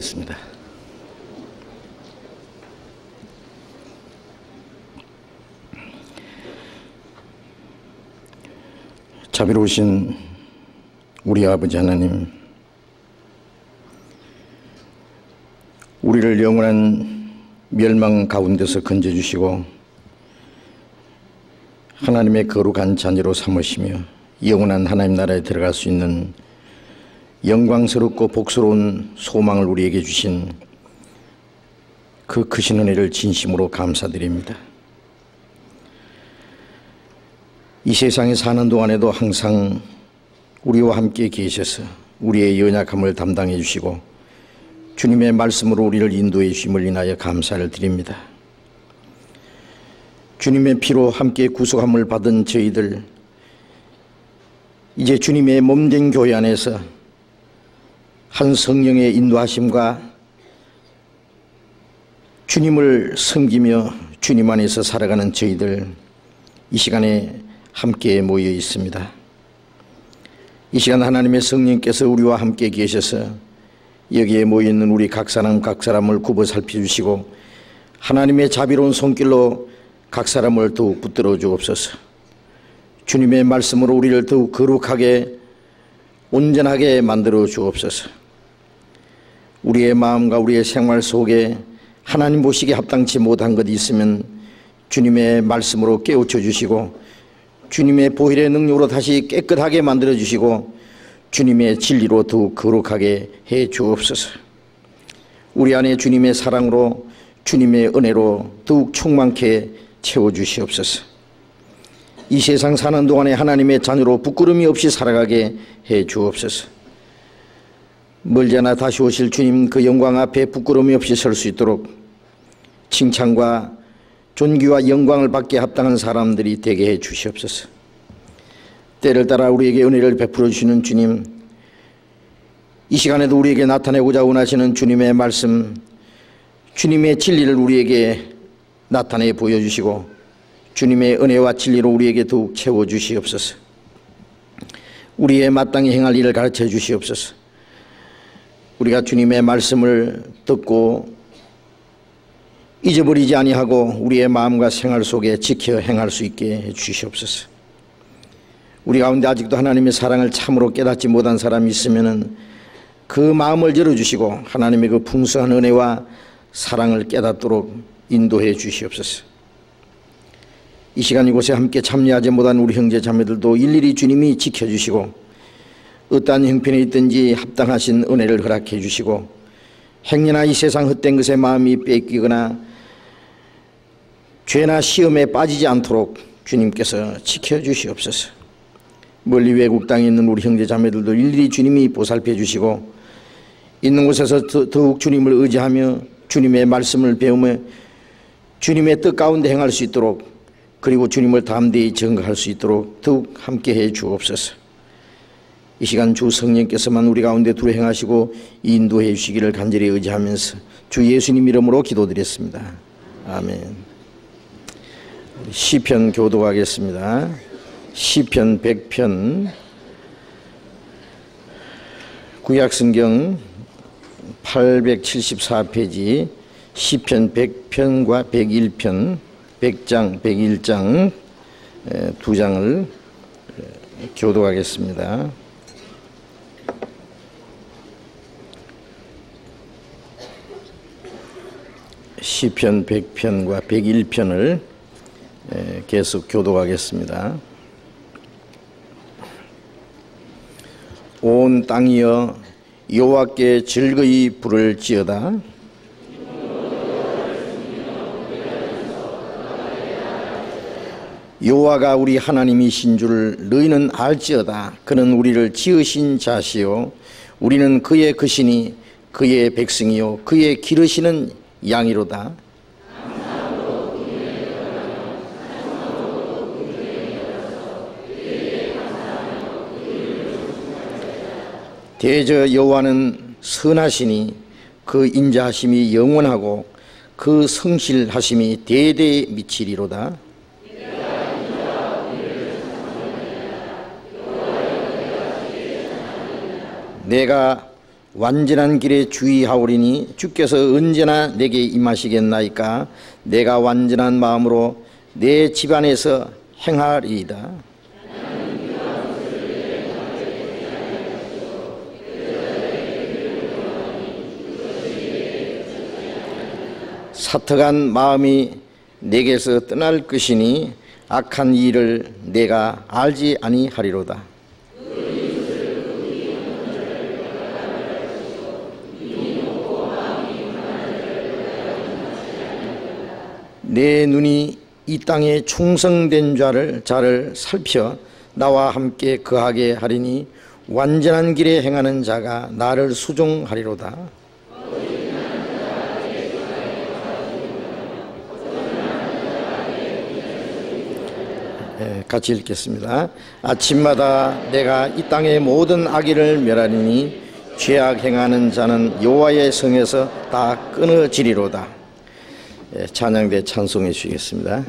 있습니다. 자비로우신 우리 아버지 하나님, 우리를 영원한 멸망 가운데서 건져주시고 하나님의 거룩한 자녀로 삼으시며 영원한 하나님 나라에 들어갈 수 있는 영광스럽고 복스러운 소망을 우리에게 주신 그 크신 은혜를 진심으로 감사드립니다. 이 세상에 사는 동안에도 항상 우리와 함께 계셔서 우리의 연약함을 담당해 주시고 주님의 말씀으로 우리를 인도해 주심을 인하여 감사를 드립니다. 주님의 피로 함께 구속함을 받은 저희들, 이제 주님의 몸된 교회 안에서 한 성령의 인도하심과 주님을 섬기며 주님 안에서 살아가는 저희들, 이 시간에 함께 모여 있습니다. 이 시간 하나님의 성령께서 우리와 함께 계셔서 여기에 모여 있는 우리 각 사람을 굽어 살펴주시고 하나님의 자비로운 손길로 각 사람을 더욱 붙들어 주옵소서. 주님의 말씀으로 우리를 더욱 거룩하게 온전하게 만들어 주옵소서. 우리의 마음과 우리의 생활 속에 하나님 보시기에 합당치 못한 것이 있으면 주님의 말씀으로 깨우쳐 주시고 주님의 보혈의 능력으로 다시 깨끗하게 만들어 주시고 주님의 진리로 더욱 거룩하게 해 주옵소서. 우리 안에 주님의 사랑으로 주님의 은혜로 더욱 충만케 채워 주시옵소서. 이 세상 사는 동안에 하나님의 자녀로 부끄러움이 없이 살아가게 해 주옵소서. 멀지 않아 다시 오실 주님 그 영광 앞에 부끄러움이 없이 설 수 있도록 칭찬과 존귀와 영광을 받게 합당한 사람들이 되게 해 주시옵소서. 때를 따라 우리에게 은혜를 베풀어 주시는 주님, 이 시간에도 우리에게 나타내고자 원하시는 주님의 말씀, 주님의 진리를 우리에게 나타내 보여주시고 주님의 은혜와 진리로 우리에게 더욱 채워주시옵소서. 우리의 마땅히 행할 일을 가르쳐 주시옵소서. 우리가 주님의 말씀을 듣고 잊어버리지 아니하고 우리의 마음과 생활 속에 지켜 행할 수 있게 해 주시옵소서. 우리 가운데 아직도 하나님의 사랑을 참으로 깨닫지 못한 사람이 있으면 그 마음을 열어주시고 하나님의 그 풍성한 은혜와 사랑을 깨닫도록 인도해 주시옵소서. 이 시간 이곳에 함께 참여하지 못한 우리 형제 자매들도 일일이 주님이 지켜주시고 어떠한 형편에 있든지 합당하신 은혜를 허락해 주시고 행여나 이 세상 헛된 것에 마음이 뺏기거나 죄나 시험에 빠지지 않도록 주님께서 지켜주시옵소서. 멀리 외국 땅에 있는 우리 형제 자매들도 일일이 주님이 보살펴 주시고 있는 곳에서 더욱 주님을 의지하며 주님의 말씀을 배우며 주님의 뜻 가운데 행할 수 있도록, 그리고 주님을 담대히 증거할 수 있도록 더욱 함께해 주옵소서. 이 시간 주 성령께서만 우리 가운데 두루 행하시고 인도해 주시기를 간절히 의지하면서 주 예수님 이름으로 기도드렸습니다. 아멘. 시편 교독하겠습니다. 시편 100편, 구약성경 874페이지, 시편 100편과 101편, 100장, 101장 두 장을 교독하겠습니다. 시편 100편과 101편을 계속 교독하겠습니다. 온 땅이여 여호와께 즐거이 부를지어다. 여호와가 우리 하나님이신 줄 너희는 알지어다. 그는 우리를 지으신 자시요 우리는 그의 것이니 그의 백성이요 그의 기르시는 양이로다. 대저 여호와는 선하시니 그 인자하심이 영원하고 그 성실하심이 대대에 미치리로다. 내가 완전한 길에 주의하오리니 주께서 언제나 내게 임하시겠나이까. 내가 완전한 마음으로 내 집안에서 행하리이다. 사특한 마음이 내게서 떠날 것이니 악한 일을 내가 알지 아니하리로다. 내 눈이 이 땅에 충성된 자를 살펴 나와 함께 거하게 하리니 완전한 길에 행하는 자가 나를 수종하리로다. 같이 읽겠습니다. 아침마다 내가 이 땅의 모든 악의를 멸하리니 죄악 행하는 자는 여호와의 성에서 다 끊어지리로다. 찬양대 찬송해 주시겠습니다.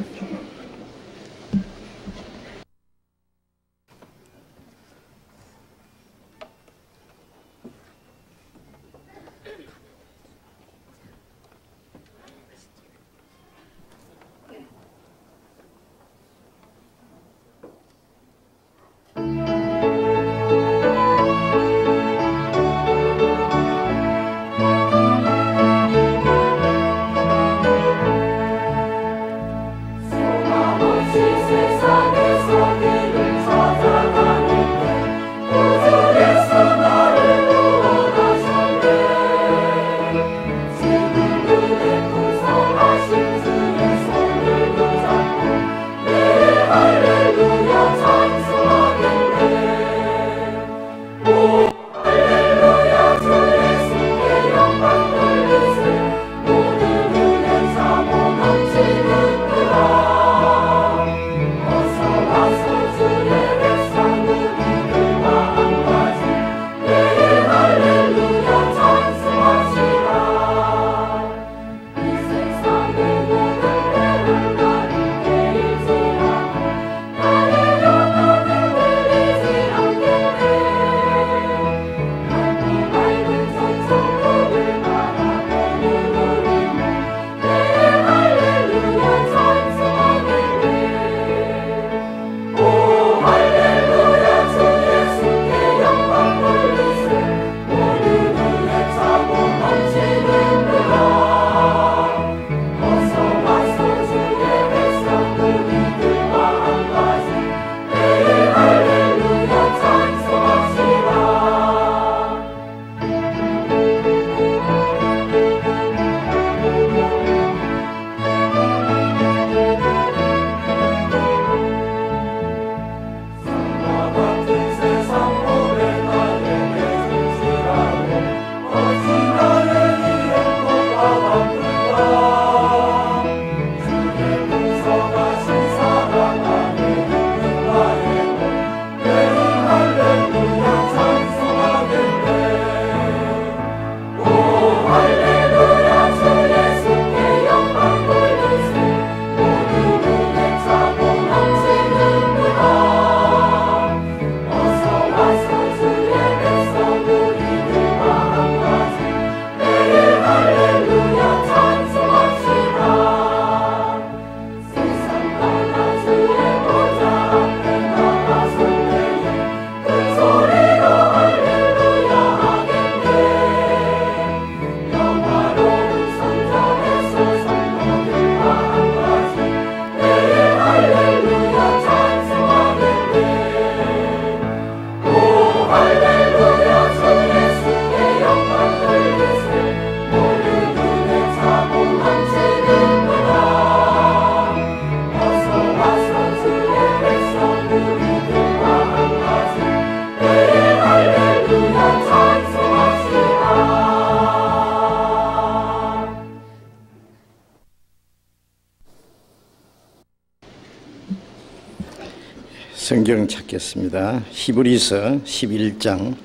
성경 찾겠습니다. 히브리서 11장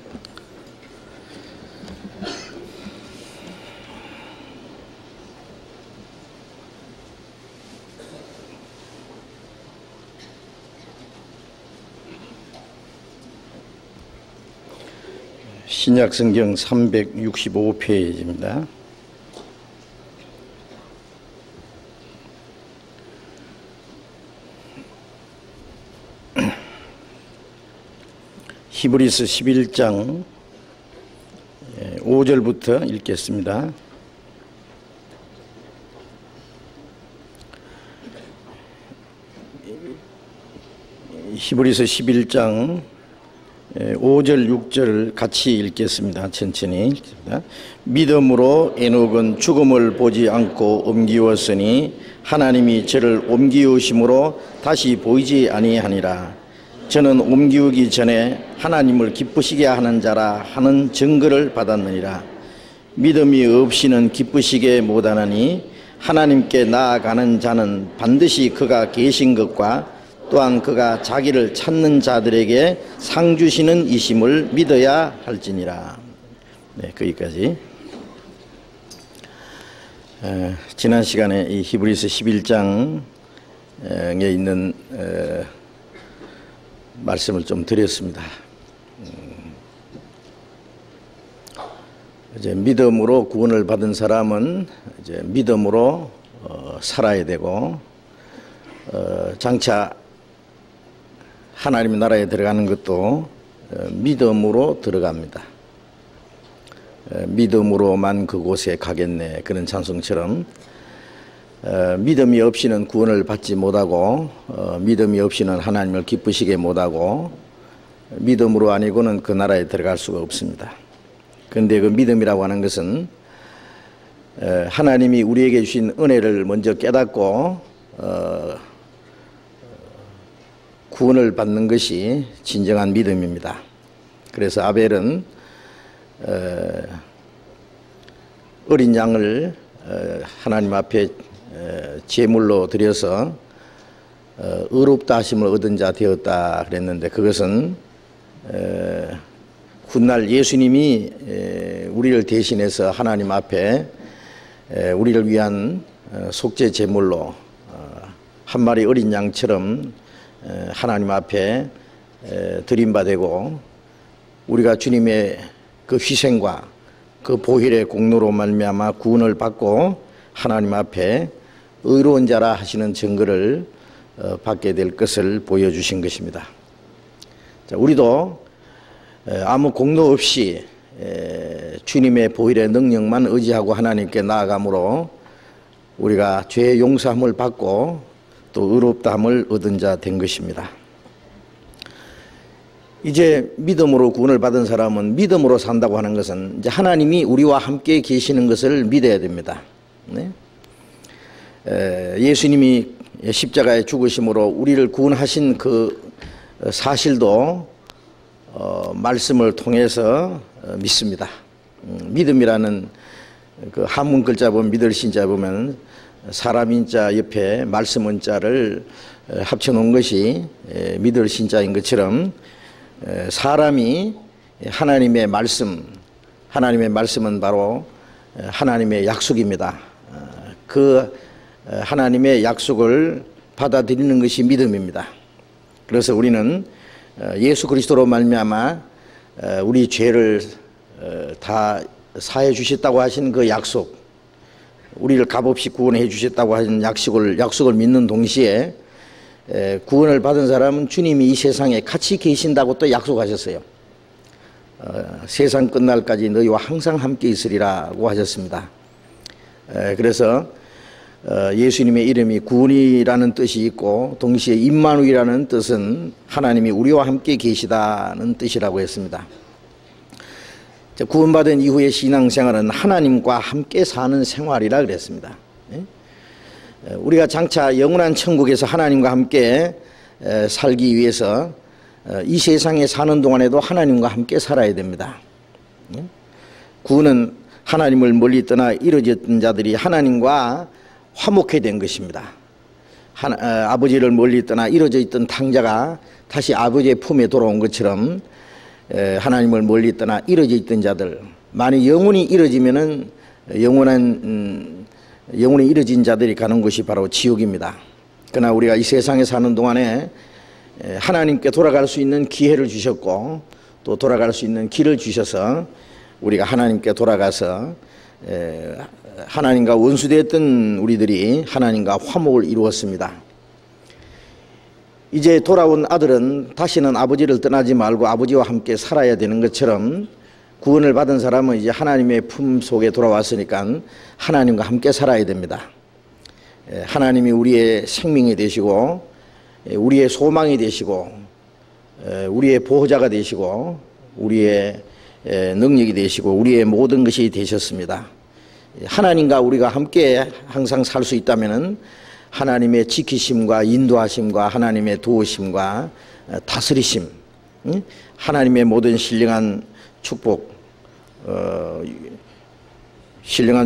1 신약성경 365페이지입니다. 히브리서 11장 5절부터 읽겠습니다. 히브리서 11장 5절 6절을 같이 읽겠습니다. 천천히 읽겠습니다. 믿음으로 에녹은 죽음을 보지 않고 옮기웠으니 하나님이 저를 옮기우심으로 다시 보이지 아니하니라. 저는 옮기우기 전에 하나님을 기쁘시게 하는 자라 하는 증거를 받았느니라. 믿음이 없이는 기쁘시게 못하나니 하나님께 나아가는 자는 반드시 그가 계신 것과 또한 그가 자기를 찾는 자들에게 상 주시는 이심을 믿어야 할지니라. 네, 거기까지. 지난 시간에 이 히브리서 11장에 있는 말씀을 좀 드렸습니다. 이제 믿음으로 구원을 받은 사람은 이제 믿음으로 살아야 되고, 장차 하나님의 나라에 들어가는 것도 믿음으로 들어갑니다. 믿음으로만 그곳에 가겠네, 그런 찬송처럼 믿음이 없이는 구원을 받지 못하고, 믿음이 없이는 하나님을 기쁘시게 못하고, 믿음으로 아니고는 그 나라에 들어갈 수가 없습니다. 그런데 그 믿음이라고 하는 것은 하나님이 우리에게 주신 은혜를 먼저 깨닫고 구원을 받는 것이 진정한 믿음입니다. 그래서 아벨은 어린 양을 하나님 앞에 제물로 드려서 의롭다 하심을 얻은 자 되었다 그랬는데, 그것은 훗날 예수님이 우리를 대신해서 하나님 앞에 우리를 위한 속죄 제물로 한 마리 어린 양처럼 하나님 앞에 드림받고, 우리가 주님의 그 희생과 그 보혈의 공로로 말미암아 구원을 받고 하나님 앞에 의로운 자라 하시는 증거를 받게 될 것을 보여주신 것입니다. 자, 우리도 아무 공로 없이 주님의 보혈의 능력만 의지하고 하나님께 나아가므로 우리가 죄의 용서함을 받고 또 의롭다함을 얻은 자 된 것입니다. 이제 믿음으로 구원을 받은 사람은 믿음으로 산다고 하는 것은 이제 하나님이 우리와 함께 계시는 것을 믿어야 됩니다. 네? 예수님이 십자가에 죽으심으로 우리를 구원하신 그 사실도 말씀을 통해서 믿습니다. 믿음이라는 그 한문 글자 보면, 믿을 신자 보면 사람인자 옆에 말씀 은자를 합쳐놓은 것이 믿을 신자인 것처럼, 사람이 하나님의 말씀은 바로 하나님의 약속입니다. 그 하나님의 약속을 받아들이는 것이 믿음입니다. 그래서 우리는 예수 그리스도로 말미암아 우리 죄를 다 사해 주셨다고 하신 그 약속, 우리를 값없이 구원해 주셨다고 하신 약속을 믿는 동시에 구원을 받은 사람은 주님이 이 세상에 같이 계신다고 또 약속하셨어요. 세상 끝날까지 너희와 항상 함께 있으리라고 하셨습니다. 그래서 예수님의 이름이 구원이라는 뜻이 있고, 동시에 임마누이라는 뜻은 하나님이 우리와 함께 계시다는 뜻이라고 했습니다. 구원받은 이후의 신앙생활은 하나님과 함께 사는 생활이라 그랬습니다. 우리가 장차 영원한 천국에서 하나님과 함께 살기 위해서 이 세상에 사는 동안에도 하나님과 함께 살아야 됩니다. 구원은 하나님을 멀리 떠나 이루어졌던 자들이 하나님과 화목해 된 것입니다. 아버지를 멀리 떠나 이루어져 있던 탕자가 다시 아버지의 품에 돌아온 것처럼, 하나님을 멀리 떠나 이루어져 있던 자들, 만약 영혼이 이루어지면은 영혼이 이루어진 자들이 가는 곳이 바로 지옥입니다. 그러나 우리가 이 세상에 사는 동안에 하나님께 돌아갈 수 있는 기회를 주셨고, 또 돌아갈 수 있는 길을 주셔서 우리가 하나님께 돌아가서 하나님과 원수되었던 우리들이 하나님과 화목을 이루었습니다. 이제 돌아온 아들은 다시는 아버지를 떠나지 말고 아버지와 함께 살아야 되는 것처럼 구원을 받은 사람은 이제 하나님의 품 속에 돌아왔으니까 하나님과 함께 살아야 됩니다. 하나님이 우리의 생명이 되시고 우리의 소망이 되시고 우리의 보호자가 되시고 우리의 능력이 되시고 우리의 모든 것이 되셨습니다. 하나님과 우리가 함께 항상 살 수 있다면 하나님의 지키심과 인도하심과 하나님의 도우심과 다스리심, 하나님의 모든 신령한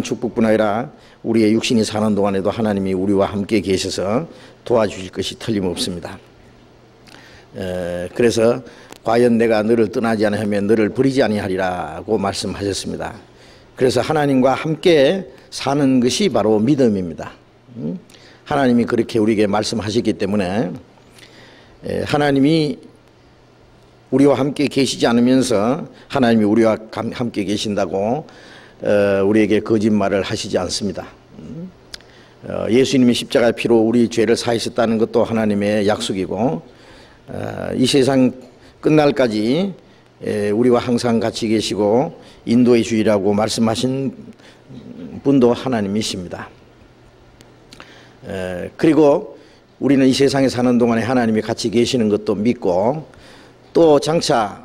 축복뿐 아니라 우리의 육신이 사는 동안에도 하나님이 우리와 함께 계셔서 도와주실 것이 틀림없습니다. 그래서 과연 내가 너를 떠나지 아니하면 너를 버리지 아니하리라고 말씀하셨습니다. 그래서 하나님과 함께 사는 것이 바로 믿음입니다. 하나님이 그렇게 우리에게 말씀하셨기 때문에 하나님이 우리와 함께 계시지 않으면서 하나님이 우리와 함께 계신다고 우리에게 거짓말을 하시지 않습니다. 예수님이 십자가의 피로 우리 죄를 사하셨다는 것도 하나님의 약속이고 이 세상 끝날까지 우리와 항상 같이 계시고 인도해 주시라고 말씀하신 분도 하나님이십니다. 그리고 우리는 이 세상에 사는 동안에 하나님이 같이 계시는 것도 믿고 또 장차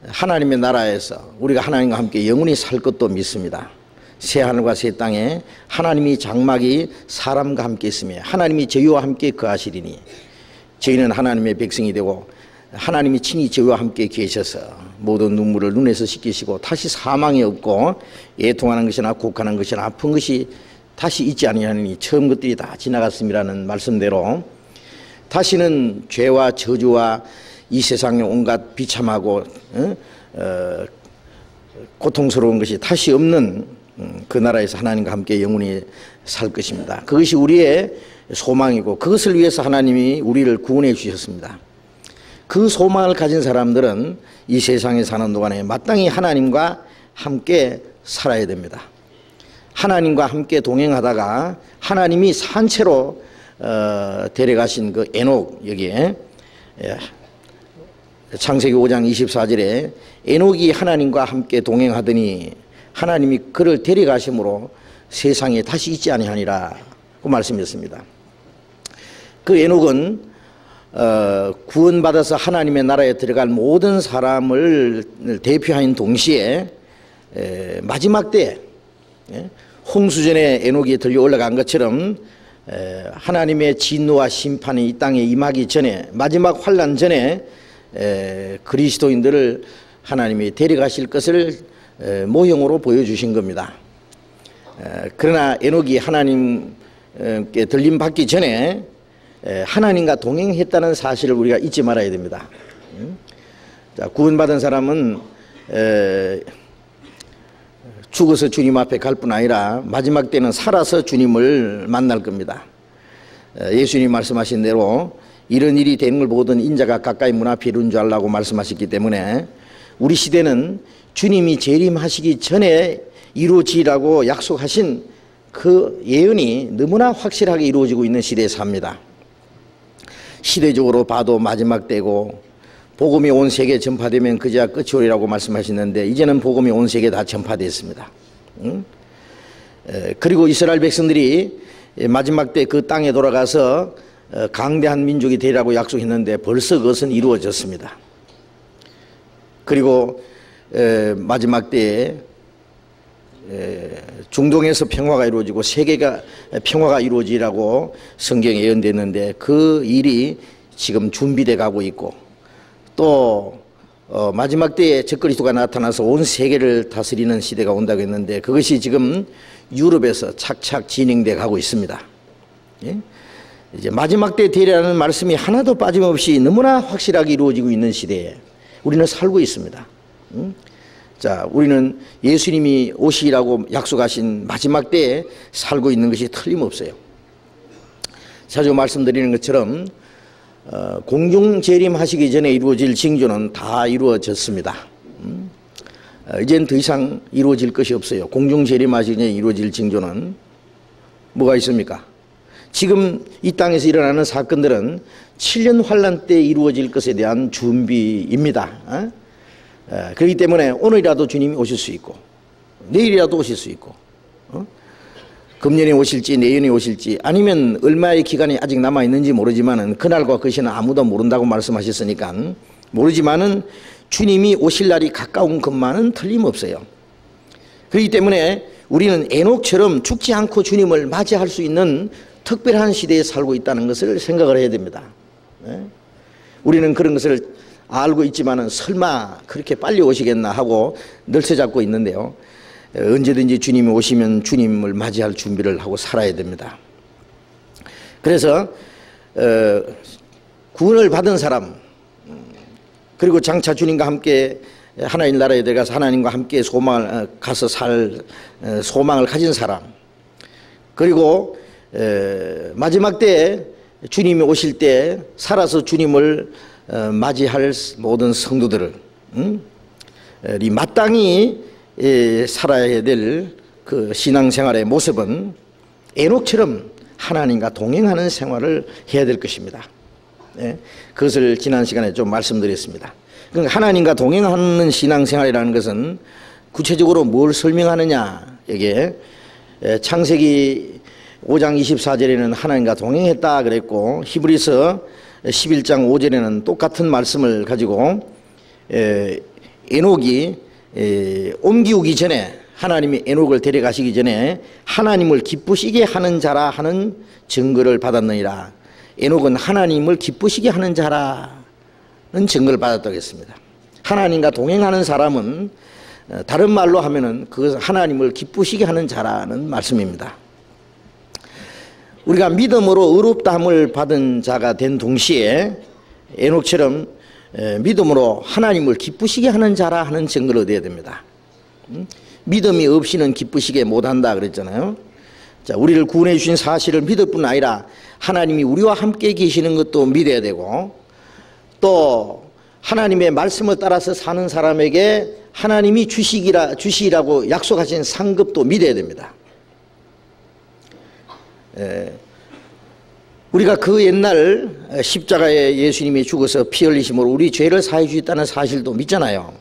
하나님의 나라에서 우리가 하나님과 함께 영원히 살 것도 믿습니다. 새 하늘과 새 땅에 하나님이 장막이 사람과 함께 있으며 하나님이 저희와 함께 거하시리니 저희는 하나님의 백성이 되고 하나님이 친히 저희와 함께 계셔서 모든 눈물을 눈에서 씻기시고 다시 사망이 없고 애통하는 것이나 곡하는 것이나 아픈 것이 다시 있지 아니하니 처음 것들이 다 지나갔음이라는 말씀대로 다시는 죄와 저주와 이 세상의 온갖 비참하고 고통스러운 것이 다시 없는 그 나라에서 하나님과 함께 영원히 살 것입니다. 그것이 우리의 소망이고 그것을 위해서 하나님이 우리를 구원해 주셨습니다. 그 소망을 가진 사람들은 이 세상에 사는 동안에 마땅히 하나님과 함께 살아야 됩니다. 하나님과 함께 동행하다가 하나님이 산채로 데려가신 그 에녹, 여기에 창세기 5장 24절에 에녹이 하나님과 함께 동행하더니 하나님이 그를 데려가심으로 세상에 다시 있지 아니하니라 그 말씀이었습니다. 그 에녹은 구원받아서 하나님의 나라에 들어갈 모든 사람을 대표하는 동시에 마지막 때 홍수전에 에녹이 들려 올라간 것처럼 하나님의 진노와 심판이 이 땅에 임하기 전에 마지막 환난 전에 그리스도인들을 하나님이 데려가실 것을 모형으로 보여주신 겁니다. 그러나 에녹이 하나님께 들림받기 전에 하나님과 동행했다는 사실을 우리가 잊지 말아야 됩니다. 자, 구원받은 사람은 죽어서 주님 앞에 갈 뿐 아니라 마지막 때는 살아서 주님을 만날 겁니다. 예수님이 말씀하신 대로 이런 일이 되는 걸 보던 인자가 가까이 문 앞에 이른 줄 알라고 말씀하셨기 때문에 우리 시대는 주님이 재림하시기 전에 이루어지라고 약속하신 그 예언이 너무나 확실하게 이루어지고 있는 시대에 삽니다. 시대적으로 봐도 마지막 때고 복음이 온 세계에 전파되면 그제야 끝이 오리라고 말씀하시는데 이제는 복음이 온 세계에 다 전파됐습니다. 그리고 이스라엘 백성들이 마지막 때 그 땅에 돌아가서 강대한 민족이 되리라고 약속했는데 벌써 그것은 이루어졌습니다. 그리고 마지막 때에 중동에서 평화가 이루어지고 세계가 평화가 이루어지라고 성경에 예언됐는데 그 일이 지금 준비돼 가고 있고 또 마지막 때에 적그리스도가 나타나서 온 세계를 다스리는 시대가 온다고 했는데 그것이 지금 유럽에서 착착 진행돼 가고 있습니다. 예? 이제 마지막 때 되리라는 말씀이 하나도 빠짐없이 너무나 확실하게 이루어지고 있는 시대에 우리는 살고 있습니다. 자, 우리는 예수님이 오시라고 약속하신 마지막 때에 살고 있는 것이 틀림없어요. 자주 말씀드리는 것처럼 공중 재림하시기 전에 이루어질 징조는 다 이루어졌습니다. 이제는 더 이상 이루어질 것이 없어요. 공중재림하시 이제 이루어질 징조는 뭐가 있습니까? 지금 이 땅에서 일어나는 사건들은 7년 환란 때 이루어질 것에 대한 준비입니다. 그렇기 때문에 오늘이라도 주님이 오실 수 있고 내일이라도 오실 수 있고 금년에 오실지 내년에 오실지 아니면 얼마의 기간이 아직 남아있는지 모르지만은 그날과 그 시는 아무도 모른다고 말씀하셨으니까 모르지만은 주님이 오실 날이 가까운 것만은 틀림없어요. 그렇기 때문에 우리는 에녹처럼 죽지 않고 주님을 맞이할 수 있는 특별한 시대에 살고 있다는 것을 생각을 해야 됩니다. 우리는 그런 것을 알고 있지만은 설마 그렇게 빨리 오시겠나 하고 늘새잡고 있는데요. 언제든지 주님이 오시면 주님을 맞이할 준비를 하고 살아야 됩니다. 그래서 구원을 받은 사람 그리고 장차 주님과 함께 하나님 나라에 들어가서 하나님과 함께 소망을 가서 살 소망을 가진 사람 그리고 마지막 때에 주님이 오실 때 살아서 주님을 맞이할 모든 성도들을 이 마땅히 살아야 될 그 신앙생활의 모습은 에녹처럼 하나님과 동행하는 생활을 해야 될 것입니다. 그것을 지난 시간에 좀 말씀드렸습니다. 그러니까 하나님과 동행하는 신앙생활이라는 것은 구체적으로 뭘 설명하느냐 이게 창세기 5장 24절에는 하나님과 동행했다 그랬고 히브리서 11장 5절에는 똑같은 말씀을 가지고 에녹이 옮기오기 전에 하나님이 에녹을 데려가시기 전에 하나님을 기쁘시게 하는 자라 하는 증거를 받았느니라. 에녹은 하나님을 기쁘시게 하는 자라는 증거를 받았다고 했습니다. 하나님과 동행하는 사람은 다른 말로 하면은 그것은 하나님을 기쁘시게 하는 자라는 말씀입니다. 우리가 믿음으로 의롭다함을 받은 자가 된 동시에 에녹처럼 믿음으로 하나님을 기쁘시게 하는 자라 하는 증거를 얻어야 됩니다. 믿음이 없이는 기쁘시게 못한다 그랬잖아요. 자, 우리를 구원해 주신 사실을 믿을 뿐 아니라 하나님이 우리와 함께 계시는 것도 믿어야 되고 또 하나님의 말씀을 따라서 사는 사람에게 하나님이 주시라고 약속하신 상급도 믿어야 됩니다. 우리가 그 옛날 십자가에 예수님이 죽어서 피 흘리심으로 우리 죄를 사해 주셨다는 사실도 믿잖아요.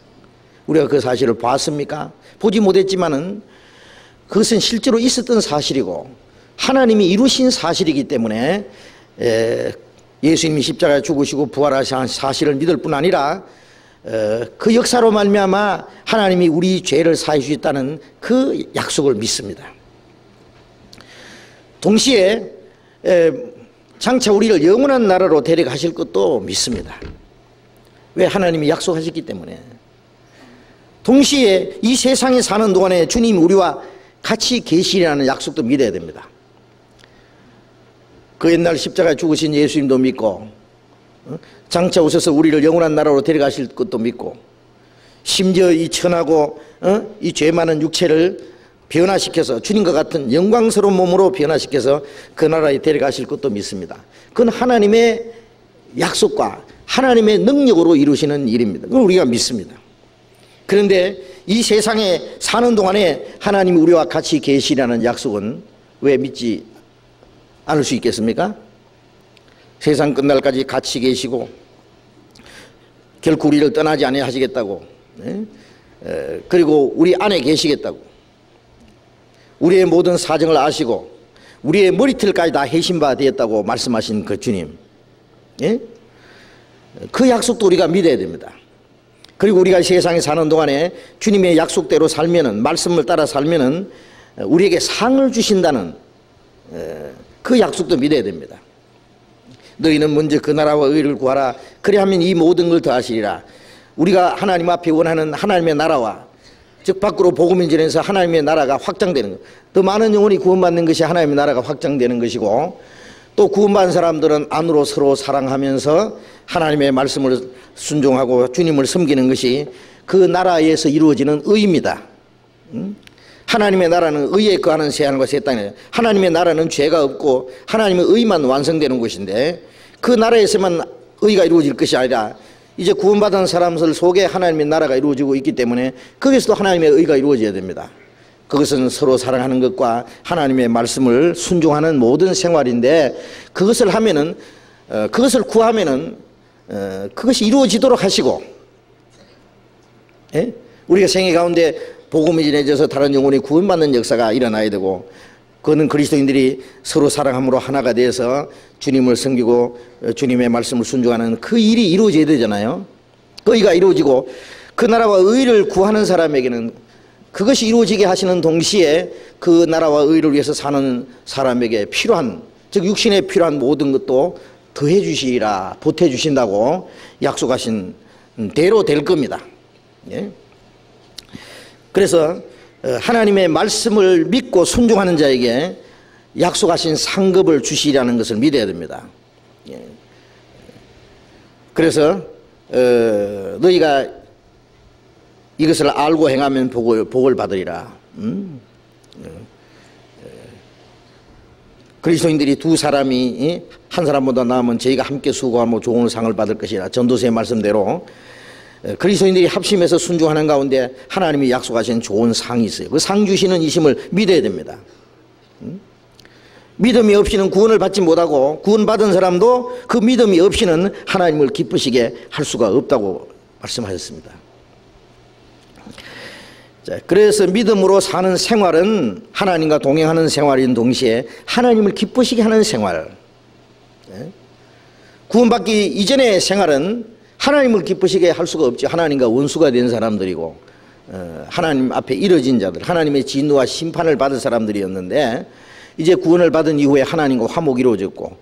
우리가 그 사실을 봤습니까? 보지 못했지만은 그것은 실제로 있었던 사실이고 하나님이 이루신 사실이기 때문에 예수님이 십자가에 죽으시고 부활하신 사실을 믿을 뿐 아니라 그 역사로 말미암아 하나님이 우리 죄를 사해 주셨다는 그 약속을 믿습니다. 동시에 장차 우리를 영원한 나라로 데려가실 것도 믿습니다. 왜? 하나님이 약속하셨기 때문에. 동시에 이 세상에 사는 동안에 주님이 우리와 같이 계시리라는 약속도 믿어야 됩니다. 그 옛날 십자가에 죽으신 예수님도 믿고 장차 오셔서 우리를 영원한 나라로 데려가실 것도 믿고 심지어 이 천하고 이 죄 많은 육체를 변화시켜서 주님과 같은 영광스러운 몸으로 변화시켜서 그 나라에 데려가실 것도 믿습니다. 그건 하나님의 약속과 하나님의 능력으로 이루시는 일입니다. 그걸 우리가 믿습니다. 그런데 이 세상에 사는 동안에 하나님이 우리와 같이 계시라는 약속은 왜 믿지 않을 수 있겠습니까? 세상 끝날까지 같이 계시고 결코 우리를 떠나지 아니하시겠다고 그리고 우리 안에 계시겠다고 우리의 모든 사정을 아시고 우리의 머리털까지 다 해신 바 되었다고 말씀하신 그 주님 그 약속도 우리가 믿어야 됩니다. 그리고 우리가 세상에 사는 동안에 주님의 약속대로 살면은 말씀을 따라 살면은 우리에게 상을 주신다는 그 약속도 믿어야 됩니다. 너희는 먼저 그 나라와 의를 구하라. 그리하면 이 모든 걸 더하시리라. 우리가 하나님 앞에 원하는 하나님의 나라와 즉 밖으로 복음을 전해서 하나님의 나라가 확장되는 것, 더 많은 영혼이 구원받는 것이 하나님의 나라가 확장되는 것이고 또 구원받은 사람들은 안으로 서로 사랑하면서 하나님의 말씀을 순종하고 주님을 섬기는 것이 그 나라에서 이루어지는 의입니다. 하나님의 나라는 의에 거하는 새하늘과 새 땅이에요. 하나님의 나라는 죄가 없고 하나님의 의만 완성되는 것인데 그 나라에서만 의가 이루어질 것이 아니라 이제 구원받은 사람들 속에 하나님의 나라가 이루어지고 있기 때문에 거기서도 하나님의 의가 이루어져야 됩니다. 그것은 서로 사랑하는 것과 하나님의 말씀을 순종하는 모든 생활인데, 그것을 하면은 그것을 구하면은 그것이 이루어지도록 하시고, 예? 우리가 생애 가운데 복음이 전해져서 다른 영혼이 구원받는 역사가 일어나야 되고, 그거는 그리스도인들이 서로 사랑함으로 하나가 되어서 주님을 섬기고 주님의 말씀을 순종하는 그 일이 이루어져야 되잖아요. 그 의가 이루어지고, 그 나라와 의를 구하는 사람에게는 그것이 이루어지게 하시는 동시에 그 나라와 의를 위해서 사는 사람에게 필요한, 즉 육신에 필요한 모든 것도 더해 주시리라, 보태 주신다고 약속하신 대로 될 겁니다. 예? 그래서 하나님의 말씀을 믿고 순종하는 자에게 약속하신 상급을 주시리라는 것을 믿어야 됩니다. 예. 그래서 너희가 이것을 알고 행하면 복을 받으리라. 그리스도인들이 두 사람이 한 사람보다 나으면 저희가 함께 수고하며 좋은 상을 받을 것이라. 전도서의 말씀대로 그리스도인들이 합심해서 순종하는 가운데 하나님이 약속하신 좋은 상이 있어요. 그 상 주시는 이심을 믿어야 됩니다. 믿음이 없이는 구원을 받지 못하고, 구원받은 사람도 그 믿음이 없이는 하나님을 기쁘시게 할 수가 없다고 말씀하셨습니다. 자, 그래서 믿음으로 사는 생활은 하나님과 동행하는 생활인 동시에 하나님을 기쁘시게 하는 생활. 구원받기 이전의 생활은 하나님을 기쁘시게 할 수가 없죠. 하나님과 원수가 된 사람들이고, 하나님 앞에 이뤄진 자들, 하나님의 진노와 심판을 받은 사람들이었는데, 이제 구원을 받은 이후에 하나님과 화목이 이루어졌고,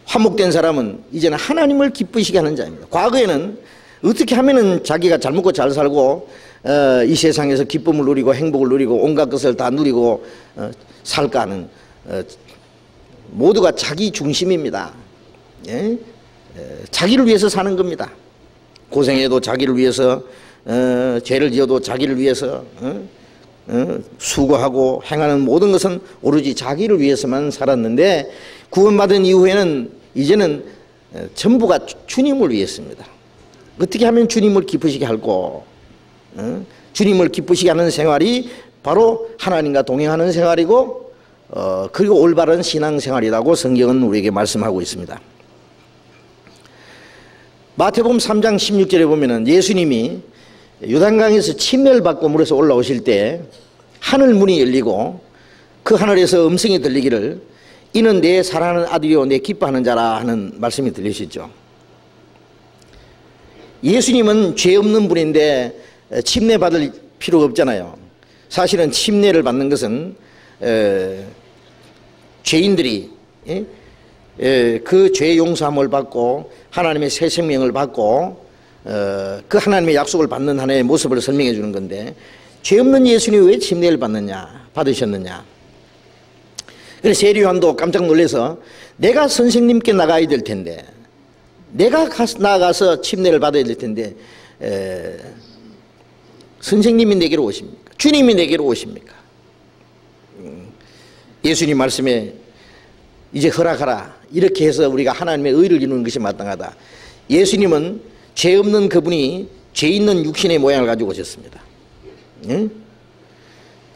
화목된 사람은 이제는 하나님을 기쁘시게 하는 자입니다. 과거에는 어떻게 하면은 자기가 잘 먹고 잘 살고 이 세상에서 기쁨을 누리고 행복을 누리고 온갖 것을 다 누리고 살까 하는, 모두가 자기 중심입니다. 예? 자기를 위해서 사는 겁니다. 고생해도 자기를 위해서, 죄를 지어도 자기를 위해서, 수고하고 행하는 모든 것은 오로지 자기를 위해서만 살았는데, 구원받은 이후에는 이제는 전부가 주님을 위해서입니다. 어떻게 하면 주님을 기쁘시게 할고, 주님을 기쁘시게 하는 생활이 바로 하나님과 동행하는 생활이고, 그리고 올바른 신앙생활이라고 성경은 우리에게 말씀하고 있습니다. 마태복음 3장 16절에 보면은 예수님이 요단강에서 침례를 받고 물에서 올라오실 때 하늘 문이 열리고 그 하늘에서 음성이 들리기를 이는 내 사랑하는 아들이요 내 기뻐하는 자라 하는 말씀이 들리시죠. 예수님은 죄 없는 분인데 침례 받을 필요가 없잖아요. 사실은 침례를 받는 것은 죄인들이 그 죄 용서함을 받고 하나님의 새 생명을 받고 그 하나님의 약속을 받는 하나의 모습을 설명해 주는 건데, 죄 없는 예수님이 왜 침례를 받으셨느냐. 그래서 세리 요한도 깜짝 놀라서 내가 선생님께 나가야 될 텐데, 내가 나가서 침례를 받아야 될 텐데 선생님이 내게로 오십니까? 주님이 내게로 오십니까? 예수님 말씀에 이제 허락하라, 이렇게 해서 우리가 하나님의 의를 이루는 것이 마땅하다. 예수님은 죄 없는 그분이 죄 있는 육신의 모양을 가지고 오셨습니다.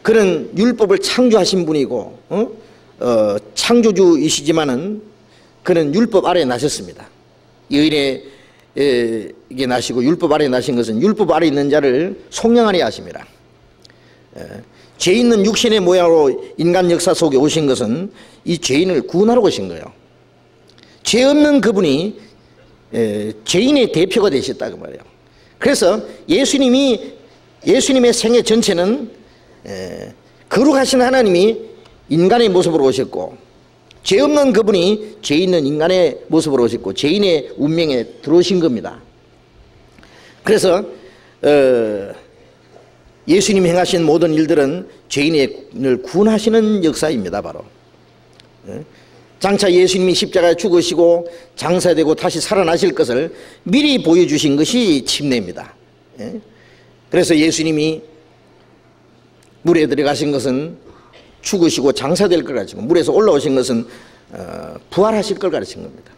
그는 율법을 창조하신 분이고 창조주이시지만은 그는 율법 아래에 나셨습니다. 여인에게 나시고 율법 아래에 나신 것은 율법 아래에 있는 자를 속량하려 하심이라. 죄 있는 육신의 모양으로 인간 역사 속에 오신 것은 이 죄인을 구원하러 오신 거예요. 죄 없는 그분이 죄인의 대표가 되셨다 그 말이에요. 그래서 예수님의 생애 전체는 거룩하신 하나님이 인간의 모습으로 오셨고, 죄 없는 그분이 죄 있는 인간의 모습으로 오셨고, 죄인의 운명에 들어오신 겁니다. 그래서 예수님이 행하신 모든 일들은 죄인을 구원하시는 역사입니다. 바로 장차 예수님이 십자가에 죽으시고 장사되고 다시 살아나실 것을 미리 보여주신 것이 침례입니다. 그래서 예수님이 물에 들어가신 것은 죽으시고 장사될 걸 가르치고, 물에서 올라오신 것은 부활하실 걸 가르친 겁니다.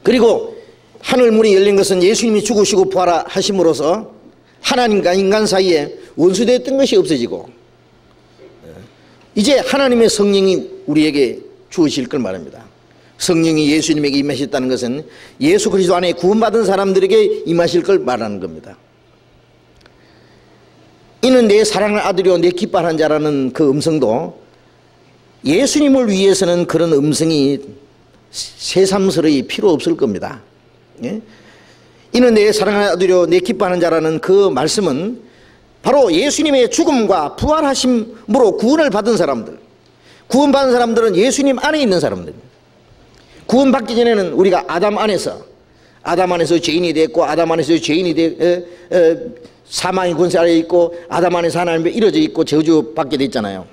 그리고 하늘 문이 열린 것은 예수님이 죽으시고 부활하심으로써 하나님과 인간 사이에 원수되었던 것이 없어지고 이제 하나님의 성령이 우리에게 주어질 걸 말합니다. 성령이 예수님에게 임하셨다는 것은 예수 그리스도 안에 구원받은 사람들에게 임하실 걸 말하는 겁니다. 이는 내 사랑하는 아들이요 내 기뻐하는 자라는 그 음성도 예수님을 위해서는 그런 음성이 새삼스러이 필요 없을 겁니다. 예? 이는 내 사랑하는 아들이요 내 기뻐하는 자라는 그 말씀은 바로 예수님의 죽음과 부활하심으로 구원을 받은 사람들, 구원받은 사람들은 예수님 안에 있는 사람들입니다. 구원받기 전에는 우리가 아담 안에서 죄인이 됐고 아담 안에서 죄인이 사망의 권세 아래 있고 아담 안에서 하나님께 이루어져 있고 저주받게 됐잖아요.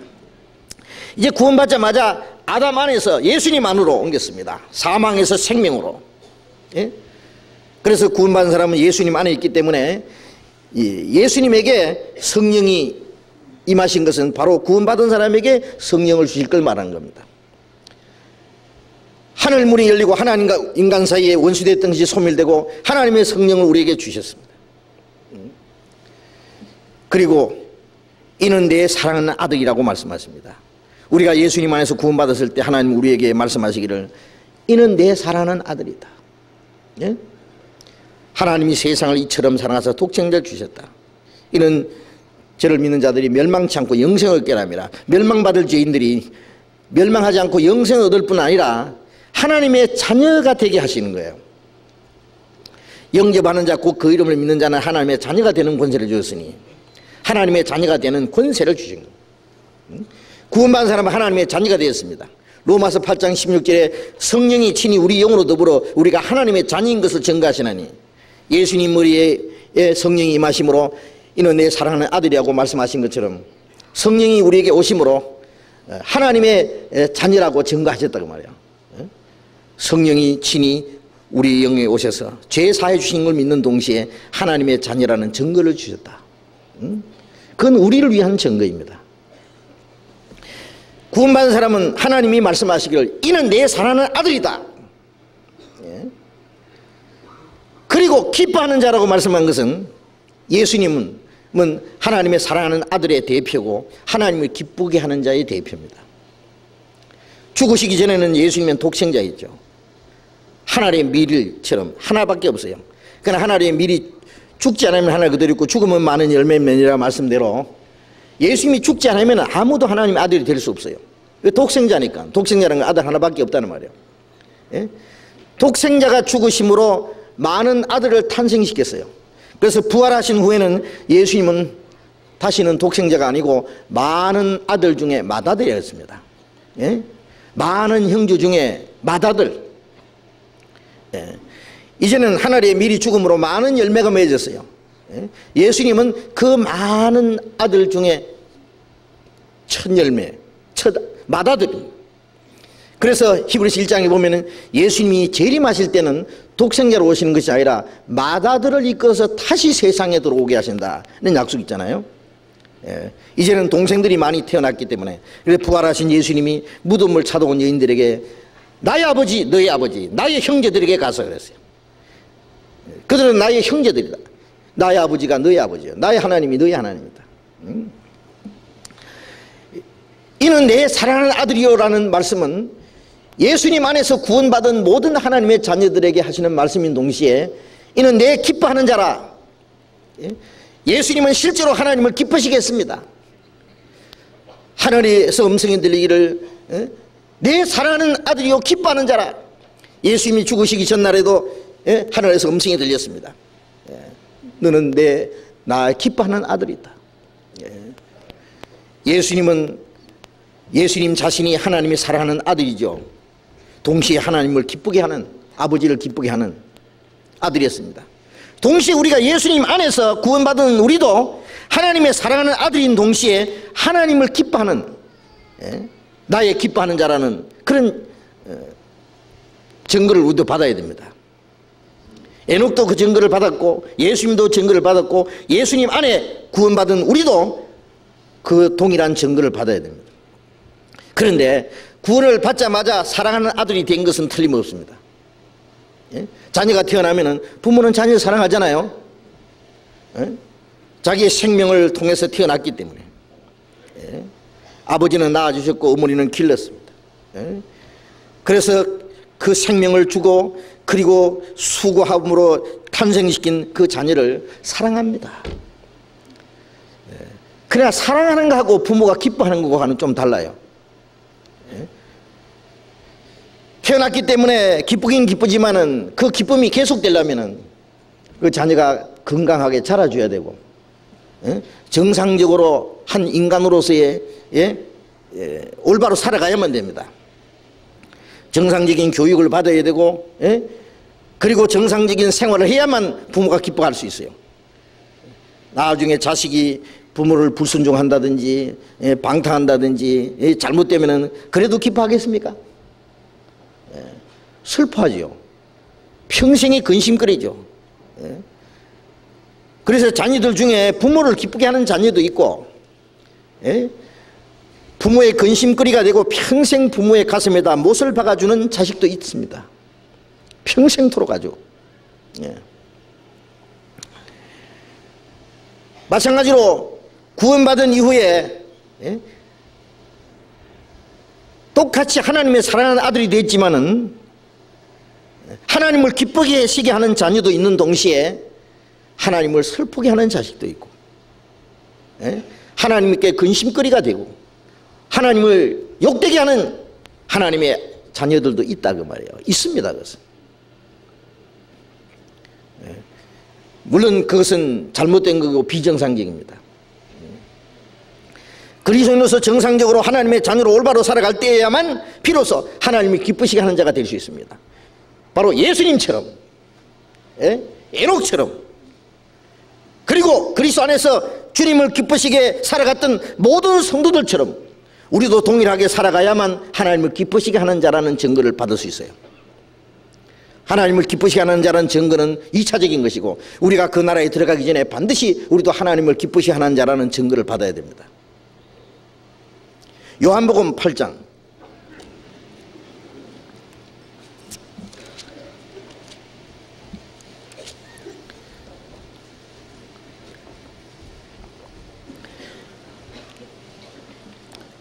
이제 구원받자마자 아담 안에서 예수님 안으로 옮겼습니다. 사망에서 생명으로. 예? 그래서 구원받은 사람은 예수님 안에 있기 때문에 예수님에게 성령이 임하신 것은 바로 구원받은 사람에게 성령을 주실 걸 말하는 겁니다. 하늘 문이 열리고 하나님과 인간 사이에 원수됐던 것이 소멸되고 하나님의 성령을 우리에게 주셨습니다. 그리고 이는 내 사랑하는 아들이라고 말씀하십니다. 우리가 예수님 안에서 구원받았을 때 하나님 우리에게 말씀하시기를 이는 내 사랑하는 아들이다. 예? 하나님이 세상을 이처럼 사랑하사 독생자를 주셨다. 이는 저를 믿는 자들이 멸망치 않고 영생을 얻게 함이라. 멸망받을 죄인들이 멸망하지 않고 영생을 얻을 뿐 아니라 하나님의 자녀가 되게 하시는 거예요. 영접하는 자 곧 그 이름을 믿는 자는 하나님의 자녀가 되는 권세를 주었으니 하나님의 자녀가 되는 권세를 주신 겁니다. 구원받은 사람은 하나님의 자녀가 되었습니다. 로마서 8장 16절에 성령이 친히 우리 영으로 더불어 우리가 하나님의 자녀인 것을 증거하시나니 예수님 머리에 성령이 임하심으로 이는 내 사랑하는 아들이라고 말씀하신 것처럼 성령이 우리에게 오심으로 하나님의 자녀라고 증거하셨다고 말이에요. 성령이 친히 우리 영에 오셔서 죄 사해 주신 걸 믿는 동시에 하나님의 자녀라는 증거를 주셨다. 그건 우리를 위한 증거입니다. 구원받은 사람은 하나님이 말씀하시기를 이는 내 사랑하는 아들이다. 그리고 기뻐하는 자라고 말씀한 것은 예수님은 하나님의 사랑하는 아들의 대표고 하나님을 기쁘게 하는 자의 대표입니다. 죽으시기 전에는 예수님은 독생자였죠. 하나의 밀처럼 하나밖에 없어요. 그러나 하나의 밀이 죽지 않으면 하나 그대로 있고 죽으면 많은 열매면이라 말씀대로 예수님이 죽지 않으면 아무도 하나님의 아들이 될 수 없어요. 독생자니까. 독생자라는 건 아들 하나밖에 없다는 말이에요. 예? 독생자가 죽으심으로 많은 아들을 탄생시켰어요. 그래서 부활하신 후에는 예수님은 다시는 독생자가 아니고 많은 아들 중에 맏아들이었습니다. 예? 많은 형제 중에 맏아들. 예. 이제는 하나님의 미리 죽음으로 많은 열매가 맺었어요. 예? 예수님은 그 많은 아들 중에 첫 열매, 첫 맏아들입니다. 그래서 히브리서 1장에 보면은 예수님이 재림하실 때는 독생자로 오시는 것이 아니라 맏아들을 이끌어서 다시 세상에 들어오게 하신다는 약속이 있잖아요. 예. 이제는 동생들이 많이 태어났기 때문에 그래서 부활하신 예수님이 무덤을 찾아온 여인들에게 나의 아버지, 너의 아버지, 나의 형제들에게 가서 그랬어요. 그들은 나의 형제들이다. 나의 아버지가 너의 아버지요. 나의 하나님이 너의 하나님이다. 이는 내 사랑하는 아들이요라는 말씀은 예수님 안에서 구원받은 모든 하나님의 자녀들에게 하시는 말씀인 동시에 이는 내 기뻐하는 자라. 예수님은 실제로 하나님을 기쁘시겠습니다. 하늘에서 음성이 들리기를 내 사랑하는 아들이요 기뻐하는 자라. 예수님이 죽으시기 전날에도 하늘에서 음성이 들렸습니다. 너는 나 기뻐하는 아들이다. 예수님 자신이 하나님이 사랑하는 아들이죠. 동시에 하나님을 기쁘게 하는, 아버지를 기쁘게 하는 아들이었습니다. 동시에 우리가 예수님 안에서 구원받은 우리도 하나님의 사랑하는 아들인 동시에 하나님을 기뻐하는, 나의 기뻐하는 자라는 그런 증거를 우리도 받아야 됩니다. 에녹도 그 증거를 받았고 예수님도 증거를 받았고 예수님 안에 구원받은 우리도 그 동일한 증거를 받아야 됩니다. 그런데 구원을 받자마자 사랑하는 아들이 된 것은 틀림없습니다. 자녀가 태어나면은 부모는 자녀를 사랑하잖아요. 자기의 생명을 통해서 태어났기 때문에. 아버지는 낳아주셨고 어머니는 길렀습니다. 그래서 그 생명을 주고 그리고 수고함으로 탄생시킨 그 자녀를 사랑합니다. 그러나 사랑하는 거하고 부모가 기뻐하는 거하고는 좀 달라요. 태어났기 때문에 기쁘긴 기쁘지만은 그 기쁨이 계속되려면은 그 자녀가 건강하게 자라줘야 되고, 정상적으로 한 인간으로서의 올바로 살아가야만 됩니다. 정상적인 교육을 받아야 되고, 그리고 정상적인 생활을 해야만 부모가 기뻐할 수 있어요. 나중에 자식이 부모를 불순종한다든지 방탕한다든지 잘못되면은 그래도 기뻐하겠습니까? 슬퍼하죠. 평생이 근심거리죠. 그래서 자녀들 중에 부모를 기쁘게 하는 자녀도 있고, 부모의 근심거리가 되고 평생 부모의 가슴에다 못을 박아주는 자식도 있습니다. 평생토록 아주. 마찬가지로 구원받은 이후에 똑같이 하나님의 사랑하는 아들이 됐지만은 하나님을 기쁘게 하시게 하는 자녀도 있는 동시에 하나님을 슬프게 하는 자식도 있고, 하나님께 근심거리가 되고 하나님을 욕되게 하는 하나님의 자녀들도 있다 그 말이에요. 있습니다. 그것은. 물론 그것은 잘못된 거고 비정상적입니다. 그리스도인으로서 정상적으로 하나님의 자녀로 올바로 살아갈 때에야만 비로소 하나님이 기쁘시게 하는 자가 될 수 있습니다. 바로 예수님처럼, 에녹처럼, 그리고 그리스도 안에서 주님을 기쁘시게 살아갔던 모든 성도들처럼 우리도 동일하게 살아가야만 하나님을 기쁘시게 하는 자라는 증거를 받을 수 있어요. 하나님을 기쁘시게 하는 자라는 증거는 2차적인 것이고, 우리가 그 나라에 들어가기 전에 반드시 우리도 하나님을 기쁘시게 하는 자라는 증거를 받아야 됩니다. 요한복음 8장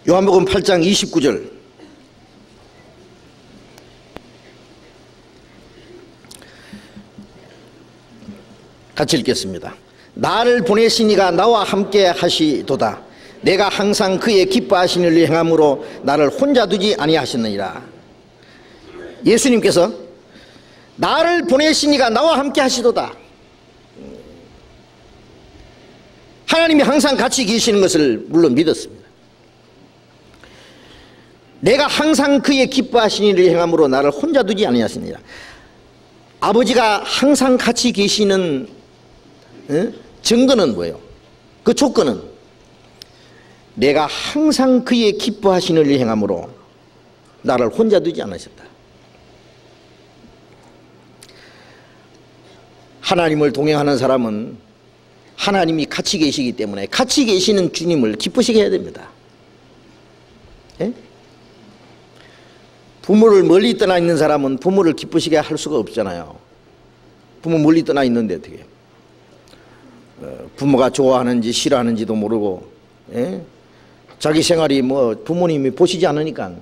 요한복음 8장 29절. 같이 읽겠습니다. 나를 보내신 이가 나와 함께 하시도다. 내가 항상 그의 기뻐하시는 일을 행함으로 나를 혼자 두지 아니하셨느니라. 예수님께서 나를 보내신 이가 나와 함께 하시도다. 하나님이 항상 같이 계시는 것을 물론 믿었습니다. 내가 항상 그의 기뻐하시는 일을 행함으로 나를 혼자 두지 아니하시느니라. 아버지가 항상 같이 계시는 증거는 뭐예요? 그 조건은 내가 항상 그의 기뻐하시는 일을 행함으로 나를 혼자 두지 않으셨다. 하나님을 동행하는 사람은 하나님이 같이 계시기 때문에 같이 계시는 주님을 기쁘시게 해야 됩니다. 부모를 멀리 떠나 있는 사람은 부모를 기쁘시게 할 수가 없잖아요. 부모 멀리 떠나 있는데 어떻게 부모가 좋아하는지 싫어하는지도 모르고, 자기 생활이 뭐 부모님이 보시지 않으니까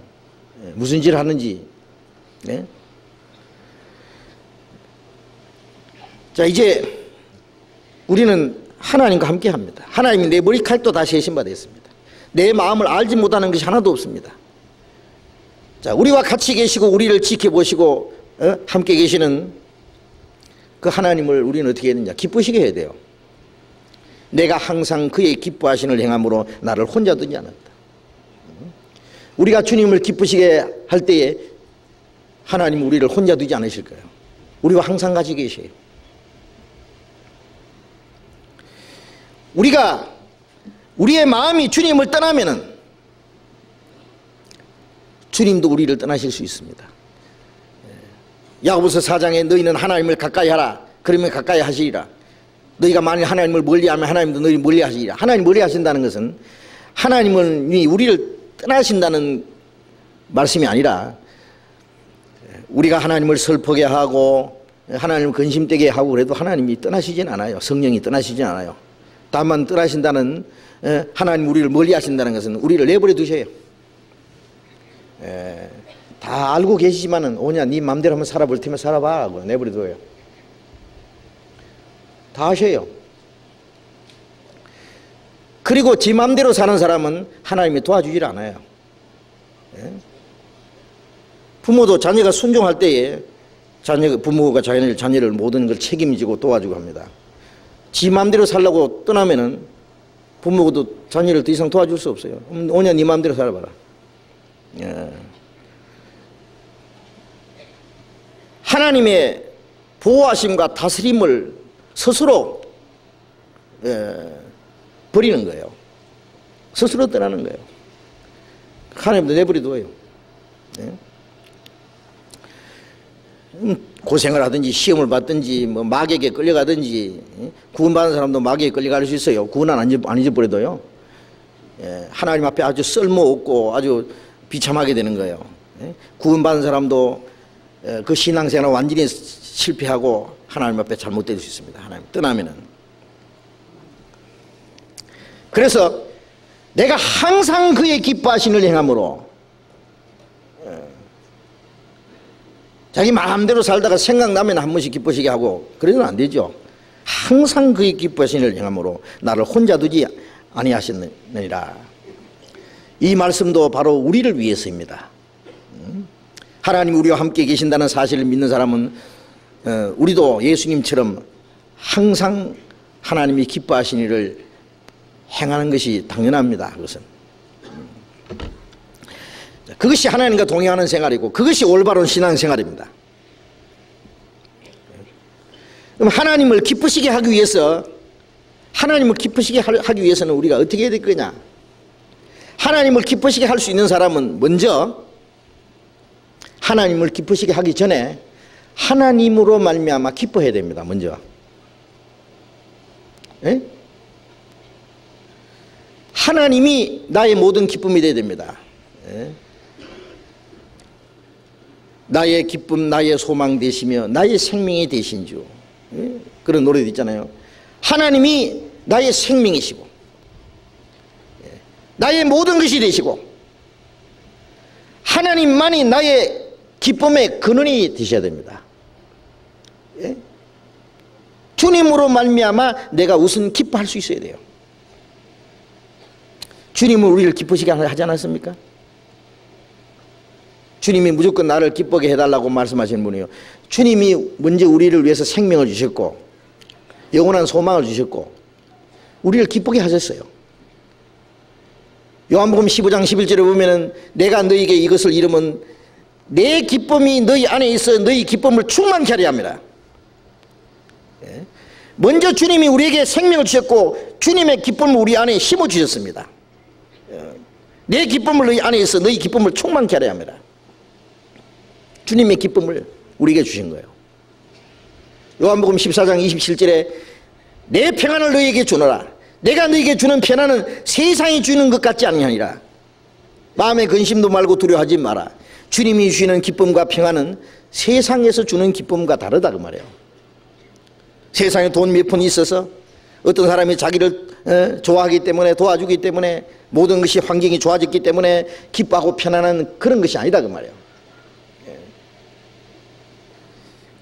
무슨 짓을 하는지. 자, 이제 우리는 하나님과 함께 합니다. 하나님이 내 머리칼도 다 세신 바 됐습니다. 내 마음을 알지 못하는 것이 하나도 없습니다. 자, 우리와 같이 계시고 우리를 지켜보시고 함께 계시는 그 하나님을 우리는 어떻게 해야 되냐? 기쁘시게 해야 돼요. 내가 항상 그의 기뻐하시는 행함으로 나를 혼자 두지 않았다. 우리가 주님을 기쁘시게 할 때에 하나님은 우리를 혼자 두지 않으실 거예요. 우리와 항상 같이 계셔요. 우리의 마음이 주님을 떠나면은 주님도 우리를 떠나실 수 있습니다. 야고보서 4장에 너희는 하나님을 가까이 하라. 그러면 가까이 하시리라. 너희가 만일 하나님을 멀리하면 하나님도 너희를 멀리하시리라. 하나님 멀리하신다는 것은 하나님은 우리를 떠나신다는 말씀이 아니라 우리가 하나님을 슬프게 하고 하나님을 근심되게 하고 그래도 하나님이 떠나시진 않아요. 성령이 떠나시진 않아요. 다만 떠나신다는, 하나님 우리를 멀리 하신다는 것은 우리를 내버려 두셔요. 다 알고 계시지만은 오냐 네 맘대로 한번 살아볼 테면 살아봐 하고 내버려 둬요. 다 하셔요. 그리고 지 맘대로 사는 사람은 하나님이 도와주질 않아요. 부모도 자녀가 순종할 때에 부모가 자녀를 모든 걸 책임지고 도와주고 합니다. 지 맘대로 살라고 떠나면은 부모도 자녀를 더 이상 도와줄 수 없어요. 오냐 네 맘대로 살아봐라. 하나님의 보호하심과 다스림을 스스로 버리는 거예요. 스스로 떠나는 거예요. 하나님도 내버려둬요. 고생을 하든지 시험을 받든지 뭐 마귀에게 끌려가든지, 구원받은 사람도 마귀에 끌려갈 수 있어요. 구원 안 잊어버려도요. 하나님 앞에 아주 쓸모없고 아주 비참하게 되는 거예요. 구원받은 사람도 그 신앙생활 완전히 실패하고 하나님 앞에 잘못될 수 있습니다. 하나님 떠나면은. 그래서 내가 항상 그의 기뻐하심을 행함으로, 자기 마음대로 살다가 생각나면 한 번씩 기쁘시게 하고 그래서는 안 되죠. 항상 그의 기뻐하심을 행함으로 나를 혼자 두지 아니하셨느니라. 이 말씀도 바로 우리를 위해서입니다. 하나님 우리와 함께 계신다는 사실을 믿는 사람은 우리도 예수님처럼 항상 하나님이 기뻐하신 일을 행하는 것이 당연합니다. 그것은 그것이 하나님과 동행하는 생활이고 그것이 올바른 신앙생활입니다. 그럼 하나님을 기쁘시게 하기 위해서, 하나님을 기쁘시게 하기 위해서는 우리가 어떻게 해야 될 거냐? 하나님을 기쁘시게 할 수 있는 사람은 먼저 하나님을 기쁘시게 하기 전에 하나님으로 말미암아 기뻐해야 됩니다. 먼저. 예? 하나님이 나의 모든 기쁨이 되어야 됩니다. 예? 나의 기쁨, 나의 소망 되시며 나의 생명이 되신 주. 예? 그런 노래도 있잖아요. 하나님이 나의 생명이시고 나의 모든 것이 되시고 하나님만이 나의 기쁨의 근원이 되셔야 됩니다. 예? 주님으로 말미암아 내가 우선 기뻐할 수 있어야 돼요. 주님은 우리를 기쁘시게 하지 않았습니까? 주님이 무조건 나를 기쁘게 해달라고 말씀하시는 분이에요. 주님이 먼저 우리를 위해서 생명을 주셨고 영원한 소망을 주셨고 우리를 기쁘게 하셨어요. 요한복음 15장 11절에 보면은 내가 너희에게 이것을 이르면 내 기쁨이 너희 안에 있어 너희 기쁨을 충만케 하려 합니다. 먼저 주님이 우리에게 생명을 주셨고 주님의 기쁨을 우리 안에 심어 주셨습니다. 내 기쁨을 너희 안에 있어 너희 기쁨을 충만케 하려 합니다. 주님의 기쁨을 우리에게 주신 거예요. 요한복음 14장 27절에 내 평안을 너희에게 주노라. 내가 너희에게 주는 평안은 세상이 주는 것 같지 아니하니라. 마음의 근심도 말고 두려워하지 마라. 주님이 주시는 기쁨과 평안은 세상에서 주는 기쁨과 다르다 그 말이에요. 세상에 돈 몇 푼이 있어서 어떤 사람이 자기를 좋아하기 때문에 도와주기 때문에 모든 것이 환경이 좋아졌기 때문에 기뻐하고 편안한 그런 것이 아니다 그 말이에요.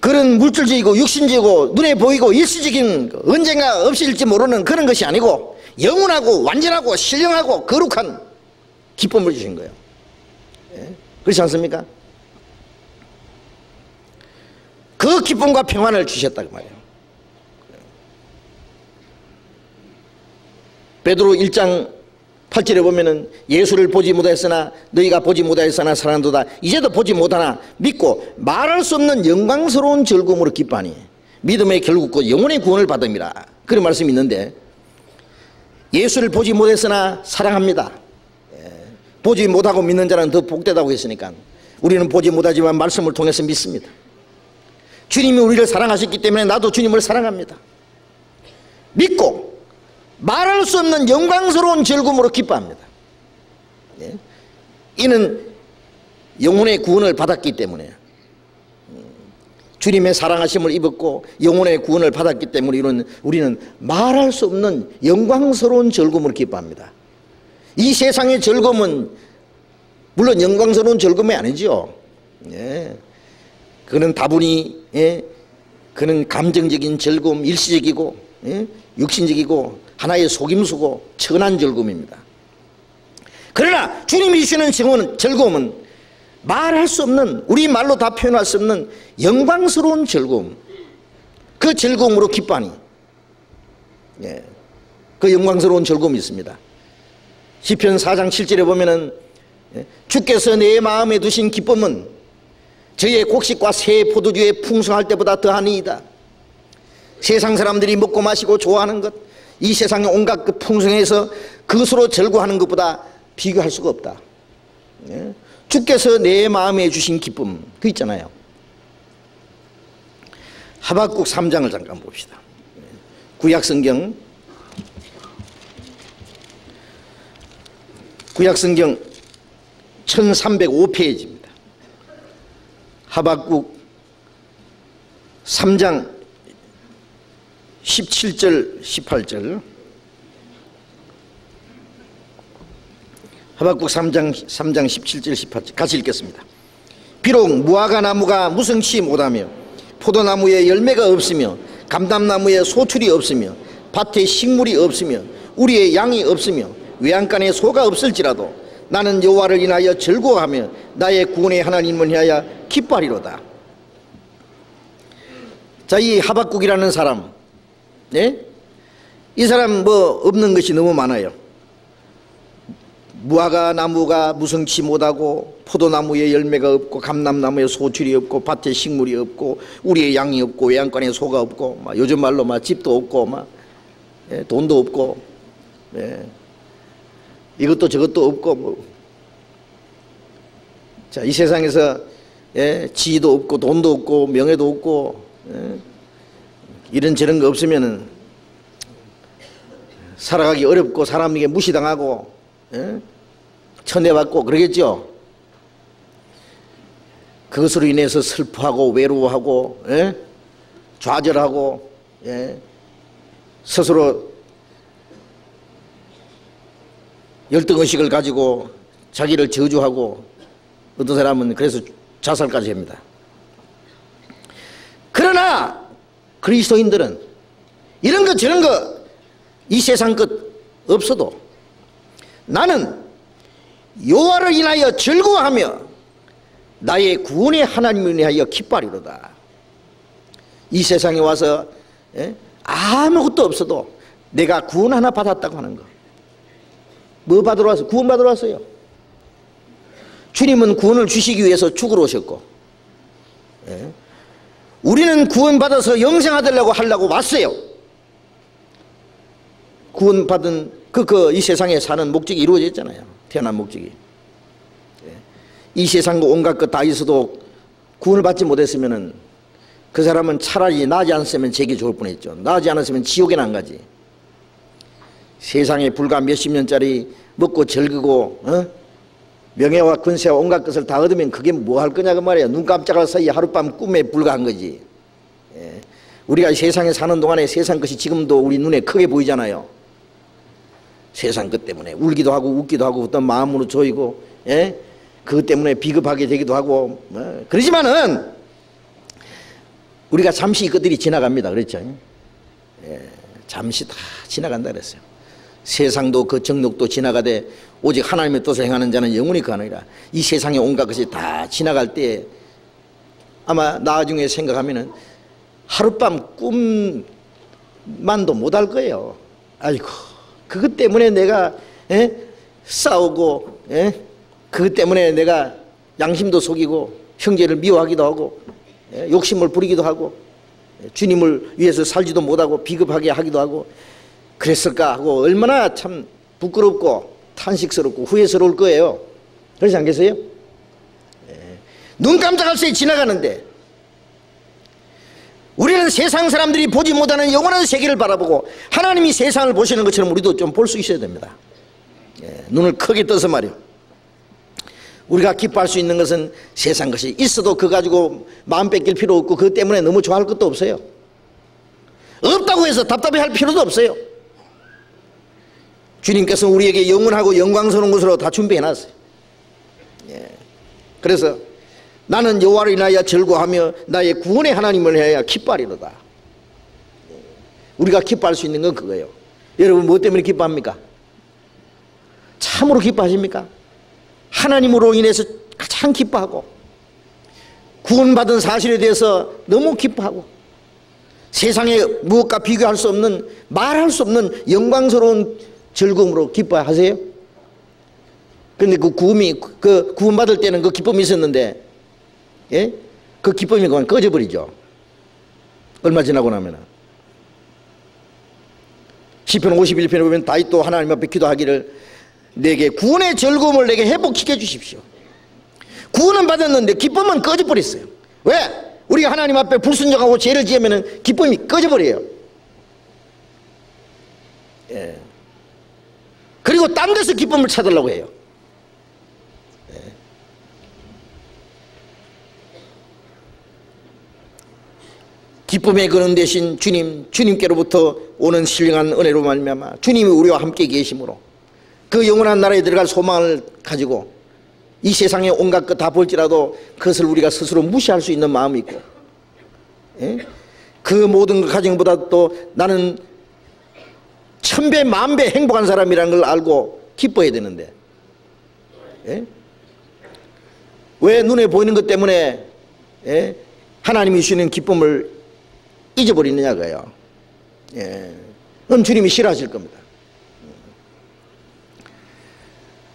그런 물질적이고 육신적이고 눈에 보이고 일시적인 언젠가 없어질지 모르는 그런 것이 아니고 영원하고 완전하고 신령하고 거룩한 기쁨을 주신 거예요. 그렇지 않습니까? 그 기쁨과 평안을 주셨다 그 말이에요. 베드로 1장 8절에 보면은 예수를 보지 못하였으나 너희가 보지 못하였으나 사랑한도다. 이제도 보지 못하나 믿고 말할 수 없는 영광스러운 즐거움으로 기뻐하니 믿음의 결국과 영혼의 구원을 받음이라. 그런 말씀이 있는데 예수를 보지 못했으나 사랑합니다. 보지 못하고 믿는 자는 더 복되다고 했으니까 우리는 보지 못하지만 말씀을 통해서 믿습니다. 주님이 우리를 사랑하셨기 때문에 나도 주님을 사랑합니다. 믿고 말할 수 없는 영광스러운 즐거움으로 기뻐합니다. 이는 영혼의 구원을 받았기 때문에 주님의 사랑하심을 입었고 영혼의 구원을 받았기 때문에 우리는 말할 수 없는 영광스러운 즐거움을 기뻐합니다. 이 세상의 즐거움은 물론 영광스러운 즐거움이 아니죠. 예. 그는 다분히, 예. 그는 감정적인 즐거움, 일시적이고, 예. 육신적이고 하나의 속임수고 천한 즐거움입니다. 그러나 주님이 주시는 즐거움은 말할 수 없는, 우리 말로 다 표현할 수 없는 영광스러운 즐거움, 그 즐거움으로 기뻐하니, 예. 그 영광스러운 즐거움이 있습니다. 시편 4장 7절에 보면은 주께서 내 마음에 두신 기쁨은 저의 곡식과 새 포도주에 풍성할 때보다 더하니이다. 세상 사람들이 먹고 마시고 좋아하는 것, 이 세상의 온갖 그 풍성해서 그것으로 즐거워하는 것보다 비교할 수가 없다. 주께서 내 마음에 주신 기쁨, 그 있잖아요. 하박국 3장을 잠깐 봅시다. 구약성경 1305페이지입니다. 하박국 3장 17절 18절, 하박국 3장 17절 18절 같이 읽겠습니다. 비록 무화과 나무가 무성치 못하며 포도나무에 열매가 없으며 감람나무에 소출이 없으며 밭에 식물이 없으며 우리의 양이 없으며 외양간에 소가 없을지라도 나는 여호와를 인하여 즐거워하며 나의 구원의 하나님을 위하여 기뻐하리로다. 자, 이 하박국이라는 사람, 네? 이 사람 뭐 없는 것이 너무 많아요. 무화과 나무가 무성치 못하고 포도나무에 열매가 없고 감람나무에 소출이 없고 밭에 식물이 없고 우리의 양이 없고 외양간에 소가 없고 막 요즘 말로 막 집도 없고 막, 예, 돈도 없고, 예, 이것도 저것도 없고 뭐. 자, 이 세상에서, 예, 지위도 없고 돈도 없고 명예도 없고, 예, 이런 저런 거 없으면은 살아가기 어렵고 사람에게 무시당하고, 예, 천대받고 그러겠죠. 그것으로 인해서 슬퍼하고 외로워하고, 예, 좌절하고, 예, 스스로 열등의식을 가지고 자기를 저주하고, 어떤 사람은 그래서 자살까지 합니다. 그러나 그리스도인들은 이런 것 저런 것 이 세상 것 없어도 나는 여호와를 인하여 즐거워하며 나의 구원의 하나님을 위하여 기뻐하리로다. 이 세상에 와서, 예? 아무것도 없어도 내가 구원 하나 받았다고 하는 거. 뭐 받으러 왔어요? 구원 받으러 왔어요. 주님은 구원을 주시기 위해서 죽으러 오셨고, 예? 우리는 구원 받아서 영생 얻으려고 하려고 왔어요. 구원 받은 이 세상에 사는 목적이 이루어져 있잖아요. 태어난 목적이. 예. 이 세상과 온갖 것 다 있어도 구원을 받지 못했으면은 그 사람은 차라리 나지 않았으면 제게 좋을 뻔했죠. 나지 않았으면 지옥에 안 가지. 세상에 불과 몇십 년짜리 먹고 즐기고, 명예와 권세와 온갖 것을 다 얻으면 그게 뭐 할 거냐고 말이야. 눈 깜짝할 사이에 하룻밤 꿈에 불과한 거지. 예. 우리가 이 세상에 사는 동안에 세상 것이 지금도 우리 눈에 크게 보이잖아요. 세상 것 때문에 울기도 하고 웃기도 하고 어떤 마음으로 조이고, 예? 그것 때문에 비겁하게 되기도 하고, 그러지만은 우리가 잠시 이것들이 지나갑니다. 그렇죠? 예, 잠시 다 지나간다 그랬어요. 세상도 그 정욕도 지나가되 오직 하나님의 뜻을 행하는 자는 영원히 거하느니라. 이 세상의 온갖 것이 다 지나갈 때 아마 나중에 생각하면은 하룻밤 꿈만도 못 할 거예요. 아이고, 그것 때문에 내가, 예? 싸우고, 예? 그것 때문에 내가 양심도 속이고 형제를 미워하기도 하고, 예? 욕심을 부리기도 하고, 주님을 위해서 살지도 못하고 비겁하게 하기도 하고 그랬을까 하고 얼마나 참 부끄럽고 탄식스럽고 후회스러울 거예요. 그렇지 않겠어요? 예. 눈 깜짝할 새에 지나가는데 우리는 세상 사람들이 보지 못하는 영원한 세계를 바라보고 하나님이 세상을 보시는 것처럼 우리도 좀 볼 수 있어야 됩니다. 예, 눈을 크게 떠서 말이요. 우리가 기뻐할 수 있는 것은 세상 것이 있어도 그거 가지고 마음 뺏길 필요 없고 그것 때문에 너무 좋아할 것도 없어요. 없다고 해서 답답해할 필요도 없어요. 주님께서 우리에게 영원하고 영광스러운 것으로 다 준비해놨어요. 그래서 나는 여호와를 인하여 즐거워하며 나의 구원의 하나님을 위하여 기뻐하리로다. 우리가 기뻐할 수 있는 건 그거예요. 여러분 무엇 때문에 기뻐합니까? 참으로 기뻐하십니까? 하나님으로 인해서 가장 기뻐하고 구원받은 사실에 대해서 너무 기뻐하고 세상에 무엇과 비교할 수 없는 말할 수 없는 영광스러운 즐거움으로 기뻐하세요? 그런데 그 구원받을 때는 그 기쁨이 있었는데 예? 그 기쁨이 그만 꺼져버리죠. 얼마 지나고 나면 시편 51편에 보면 다윗도 하나님 앞에 기도하기를 내게 구원의 즐거움을 내게 회복시켜 주십시오. 구원은 받았는데 기쁨은 꺼져버렸어요. 왜? 우리가 하나님 앞에 불순종하고 죄를 지으면 기쁨이 꺼져버려요. 예. 그리고 딴 데서 기쁨을 찾으려고 해요. 예. 기쁨의 근원 되신 주님께로부터 오는 신령한 은혜로 말미암아 주님이 우리와 함께 계심으로 그 영원한 나라에 들어갈 소망을 가지고 이 세상에 온갖 것 다 볼지라도 그것을 우리가 스스로 무시할 수 있는 마음이 있고 예? 그 모든 가정보다 또 나는 천배 만배 행복한 사람이라는 걸 알고 기뻐해야 되는데 예? 왜 눈에 보이는 것 때문에 예? 하나님이 주시는 기쁨을 잊어버리느냐고요. 예. 그럼 주님이 싫어하실 겁니다.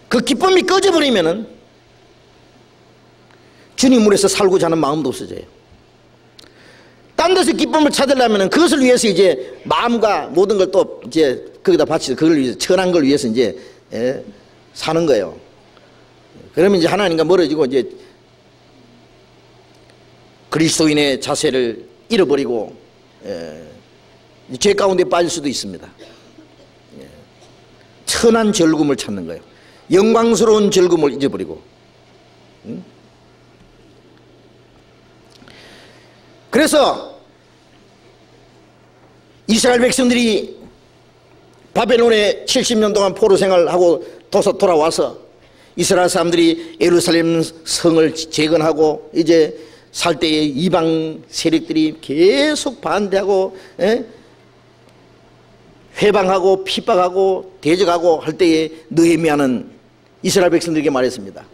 그 기쁨이 꺼져버리면은 주님으로서 살고자 하는 마음도 없어져요. 딴 데서 기쁨을 찾으려면 그것을 위해서 이제 마음과 모든 걸 또 이제 거기다 바치서 그걸 위해서 천한 걸 위해서 이제 예, 사는 거예요. 그러면 이제 하나님과 멀어지고 이제 그리스도인의 자세를 잃어버리고 죄 가운데 빠질 수도 있습니다. 예. 천한 즐거움을 찾는 거예요. 영광스러운 즐거움을 잊어버리고 그래서 이스라엘 백성들이 바벨론에 70년 동안 포로 생활하고 돌아와서 이스라엘 사람들이 예루살렘 성을 재건하고 이제 살 때에 이방 세력들이 계속 반대하고 회방하고 핍박하고 대적하고 할 때에 느헤미야는 이스라엘 백성들에게 말했습니다.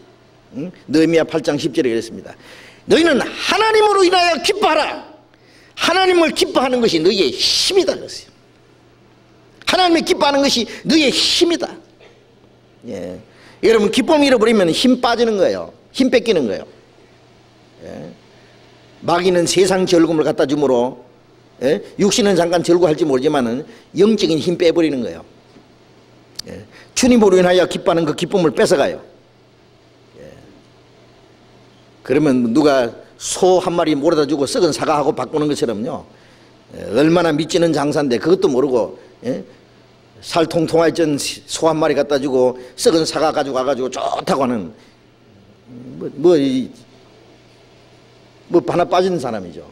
느헤미야 8장 10절에 그랬습니다. 너희는 하나님으로 인하여 기뻐하라. 하나님을 기뻐하는 것이 너희의 힘이다 그랬어요. 하나님을 기뻐하는 것이 너희의 힘이다. 예. 여러분 기쁨 잃어버리면 힘 빠지는 거예요. 힘 뺏기는 거예요. 예. 마귀는 세상 즐거움을 갖다 주므로 예? 육신은 잠깐 즐거워할지 모르지만 영적인 힘 빼버리는 거예요. 예. 주님으로 인하여 기뻐하는 그 기쁨을 뺏어가요. 예. 그러면 누가 소 한 마리 몰아다 주고 썩은 사과하고 바꾸는 것처럼요. 예. 얼마나 미치는 장사인데 그것도 모르고 예? 살 통통할 전 소 한 마리 갖다 주고 썩은 사과 가지고 와가지고 좋다고 하는 뭐 하나 빠지는 사람이죠.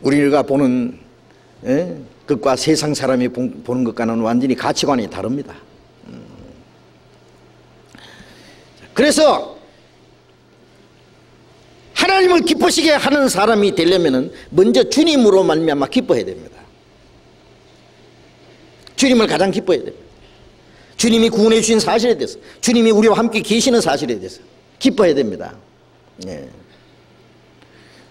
우리가 보는 것과 세상 사람이 보는 것과는 완전히 가치관이 다릅니다. 그래서 하나님을 기쁘시게 하는 사람이 되려면 먼저 주님으로 말미암아 기뻐해야 됩니다. 주님을 가장 기뻐해야 됩니다. 주님이 구원해 주신 사실에 대해서, 주님이 우리와 함께 계시는 사실에 대해서 기뻐해야 됩니다. 예.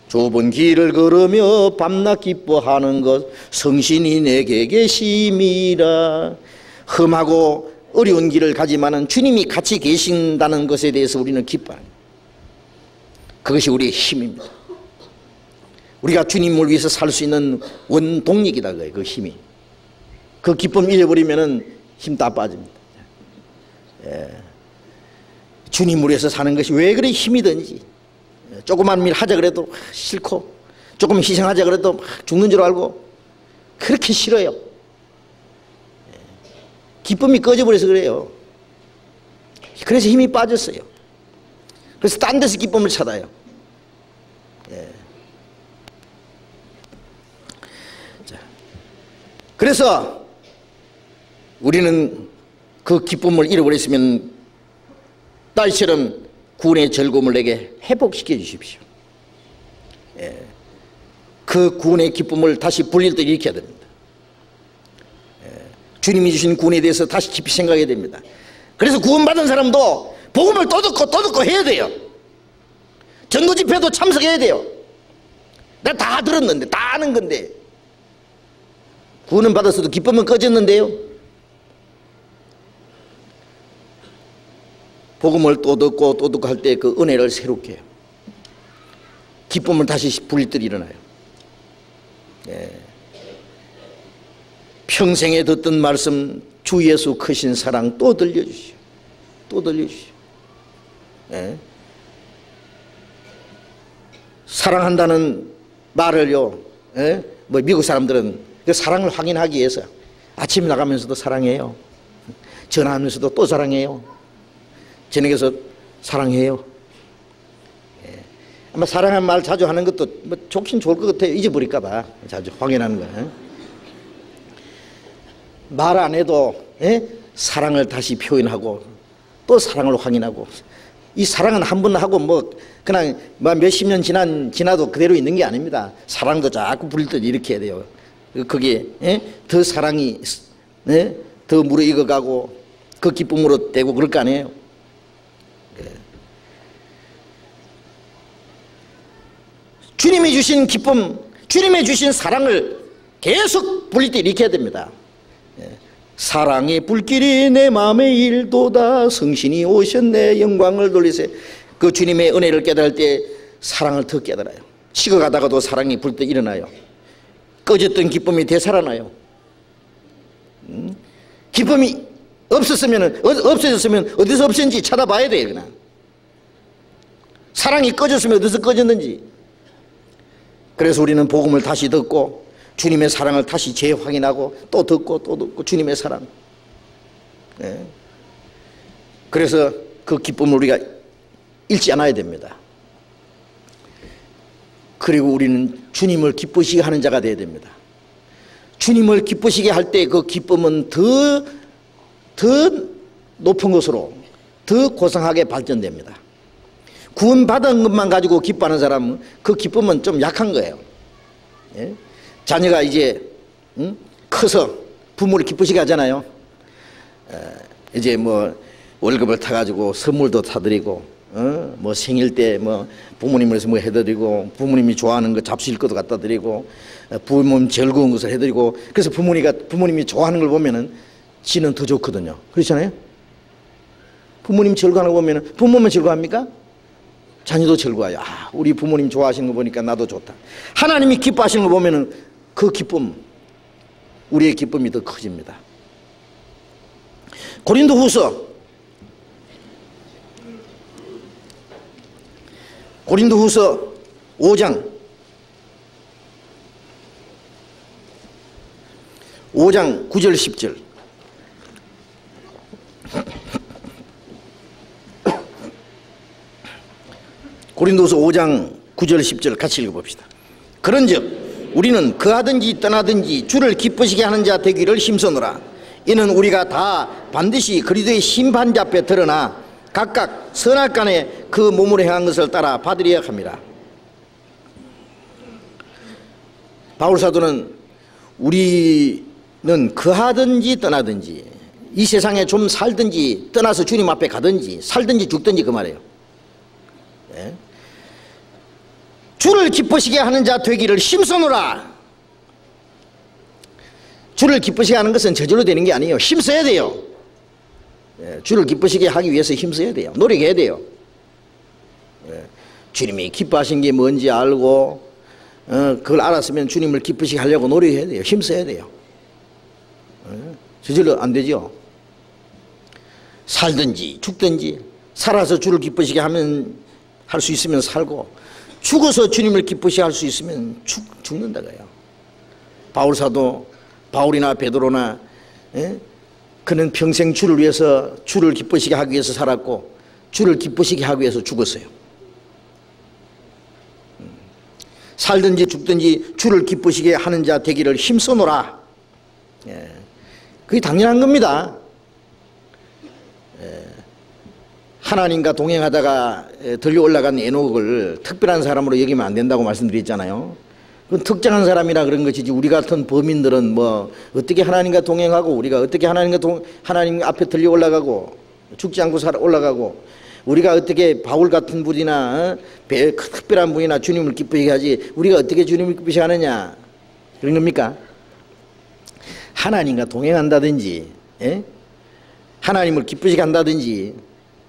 좁은 길을 걸으며 밤낮 기뻐하는 것 성신이 내게 계심이라. 험하고 어려운 길을 가지만은 주님이 같이 계신다는 것에 대해서 우리는 기뻐합니다. 그것이 우리의 힘입니다. 우리가 주님을 위해서 살 수 있는 원동력이다. 그 힘이. 그 기쁨 잃어버리면은 힘 다 빠집니다. 예. 주님을 위해서 사는 것이 왜 그리 힘이 드는지. 조그만 일 하자 그래도 싫고 조금 희생하자 그래도 죽는 줄 알고 그렇게 싫어요. 기쁨이 꺼져버려서 그래요. 그래서 힘이 빠졌어요. 그래서 딴 데서 기쁨을 찾아요. 예. 자, 그래서 우리는 그 기쁨을 잃어버렸으면 딸처럼 구원의 즐거움을 내게 회복시켜 주십시오. 예. 그 구원의 기쁨을 다시 불릴 때 일으켜야 됩니다. 예. 주님이 주신 구원에 대해서 다시 깊이 생각해야 됩니다. 그래서 구원받은 사람도 복음을 또 듣고 해야 돼요. 전도 집회도 참석해야 돼요. 내가 다 들었는데, 다 아는 건데. 구원은 받았어도 기쁨은 꺼졌는데요. 복음을 또 듣고 할 때 그 은혜를 새롭게 해요. 기쁨을 다시 불릴 때 일어나요. 예. 평생에 듣던 말씀, 주 예수 크신 사랑 또 들려주시오. 또 들려주시오. 예. 사랑한다는 말을요, 예? 뭐 미국 사람들은 그 사랑을 확인하기 위해서 아침에 나가면서도 사랑해요. 전화하면서도 또 사랑해요. 저녁에서 사랑해요. 예. 아마 사랑하는 말 자주 하는 것도 뭐 좋긴 좋을 것 같아요. 잊어버릴까 봐 자주 확인하는 거예요. 말 안 해도 예? 사랑을 다시 표현하고 또 사랑을 확인하고, 이 사랑은 한 번 하고 뭐 그냥 몇십 년 지나도 그대로 있는 게 아닙니다. 사랑도 자꾸 부릴 때 이렇게 해야 돼요. 거기에 예? 더 사랑이 예? 더 무르익어가고 그 기쁨으로 되고 그럴 거 아니에요. 예. 주님이 주신 기쁨, 주님이 주신 사랑을 계속 부릴 때 이렇게 해야 됩니다. 예. 사랑의 불길이 내 마음에 일도다, 성신이 오셨네 영광을 돌리세. 그 주님의 은혜를 깨달을 때 사랑을 더 깨달아요. 식어가다가도 사랑이 불 때 일어나요. 꺼졌던 기쁨이 되살아나요. 기쁨이 없어졌으면 어디서 없었는지 찾아봐야 돼요. 그냥 사랑이 꺼졌으면 어디서 꺼졌는지. 그래서 우리는 복음을 다시 듣고 주님의 사랑을 다시 재확인하고 또 듣고 주님의 사랑. 네. 그래서 그 기쁨을 우리가 잃지 않아야 됩니다. 그리고 우리는 주님을 기쁘시게 하는 자가 되어야 됩니다. 주님을 기쁘시게 할 때 그 기쁨은 더 높은 것으로 더 고상하게 발전됩니다. 구원받은 것만 가지고 기뻐하는 사람은 그 기쁨은 좀 약한 거예요. 예? 자녀가 이제 커서 부모를 기쁘시게 하잖아요. 이제 뭐 월급을 타가지고 선물도 타드리고, 뭐 생일 때 뭐 부모님을 위해서 뭐 해드리고, 부모님이 좋아하는 거 잡수실 것도 갖다 드리고, 부모님 즐거운 것을 해드리고. 그래서 부모님이 좋아하는 걸 보면은 지는 더 좋거든요. 그렇잖아요. 부모님 즐거워하는 거 보면은 부모만 즐거워합니까? 자녀도 즐거워요. 아, 우리 부모님 좋아하시는 거 보니까 나도 좋다. 하나님이 기뻐하시는 거 보면은 그 기쁨, 우리의 기쁨이 더 커집니다. 고린도후서 5장 9절 10절. 고린도서 5장 9절 10절 같이 읽어봅시다. 그런즉 우리는 거하든지 떠나든지 주를 기쁘시게 하는 자 되기를 힘쓰노라. 이는 우리가 다 반드시 그리스도의 심판자 앞에 드러나 각각 선악간에 그 몸으로 행한 것을 따라 받으려야 합니다. 바울사도는 우리는 거하든지 떠나든지, 이 세상에 좀 살든지 떠나서 주님 앞에 가든지 살든지 죽든지 그 말이에요. 네? 주를 기쁘시게 하는 자 되기를 힘쓰노라. 주를 기쁘시게 하는 것은 저절로 되는 게 아니에요. 힘써야 돼요. 주를 기쁘시게 하기 위해서 힘써야 돼요. 노력해야 돼요. 주님이 기뻐하신 게 뭔지 알고 그걸 알았으면 주님을 기쁘시게 하려고 노력해야 돼요. 힘써야 돼요. 저절로 안 되죠. 살든지 죽든지, 살아서 주를 기쁘시게 하면 할 수 있으면 살고, 죽어서 주님을 기쁘시게 할 수 있으면 죽는다 그래요. 바울사도, 바울이나 베드로나 그는 평생 주를 위해서, 주를 기쁘시게 하기 위해서 살았고 주를 기쁘시게 하기 위해서 죽었어요. 살든지 죽든지 주를 기쁘시게 하는 자 되기를 힘써노라. 그게 당연한 겁니다. 하나님과 동행하다가 들려 올라간 에녹을 특별한 사람으로 여기면 안 된다고 말씀드렸잖아요. 그건 특정한 사람이라 그런 것이지 우리 같은 범인들은 뭐 어떻게 하나님과 동행하고 우리가 어떻게 하나님 앞에 들려 올라가고 죽지 않고 올라가고 우리가 어떻게 바울 같은 분이나 특별한 분이나 주님을 기쁘시게 하지 우리가 어떻게 주님을 기쁘시게 하느냐 그런 겁니까? 하나님과 동행한다든지 하나님을 기쁘시게 한다든지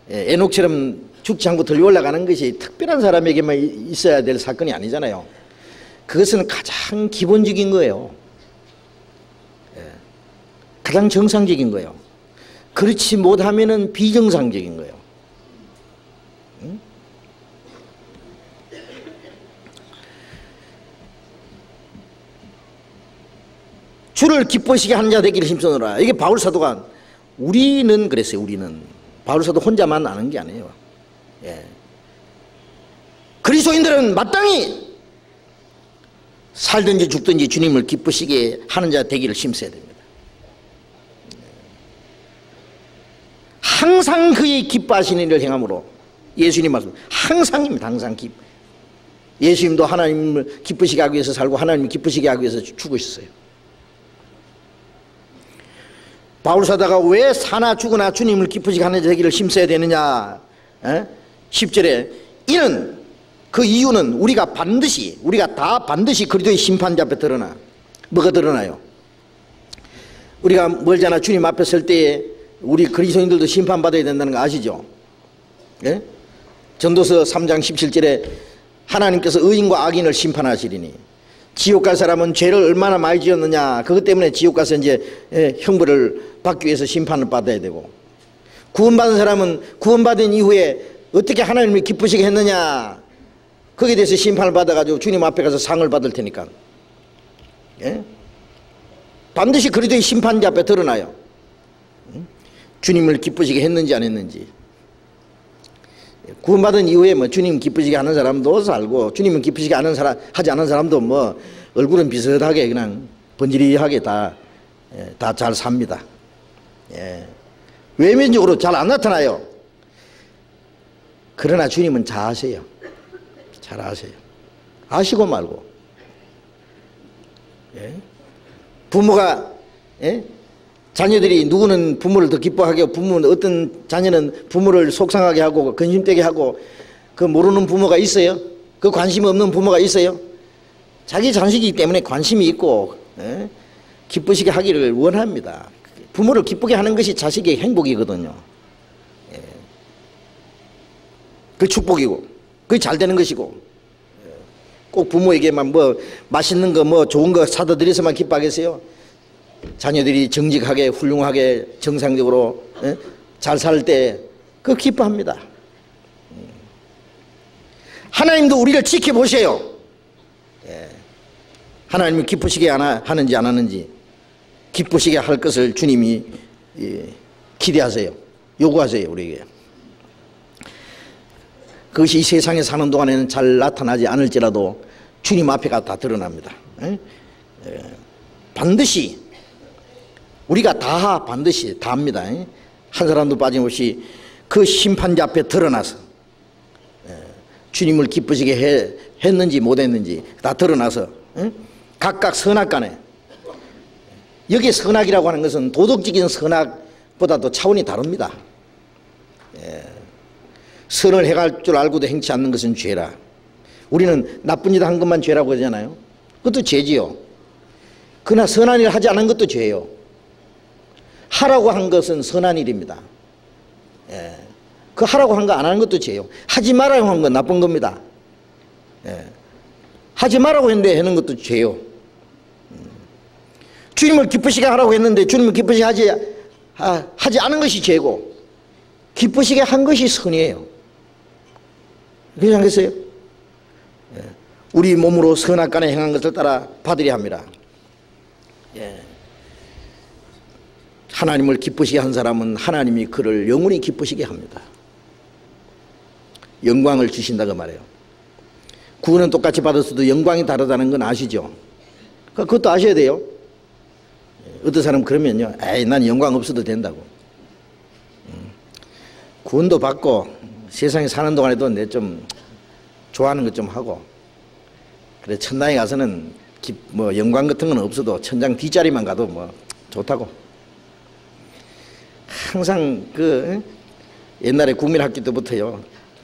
에녹처럼 죽지 않고 들려 올라가는 것이 특별한 사람에게만 있어야 될 사건이 아니잖아요. 그것은 가장 기본적인 거예요. 가장 정상적인 거예요. 그렇지 못하면은 비정상적인 거예요. 주를 기쁘시게 하는 자 되기를 힘써노라. 이게 바울 사도가 우리는 그랬어요. 우리는 바울 사도 혼자만 아는 게 아니에요. 그리스도인들은 마땅히 살든지 죽든지 주님을 기쁘시게 하는 자 되기를 힘써야 됩니다. 항상 그의 기뻐하시는 일을 행함으로 예수님 말씀 항상입니다. 항상 예수님도 하나님을 기쁘시게 하기 위해서 살고 하나님을 기쁘시게 하기 위해서 죽으셨어요. 바울 사도가 왜 사나 죽으나 주님을 기쁘시게 하는 자 되기를 힘써야 되느냐 10절에 이는 그 이유는 우리가 다 반드시 그리스도의 심판자 앞에 드러나. 뭐가 드러나요? 우리가 멀잖아. 주님 앞에 설 때에 우리 그리스도인들도 심판받아야 된다는 거 아시죠? 전도서 3장 17절에 하나님께서 의인과 악인을 심판하시리니 지옥 갈 사람은 죄를 얼마나 많이 지었느냐 그것 때문에 지옥 가서 이제 형벌을 받기 위해서 심판을 받아야 되고 구원받은 사람은 구원받은 이후에 어떻게 하나님을 기쁘시게 했느냐 거기에 대해서 심판을 받아가지고 주님 앞에 가서 상을 받을 테니까 반드시 그리스도의 심판자 앞에 드러나요. 주님을 기쁘시게 했는지 안 했는지. 구원받은 이후에 뭐 주님 기쁘시게 하는 사람도 살고 주님은 기쁘시게 하지 않은 사람도 뭐 얼굴은 비슷하게 그냥 번지르하게 다 잘 삽니다. 외면적으로 잘 안 나타나요. 그러나 주님은 잘 아세요. 잘 아세요. 아시고 말고. 부모가 자녀들이 누구는 부모를 더 기뻐하게 하고 부모는 어떤 자녀는 부모를 속상하게 하고 근심되게 하고 그 모르는 부모가 있어요? 그 관심 없는 부모가 있어요? 자기 자식이기 때문에 관심이 있고 기쁘시게 하기를 원합니다. 부모를 기쁘게 하는 것이 자식의 행복이거든요. 그 축복이고 그게 잘 되는 것이고 꼭 부모에게만 뭐 맛있는 거 뭐 좋은 거 사다 드려서만 기뻐하겠어요? 자녀들이 정직하게 훌륭하게 정상적으로 잘 살 때 그 기뻐합니다. 하나님도 우리를 지켜보세요. 하나님이 기쁘시게 하는지 안 하는지 기쁘시게 할 것을 주님이 기대하세요. 요구하세요. 우리에게. 그것이 이 세상에 사는 동안에는 잘 나타나지 않을지라도 주님 앞에가 다 드러납니다. 반드시 우리가 반드시 다 합니다. 한 사람도 빠짐없이 그 심판자 앞에 드러나서 주님을 기쁘시게 했는지 못했는지 다 드러나서 각각 선악간에 여기에 선악이라고 하는 것은 도덕적인 선악보다도 차원이 다릅니다. 선을 행할 줄 알고도 행치 않는 것은 죄라. 우리는 나쁜 일 한 것만 죄라고 하잖아요. 그것도 죄지요. 그러나 선한 일을 하지 않은 것도 죄예요. 하라고 한 것은 선한 일입니다. 그 하라고 한 거 안 하는 것도 죄예요. 하지 말라고 한 건 나쁜 겁니다. 하지 말라고 했는데 하는 것도 죄요. 주님을 기쁘시게 하라고 했는데 주님을 기쁘시게 하지 않은 것이 죄고 기쁘시게 한 것이 선이에요. 그렇지 않겠어요? 우리 몸으로 선악간에 행한 것을 따라 받으려 합니다. 하나님을 기쁘시게 한 사람은 하나님이 그를 영원히 기쁘시게 합니다. 영광을 주신다고 말해요. 구원은 똑같이 받았어도 영광이 다르다는 건 아시죠? 그것도 아셔야 돼요. 어떤 사람 그러면요, 에이, 난 영광 없어도 된다고. 구원도 받고 세상에 사는 동안에도 내 좀 좋아하는 것 좀 하고, 그래 천당에 가서는 뭐 영광 같은 건 없어도 천장 뒷자리만 가도 뭐 좋다고. 항상 그 옛날에 국민학교 때부터요,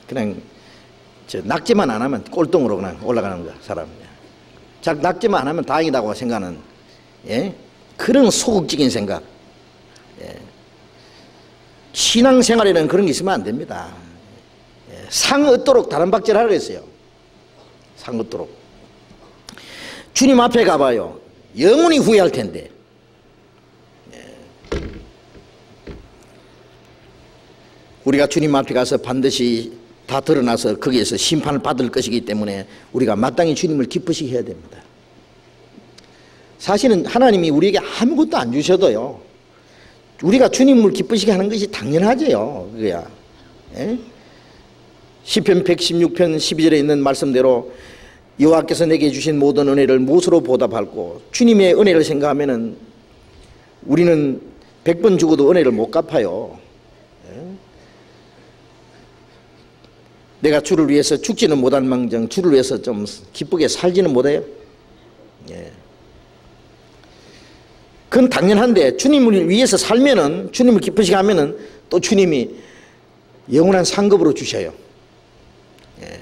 그냥 낙제만 안 하면 꼴등으로 그냥 올라가는 거야, 사람. 자, 낙제만 안 하면 다행이다고 생각하는, 예? 그런 소극적인 생각. 예. 신앙생활에는 그런 게 있으면 안 됩니다. 예. 상 얻도록 다른 박제를 하라고 했어요. 상 얻도록. 주님 앞에 가봐요. 영원히 후회할 텐데. 예. 우리가 주님 앞에 가서 반드시 다 드러나서 거기에서 심판을 받을 것이기 때문에 우리가 마땅히 주님을 기쁘시게 해야 됩니다. 사실은 하나님이 우리에게 아무것도 안 주셔도요, 우리가 주님을 기쁘시게 하는 것이 당연하죠. 그거야. 예? 시편 116편 12절에 있는 말씀대로 여호와께서 내게 주신 모든 은혜를 무엇으로 보답할고, 주님의 은혜를 생각하면은 우리는 100번 죽어도 은혜를 못 갚아요. 내가 주를 위해서 죽지는 못한 망정 주를 위해서 좀 기쁘게 살지는 못해요. 예. 그건 당연한데, 주님을 위해서 살면은, 주님을 기쁘시게 하면은 또 주님이 영원한 상급으로 주셔요. 예.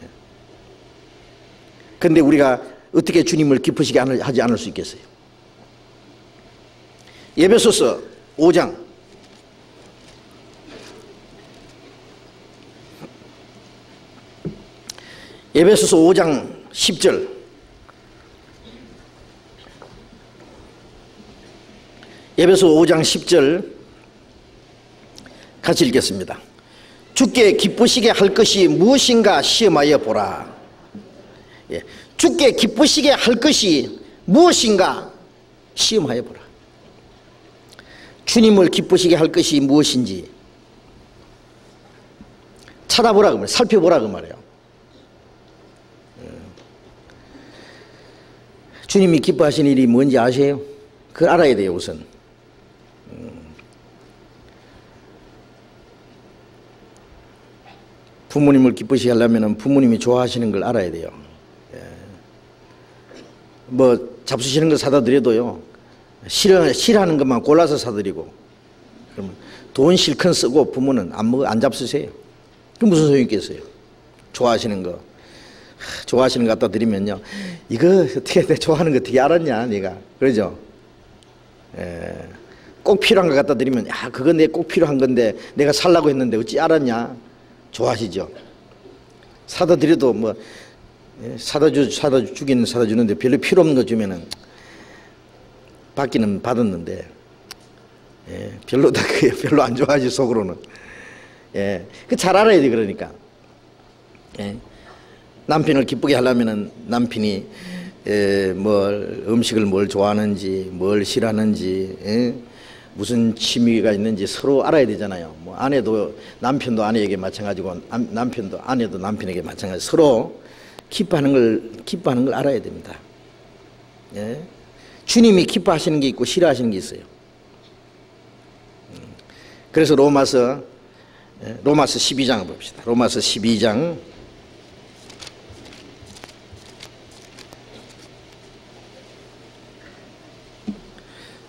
근데 우리가 어떻게 주님을 기쁘시게 하지 않을 수 있겠어요? 에베소서 5장 에베소서 5장 10절. 에베소 5장 10절 같이 읽겠습니다. 주께 기쁘시게 할 것이 무엇인가 시험하여 보라. 예. 주께 기쁘시게 할 것이 무엇인가 시험하여 보라. 주님을 기쁘시게 할 것이 무엇인지 찾아보라 그 말이에요. 살펴보라 그 말이에요. 주님이 기뻐하시는 일이 뭔지 아세요? 그걸 알아야 돼요, 우선. 부모님을 기쁘시게 하려면 부모님이 좋아하시는 걸 알아야 돼요. 뭐 잡수시는 걸 사다 드려도요, 싫어하는 것만 골라서 사드리고, 그러면 돈 실컷 쓰고 부모는 안 잡수세요. 그 무슨 소용이 있겠어요? 좋아하시는 거 갖다 드리면요, 이거 어떻게 내 좋아하는 거 어떻게 알았냐 네가, 그러죠? 꼭 필요한 거 갖다 드리면, 야 그건 내 꼭 필요한 건데 내가 살라고 했는데 어찌 알았냐, 좋아하시죠? 사다 드려도 뭐 사다 주기는 사다 주는데 별로 필요 없는 거 주면은 받기는 받았는데, 별로다 그게 별로 안 좋아하지 속으로는. 그 잘 알아야 돼. 그러니까 남편을 기쁘게 하려면은 남편이 음식을 뭘 좋아하는지, 뭘 싫어하는지, 무슨 취미가 있는지 서로 알아야 되잖아요. 뭐 아내도 남편도 아내에게 마찬가지고, 남편도 아내도 남편에게 마찬가지. 서로 기뻐하는 걸 알아야 됩니다. 주님이 기뻐하시는 게 있고 싫어하시는 게 있어요. 그래서 로마서 12장을 봅시다. 로마서 12장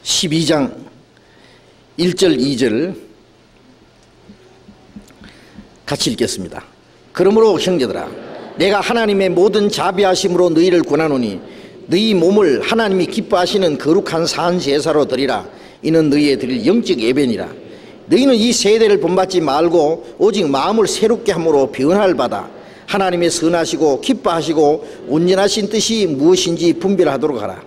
12장 1절 2절 같이 읽겠습니다. 그러므로 형제들아, 내가 하나님의 모든 자비하심으로 너희를 권하노니 너희 몸을 하나님이 기뻐하시는 거룩한 산 제사로 드리라. 이는 너희의 드릴 영적 예배니라. 너희는 이 세대를 본받지 말고 오직 마음을 새롭게 함으로 변화를 받아 하나님의 선하시고 기뻐하시고 온전하신 뜻이 무엇인지 분별하도록 하라.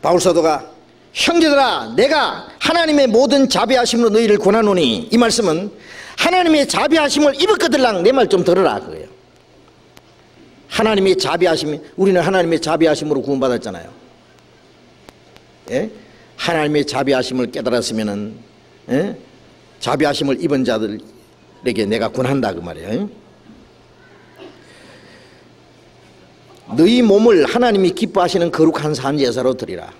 바울사도가 형제들아, 내가 하나님의 모든 자비하심으로 너희를 권하노니, 이 말씀은 하나님의 자비하심을 입었거들랑 내 말 좀 들으라 그거예요. 하나님의 자비하심, 우리는 하나님의 자비하심으로 구원받았잖아요. 하나님의 자비하심을 깨달았으면은, 예? 자비하심을 입은 자들에게 내가 권한다 그 말이에요. 너희 몸을 하나님이 기뻐하시는 거룩한 산제사로 드리라.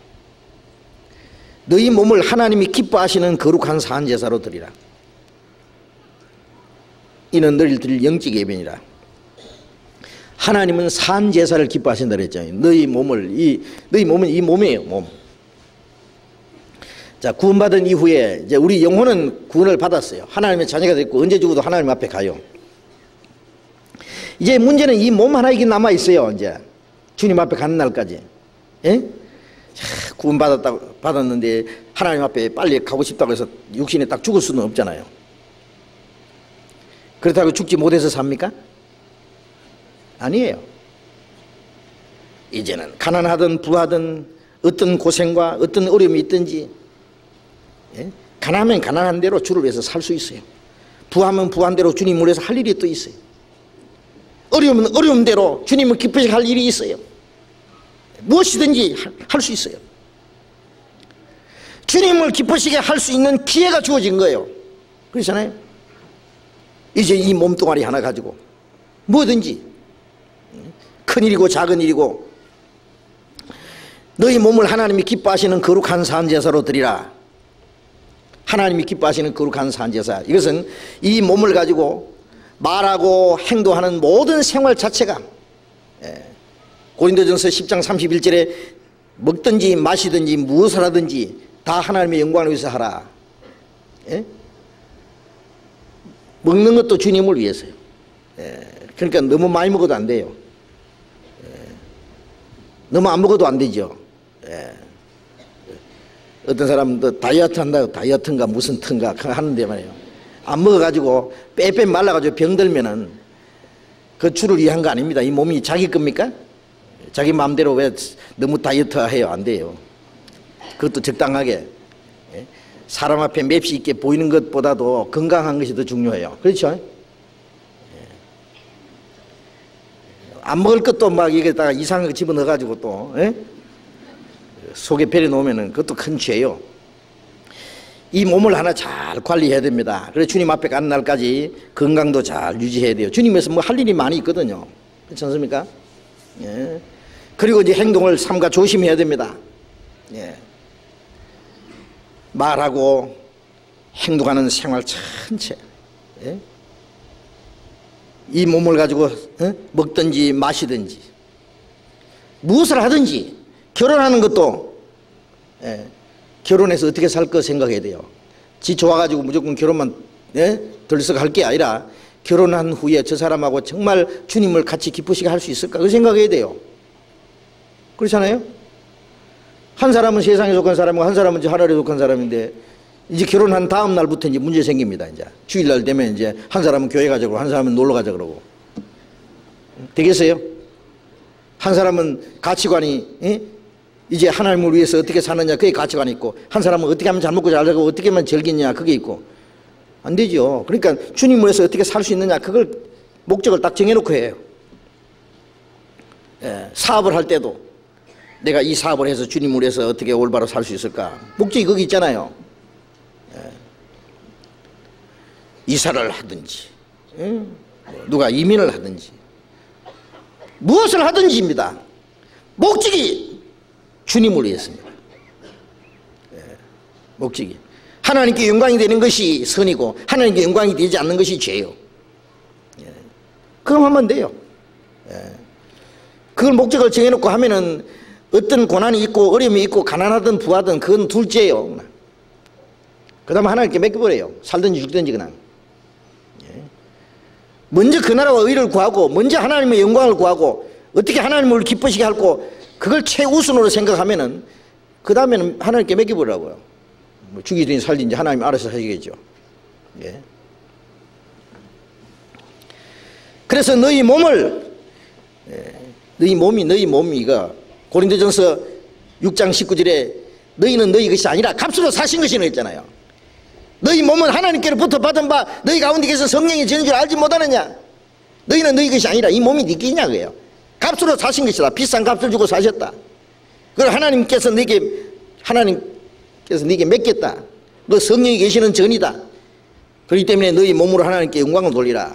너희 몸을 하나님이 기뻐하시는 거룩한 산제사로 드리라. 이는 너희를 드릴 영적 예배니라. 하나님은 산제사를 기뻐하신다 그랬잖아요. 너희 몸은 이 몸이에요. 몸. 자, 구원받은 이후에 이제 우리 영혼은 구원을 받았어요. 하나님의 자녀가 됐고 언제 죽어도 하나님 앞에 가요. 이제 문제는 이 몸 하나 이게 남아 있어요. 이제 주님 앞에 가는 날까지. 예? 구원 받았는데 하나님 앞에 빨리 가고 싶다고 해서 육신에 딱 죽을 수는 없잖아요. 그렇다고 죽지 못해서 삽니까? 아니에요. 이제는 가난하든 부하든 어떤 고생과 어떤 어려움이 있든지, 예? 가난하면 가난한 대로 주를 위해서 살 수 있어요. 부하면 부한 대로 주님을 위해서 할 일이 또 있어요. 어려우면 어려운 대로 주님을 기쁘시게 할 일이 있어요. 무엇이든지 할 수 있어요. 주님을 기쁘시게 할 수 있는 기회가 주어진 거예요. 그렇잖아요. 이제 이 몸뚱아리 하나 가지고 뭐든지 큰일이고 작은 일이고 너희 몸을 하나님이 기뻐하시는 거룩한 산제사로 드리라. 하나님이 기뻐하시는 거룩한 산제사. 이것은 이 몸을 가지고 말하고 행동하는 모든 생활 자체가, 고린도전서 10장 31절에 먹든지 마시든지 무엇을 하든지 다 하나님의 영광을 위해서 하라. 예? 먹는 것도 주님을 위해서요. 그러니까 너무 많이 먹어도 안 돼요. 너무 안 먹어도 안 되죠. 어떤 사람도 다이어트 한다고 다이어트인가 무슨 튼가 하는데 말이에요. 안 먹어가지고 빼빼 말라가지고 병들면은 그 주를 위한 거 아닙니다. 이 몸이 자기 겁니까? 자기 마음대로 왜 너무 다이어트 해요? 안 돼요. 그것도 적당하게. 사람 앞에 맵시 있게 보이는 것보다도 건강한 것이 더 중요해요. 그렇죠? 안 먹을 것도 막 이게다가 이상한 거 집어넣어가지고 또, 속에 배려 놓으면은 그것도 큰 죄예요. 이 몸을 하나 잘 관리해야 됩니다. 그래서 주님 앞에 가는 날까지 건강도 잘 유지해야 돼요. 주님에서 뭐 할 일이 많이 있거든요. 그렇지 않습니까? 예. 그리고 이제 행동을 삼가 조심해야 됩니다. 예. 말하고 행동하는 생활 전체. 예? 이 몸을 가지고 먹든지 마시든지 무엇을 하든지 결혼하는 것도 결혼해서 어떻게 살 거 생각해야 돼요. 지 좋아가지고 무조건 결혼만 들썩할 게 아니라 결혼한 후에 저 사람하고 정말 주님을 같이 기쁘시게 할 수 있을까 그 생각해야 돼요. 그렇잖아요. 한 사람은 세상에 속한 사람이고 한 사람은 하늘에 속한 사람인데 이제 결혼한 다음 날부터 이제 문제 생깁니다. 이제 주일날 되면 이제 한 사람은 교회 가자 그러고 한 사람은 놀러 가자 그러고 되겠어요? 한 사람은 가치관이 이제 하나님을 위해서 어떻게 사느냐 그게 가치관이 있고 한 사람은 어떻게 하면 잘 먹고 잘 살고 어떻게 하면 즐기느냐 그게 있고 안 되죠. 그러니까 주님을 위해서 어떻게 살 수 있느냐 그걸 목적을 딱 정해놓고 해요. 사업을 할 때도 내가 이 사업을 해서 주님을 위해서 어떻게 올바로 살 수 있을까 목적이 거기 있잖아요. 이사를 하든지 누가 이민을 하든지 무엇을 하든지입니다. 목적이 주님을 위해서입니다. 목적이 하나님께 영광이 되는 것이 선이고 하나님께 영광이 되지 않는 것이 죄요. 그럼 하면 돼요. 그걸 목적을 정해놓고 하면은 어떤 고난이 있고 어려움이 있고 가난하든 부하든 그건 둘째예요. 그 다음에 하나님께 맡겨버려요. 살든지 죽든지 그냥. 먼저 그 나라와 의를 구하고 먼저 하나님의 영광을 구하고 어떻게 하나님을 기쁘시게 할고 그걸 최우선으로 생각하면은 그 다음에는 하나님께 맡겨버리라고요. 뭐 죽이든지 살든지 하나님 알아서 하시겠죠. 그래서 너희 몸을 너희 몸이 이거 고린도전서 6장 19절에 너희는 너희 것이 아니라 값으로 사신 것이라 했잖아요. 너희 몸은 하나님께로부터 받은 바 너희 가운데 계신 성령이 지는 줄 알지 못하느냐. 너희는 너희 것이 아니라 이 몸이 네 것이냐 그래요. 값으로 사신 것이다. 비싼 값을 주고 사셨다. 그걸 하나님께서 너에게 하나님 그래서 네게 맡겼다. 너 성령이 계시는 전이다. 그렇기 때문에 너희 몸으로 하나님께 영광을 돌리라.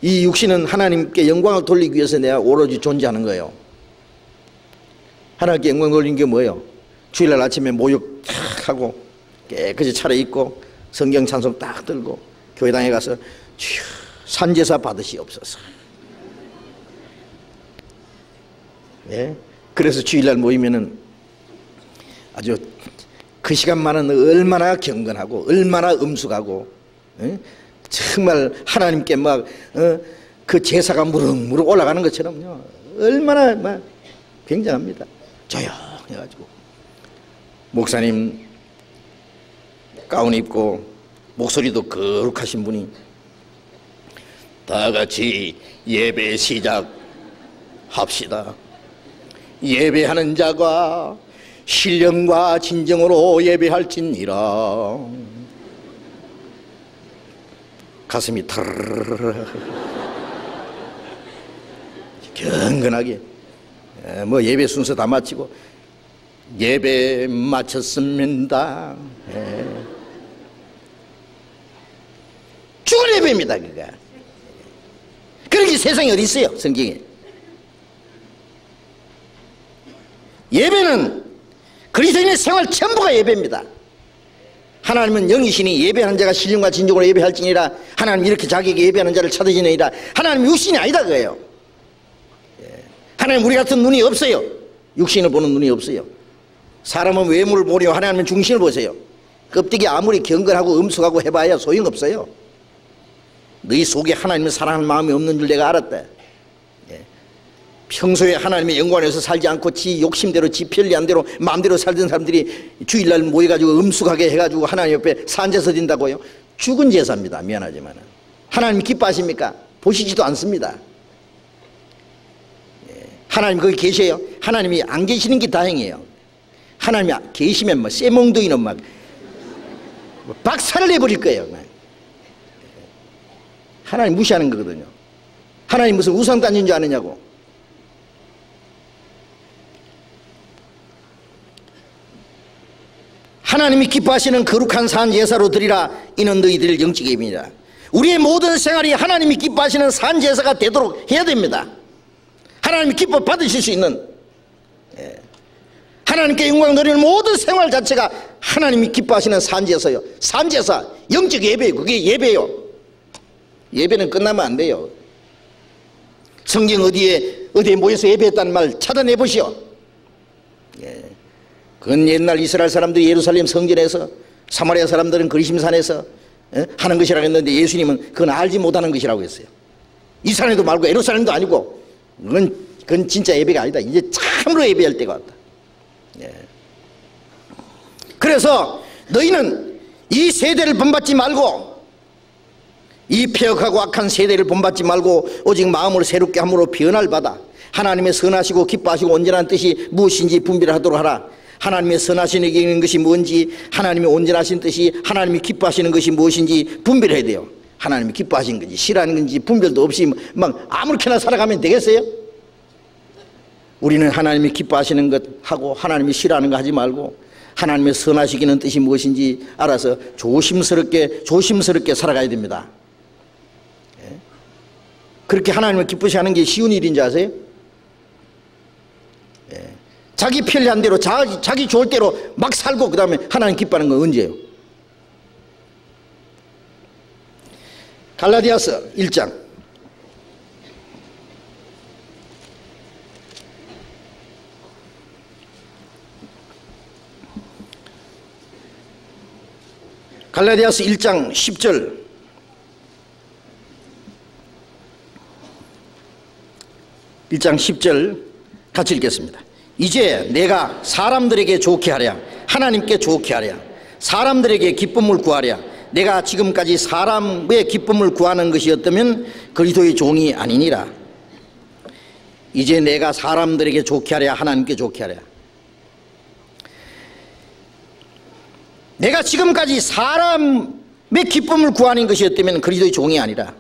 이 육신은 하나님께 영광을 돌리기 위해서 내가 오로지 존재하는 거예요. 하나님께 영광 돌리는 게 뭐예요? 주일날 아침에 모욕 탁 하고 깨끗이 차려입고 성경 찬송 딱 들고 교회당에 가서 주여 산제사 받으시옵소서. 예? 그래서 주일날 모이면은 아주 그 시간만은 얼마나 경건하고 얼마나 음숙하고, 예? 정말 하나님께 막 그 제사가 무럭무럭 올라가는 것처럼요, 얼마나 막 굉장합니다. 조용해가지고 목사님 가운 입고 목소리도 거룩하신 분이 다 같이 예배 시작합시다. 예배하는 자가 신령과 진정으로 예배할지니라. 가슴이 타르르르 경건하게 뭐 예배 순서 다 마치고 예배 마쳤습니다. 죽을 예배입니다. 그가 그런 게 세상에 어디 있어요? 성경에. 예배는 그리스도인의 생활 전부가 예배입니다. 하나님은 영이시니 예배하는 자가 신령과 진정으로 예배할지니라. 하나님 이렇게 자기에게 예배하는 자를 찾으시느니라. 하나님 육신이 아니다 그거예요. 하나님 우리 같은 눈이 없어요. 육신을 보는 눈이 없어요. 사람은 외모를 보려, 하나님은 중심을 보세요. 껍데기 아무리 경건하고 음숙하고 해봐야 소용없어요. 너희 속에 하나님을 사랑하는 마음이 없는 줄 내가 알았다. 평소에 하나님의 영광에서 살지 않고 지 욕심대로 지 편리한 대로 마음대로 살던 사람들이 주일날 모여가지고 음숙하게 해가지고 하나님 옆에 산제사 드린다고요? 죽은 제사입니다. 미안하지만 하나님 기뻐하십니까? 보시지도 않습니다. 하나님 거기 계셔요? 하나님이 안 계시는 게 다행이에요. 하나님이 계시면 뭐 쇠몽둥이는 막 박살을 내버릴 거예요. 하나님 무시하는 거거든요. 하나님 무슨 우상 던진 줄 아느냐고. 하나님이 기뻐하시는 거룩한 산 제사로 드리라. 이는 너희들 영적 예배니라. 우리의 모든 생활이 하나님이 기뻐하시는 산 제사가 되도록 해야 됩니다. 하나님이 기뻐 받으실 수 있는, 하나님께 영광 드리는 모든 생활 자체가 하나님이 기뻐하시는 산 제사요. 산 제사, 영적 예배예요. 그게 예배예요. 예배는 끝나면 안 돼요. 성경 어디에 모여서 예배했다는 말 찾아내 보시오. 그건 옛날 이스라엘 사람들이 예루살렘 성전에서, 사마리아 사람들은 그리심산에서 하는 것이라고 했는데 예수님은 그건 알지 못하는 것이라고 했어요. 이 산에도 말고 예루살렘도 아니고 그건 진짜 예배가 아니다. 이제 참으로 예배할 때가 왔다. 그래서 너희는 이 세대를 본받지 말고, 이 폐역하고 악한 세대를 본받지 말고 오직 마음을 새롭게 함으로 변화를 받아 하나님의 선하시고 기뻐하시고 온전한 뜻이 무엇인지 분별하도록 하라. 하나님의 선하시는 것이 뭔지, 하나님의 온전하신 뜻이, 하나님이 기뻐하시는 것이 무엇인지 분별해야 돼요. 하나님이 기뻐하시는 건지 싫어하는 건지 분별도 없이 막 아무렇게나 살아가면 되겠어요? 우리는 하나님이 기뻐하시는 것 하고 하나님이 싫어하는 거 하지 말고 하나님의 선하시기는 뜻이 무엇인지 알아서 조심스럽게 살아가야 됩니다. 그렇게 하나님을 기쁘시하는 게 쉬운 일인지 아세요? 자기 편리한 대로 자기 좋을 대로 막 살고 그 다음에 하나님 기뻐하는 건 언제예요? 갈라디아서 1장 갈라디아서 1장 10절 같이 읽겠습니다. 이제 내가 사람들에게 좋게 하랴 하나님께 좋게 하랴 사람들에게 기쁨을 구하랴 내가 지금까지 사람의 기쁨을 구하는 것이었다면 그리스도의 종이 아니니라. 이제 내가 사람들에게 좋게 하랴 하나님께 좋게 하랴. 내가 지금까지 사람의 기쁨을 구하는 것이었다면 그리스도의 종이 아니라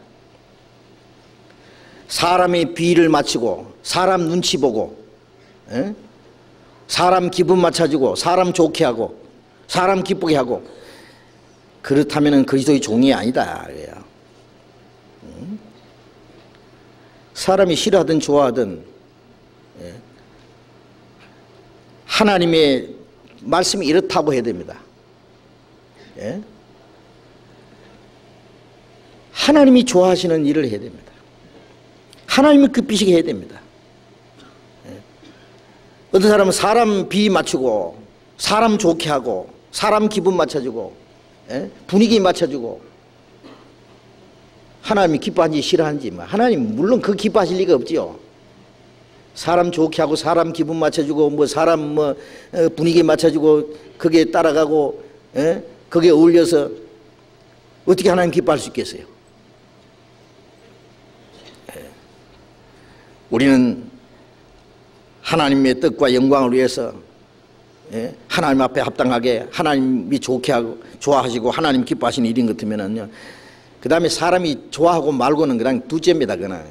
사람의 비위를 맞추고 사람 눈치 보고 사람 기분 맞춰주고 사람 좋게 하고 사람 기쁘게 하고, 그렇다면 그리스도의 종이 아니다. 사람이 싫어하든 좋아하든 하나님의 말씀이 이렇다고 해야 됩니다. 하나님이 좋아하시는 일을 해야 됩니다. 하나님을 기쁘시게 해야 됩니다. 어떤 사람은 사람 비 맞추고 사람 좋게 하고 사람 기분 맞춰주고 분위기 맞춰주고 하나님이 기뻐하는지 싫어하는지, 하나님 물론 그 기뻐하실 리가 없지요. 사람 좋게 하고 사람 기분 맞춰주고 사람 분위기 맞춰주고 거기에 따라가고 거기에 어울려서 어떻게 하나님 기뻐할 수 있겠어요? 우리는 하나님의 뜻과 영광을 위해서 하나님 앞에 합당하게 하나님이 좋게 하고 좋아하시고 하나님 기뻐하시는 일인 것 같으면은요, 그 다음에 사람이 좋아하고 말고는 그냥 두째입니다. 그냥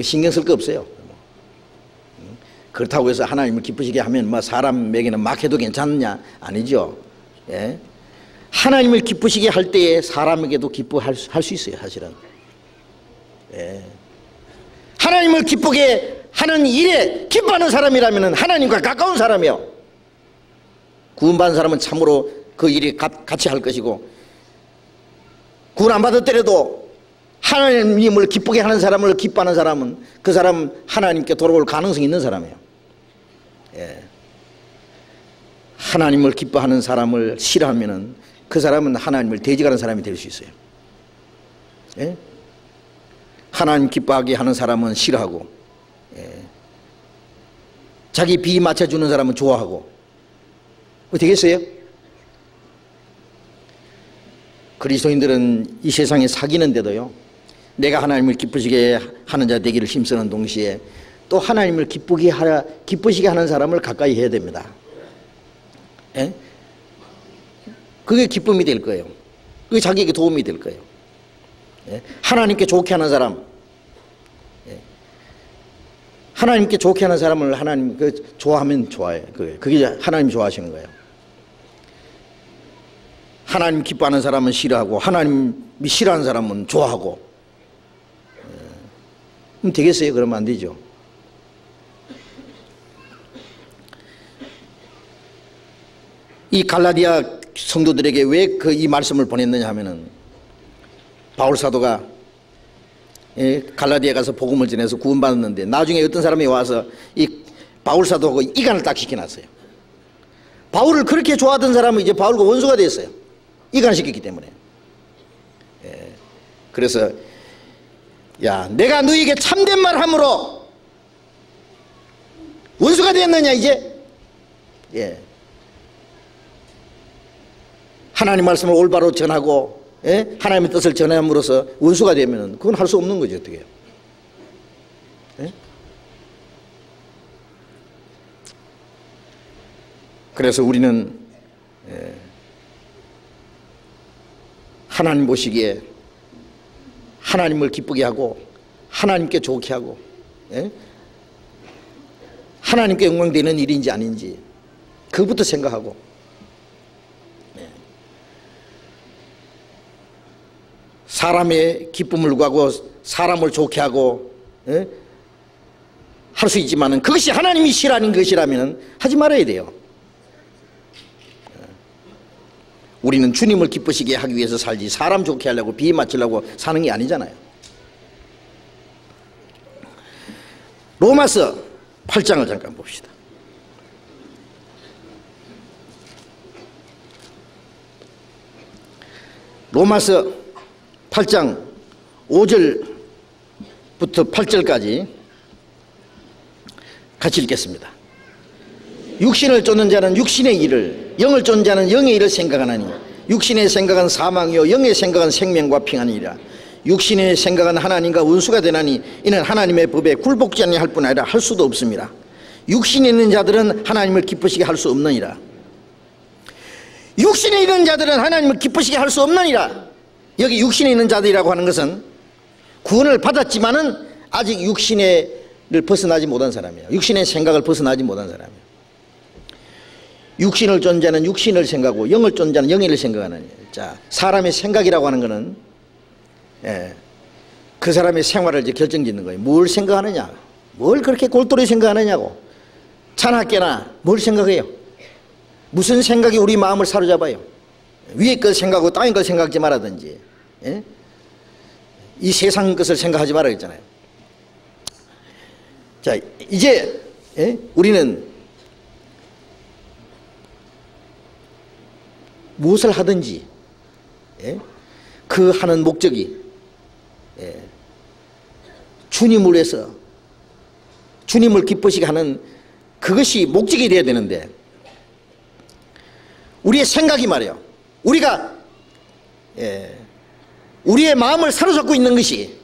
신경 쓸 거 없어요. 그렇다고 해서 하나님을 기쁘시게 하면 사람에게는 막 해도 괜찮느냐? 아니죠. 하나님을 기쁘시게 할 때에 사람에게도 기뻐할 수 있어요. 사실은 하나님을 기쁘게 하는 일에 기뻐하는 사람이라면 하나님과 가까운 사람이요, 구원받은 사람은 참으로 그 일에 같이 할 것이고, 구원 안 받았더라도 하나님을 기쁘게 하는 사람을 기뻐하는 사람은 그 사람 하나님께 돌아올 가능성이 있는 사람이에요. 하나님을 기뻐하는 사람을 싫어하면은 그 사람은 하나님을 대적하는 사람이 될 수 있어요. 하나님 기뻐하게 하는 사람은 싫어하고, 자기 비 맞춰주는 사람은 좋아하고, 되겠어요? 그리스도인들은 이 세상에 사귀는데도요, 내가 하나님을 기쁘시게 하는 자 되기를 힘쓰는 동시에 또 하나님을 기쁘시게 하는 사람을 가까이 해야 됩니다. 그게 기쁨이 될 거예요. 그게 자기에게 도움이 될 거예요. 하나님께 좋게 하는 사람, 하나님께 좋게 하는 사람을 하나님 좋아하면 좋아해. 그게 하나님 좋아하시는 거예요. 하나님 기뻐하는 사람은 싫어하고 하나님이 싫어하는 사람은 좋아하고, 그럼 되겠어요? 그러면 안 되죠. 이 갈라디아 성도들에게 왜 이 말씀을 보냈느냐 하면은, 바울 사도가 갈라디아에 가서 복음을 전해서 구원받았는데 나중에 어떤 사람이 와서 이 바울 사도하고 이간을 딱 시켜놨어요. 바울을 그렇게 좋아하던 사람은 이제 바울과 원수가 됐어요. 이간시켰기 때문에. 그래서 야, 내가 너에게 참된 말 함으로 원수가 됐느냐 이제? 하나님 말씀을 올바로 전하고 하나님의 뜻을 전함으로써 원수가 되면 그건 할 수 없는 거죠. 어떻게 해요? 그래서 우리는 하나님 보시기에 하나님을 기쁘게 하고 하나님께 좋게 하고 하나님께 영광되는 일인지 아닌지 그것부터 생각하고, 사람의 기쁨을 구하고 사람을 좋게 하고 할 수 있지만은 그것이 하나님이 싫어하는 것이라면 하지 말아야 돼요. 우리는 주님을 기쁘시게 하기 위해서 살지 사람 좋게 하려고 비위 맞추려고 사는 게 아니잖아요. 로마서 8장을 잠깐 봅시다. 로마서 8장 5절부터 8절까지 같이 읽겠습니다. 육신을 쫓는 자는 육신의 일을, 영을 쫓는 자는 영의 일을 생각하나니 육신의 생각은 사망이요 영의 생각은 생명과 평안이라. 육신의 생각은 하나님과 원수가 되나니 이는 하나님의 법에 굴복지 아니할 뿐 아니라 할 수도 없습니다. 육신에 있는 자들은 하나님을 기쁘시게 할 수 없느니라. 육신에 있는 자들은 하나님을 기쁘시게 할 수 없느니라. 여기 육신에 있는 자들이라고 하는 것은 구원을 받았지만은 아직 육신을 벗어나지 못한 사람이에요. 육신의 생각을 벗어나지 못한 사람이에요. 육신을 쫓는 자는 육신을 생각하고 영을 쫓는 자는 영을 생각하느니. 자, 사람의 생각이라고 하는 것은 그 사람의 생활을 이제 결정짓는 거예요. 뭘 생각하느냐, 뭘 그렇게 골똘히 생각하느냐고. 자나깨나 뭘 생각해요? 무슨 생각이 우리 마음을 사로잡아요? 위에 것 생각하고 땅의 것 생각하지 말아든지, 이 세상 것을 생각하지 말아 했잖아요. 자, 이제 우리는 무엇을 하든지 그 하는 목적이 주님을 위해서 주님을 기쁘시게 하는 그것이 목적이 되어야 되는데, 우리의 생각이 말이에요. 우리가 우리의 마음을 사로잡고 있는 것이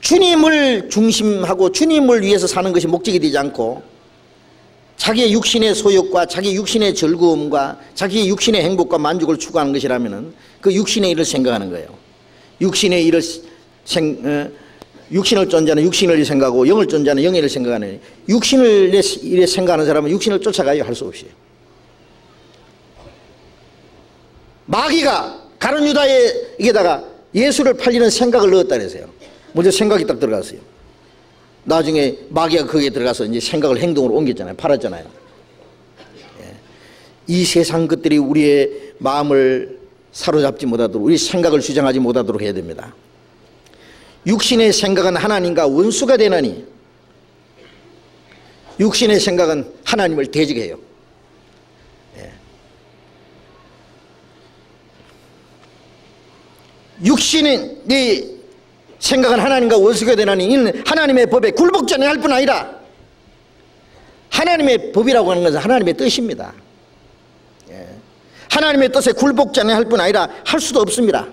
주님을 중심하고 주님을 위해서 사는 것이 목적이 되지 않고 자기의 육신의 소욕과 자기 육신의 즐거움과 자기의 육신의 행복과 만족을 추구하는 것이라면 그 육신의 일을 생각하는 거예요. 육신의 일을 육신을 쫓는 자는 육신을 생각하고 영을 쫓는 자는 영을 생각하는, 육신을 일에 생각하는 사람은 육신을 쫓아가요. 할 수 없이. 마귀가 가룟 유다에게다가 예수를 팔리는 생각을 넣었다 그랬어요. 먼저 생각이 딱 들어갔어요. 나중에 마귀가 거기에 들어가서 이제 생각을 행동으로 옮겼잖아요. 팔았잖아요. 이 세상 것들이 우리의 마음을 사로잡지 못하도록, 우리 생각을 주장하지 못하도록 해야 됩니다. 육신의 생각은 하나님과 원수가 되나니, 육신의 생각은 하나님을 대적해요. 육신의 네 생각은 하나님과 원수가 되나니 이는 하나님의 법에 굴복지 아니할 뿐 아니라, 하나님의 법이라고 하는 것은 하나님의 뜻입니다. 하나님의 뜻에 굴복지 아니할 뿐 아니라 할 수도 없습니다.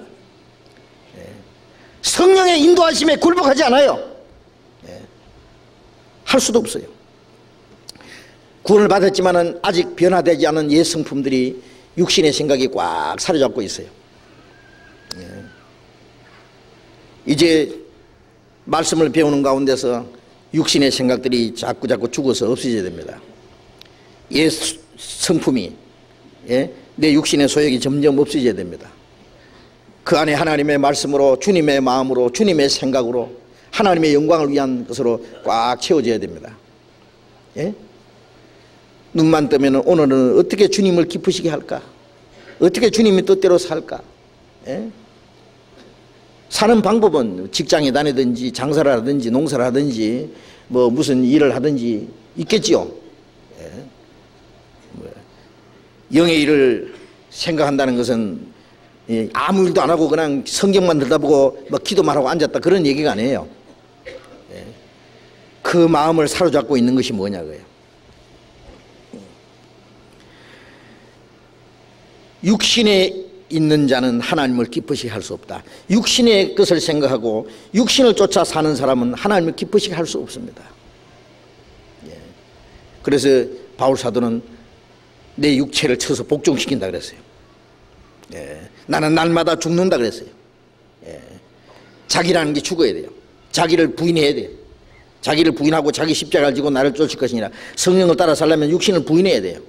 성령의 인도하심에 굴복하지 않아요. 할 수도 없어요. 구원을 받았지만 아직 변화되지 않은 옛 성품들이 육신의 생각이 꽉 사로잡고 있어요. 이제 말씀을 배우는 가운데서 육신의 생각들이 자꾸 죽어서 없어져야 됩니다. 옛 성품이, 내 육신의 소욕이 점점 없어져야 됩니다. 그 안에 하나님의 말씀으로, 주님의 마음으로, 주님의 생각으로, 하나님의 영광을 위한 것으로 꽉 채워져야 됩니다. 눈만 뜨면 오늘은 어떻게 주님을 기쁘시게 할까? 어떻게 주님의 뜻대로 살까? 사는 방법은 직장에 다니든지 장사를 하든지 농사를 하든지 뭐 무슨 일을 하든지 있겠지요. 영의 일을 생각한다는 것은 아무 일도 안 하고 그냥 성경만 들다보고 뭐 기도만 하고 앉았다 그런 얘기가 아니에요. 그 마음을 사로잡고 있는 것이 뭐냐고요. 육신에 있는 자는 하나님을 기쁘시게 할 수 없다. 육신의 것을 생각하고 육신을 쫓아 사는 사람은 하나님을 기쁘시게 할 수 없습니다. 그래서 바울 사도는 내 육체를 쳐서 복종시킨다 그랬어요. 나는 날마다 죽는다 그랬어요. 자기라는 게 죽어야 돼요. 자기를 부인해야 돼요. 자기를 부인하고 자기 십자가를 지고 나를 쫓을 것이니라. 성령을 따라 살려면 육신을 부인해야 돼요.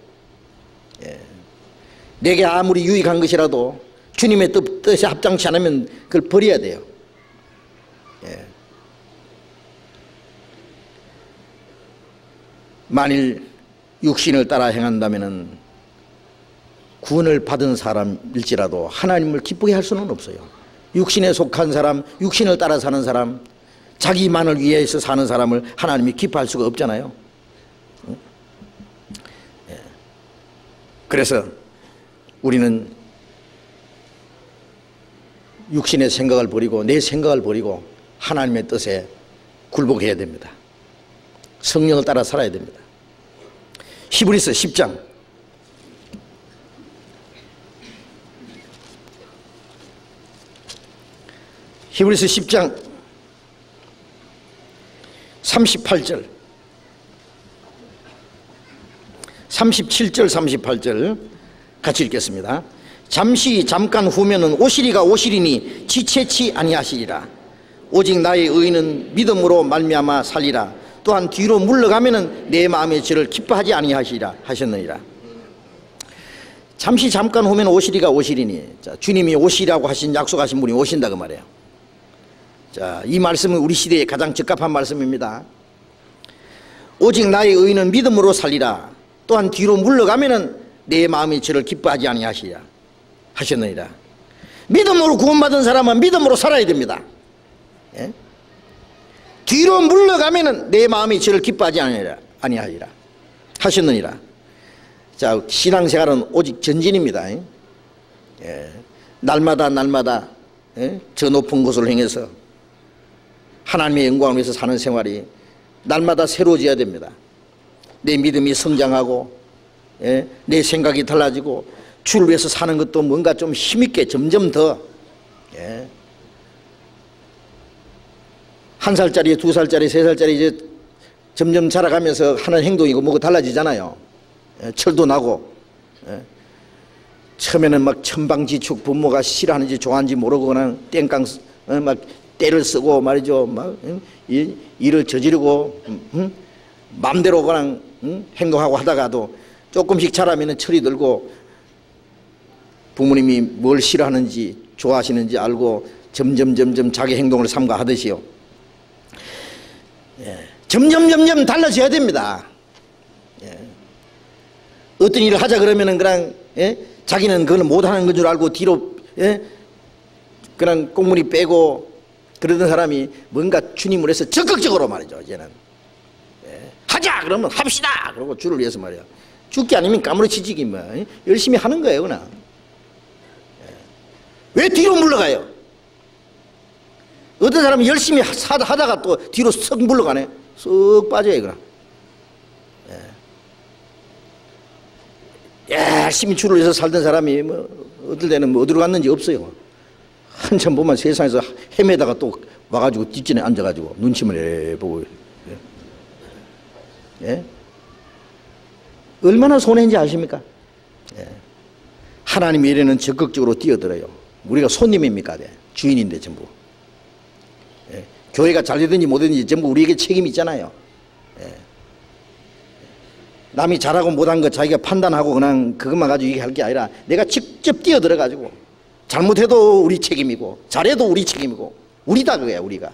내게 아무리 유익한 것이라도 주님의 뜻에 합당치 않으면 그걸 버려야 돼요. 만일 육신을 따라 행한다면 구원을 받은 사람일지라도 하나님을 기쁘게 할 수는 없어요. 육신에 속한 사람, 육신을 따라 사는 사람, 자기만을 위해서 사는 사람을 하나님이 기뻐할 수가 없잖아요. 그래서 우리는 육신의 생각을 버리고 내 생각을 버리고 하나님의 뜻에 굴복해야 됩니다. 성령을 따라 살아야 됩니다. 히브리서 10장 히브리서 10장 38절 37절 38절 같이 읽겠습니다. 잠깐 후면은 오시리가 오시리니 지체치 아니하시리라. 오직 나의 의인은 믿음으로 말미암아 살리라. 또한 뒤로 물러가면은 내 마음의 죄를 기뻐하지 아니하시리라 하셨느니라. 잠깐 후면 오시리가 오시리니, 자, 주님이 오시라고 하신 약속하신 분이 오신다 그 말이에요. 자, 이 말씀은 우리 시대에 가장 적합한 말씀입니다. 오직 나의 의인은 믿음으로 살리라. 또한 뒤로 물러가면은 내 마음의 죄를 기뻐하지 아니하시리라 하셨느니라. 믿음으로 구원받은 사람은 믿음으로 살아야 됩니다. 예? 뒤로 물러가면은 내 마음의 죄를 기뻐하지 아니하리라 하셨느니라. 자, 신앙생활은 오직 전진입니다. 예. 날마다 예? 저 높은 곳을 향해서 하나님의 영광을 위해서 사는 생활이 날마다 새로워져야 됩니다. 내 믿음이 성장하고, 예? 내 생각이 달라지고, 주를 위해서 사는 것도 뭔가 좀 힘있게 점점 더, 예? 1살짜리, 2살짜리, 3살짜리 이제 점점 자라가면서 하는 행동이고 뭐가 달라지잖아요. 예? 철도 나고, 예? 처음에는 막 천방지축, 부모가 싫어하는지 좋아하는지 모르고 그냥 땡깡 막 때를 쓰고 말이죠. 막 일을 저지르고 마음대로 그냥 행동하고 하다가도 조금씩 자라면 철이 들고 부모님이 뭘 싫어하는지 좋아하시는지 알고 점점 자기 행동을 삼가하듯이요. 예. 점점 달라져야 됩니다. 예. 어떤 일을 하자 그러면은 그냥, 예? 자기는 그걸 못하는 건 줄 알고 뒤로, 예? 그냥 꽁무니 빼고 그러던 사람이 뭔가 주님을 위해서 적극적으로 말이죠. 이제는, 예. 하자 그러면 합시다 그러고 주를 위해서 말이야. 죽기 아니면 까무러치지기 뭐, 예? 열심히 하는 거예요 그냥. 예. 왜 뒤로 물러가요? 어떤 사람이 열심히 하다가 또 뒤로 썩 물러가네. 썩 빠져요 그냥. 예. 열심히 주를 위해서 살던 사람이 뭐 어떨 때는 뭐 어디로 갔는지 없어요. 한참 보면 세상에서 헤매다가 또 와가지고 뒷전에 앉아가지고 눈치만 보고. 예? 예? 얼마나 손해인지 아십니까? 예. 하나님의 일에는 적극적으로 뛰어들어요. 우리가 손님입니까? 네. 주인인데 전부. 예. 교회가 잘 되든지 못 되든지 전부 우리에게 책임이 있잖아요. 예. 남이 잘하고 못한 거 자기가 판단하고 그냥 그것만 가지고 얘기할 게 아니라 내가 직접 뛰어들어 가지고 잘못해도 우리 책임이고 잘해도 우리 책임이고 우리다 그거야 우리가.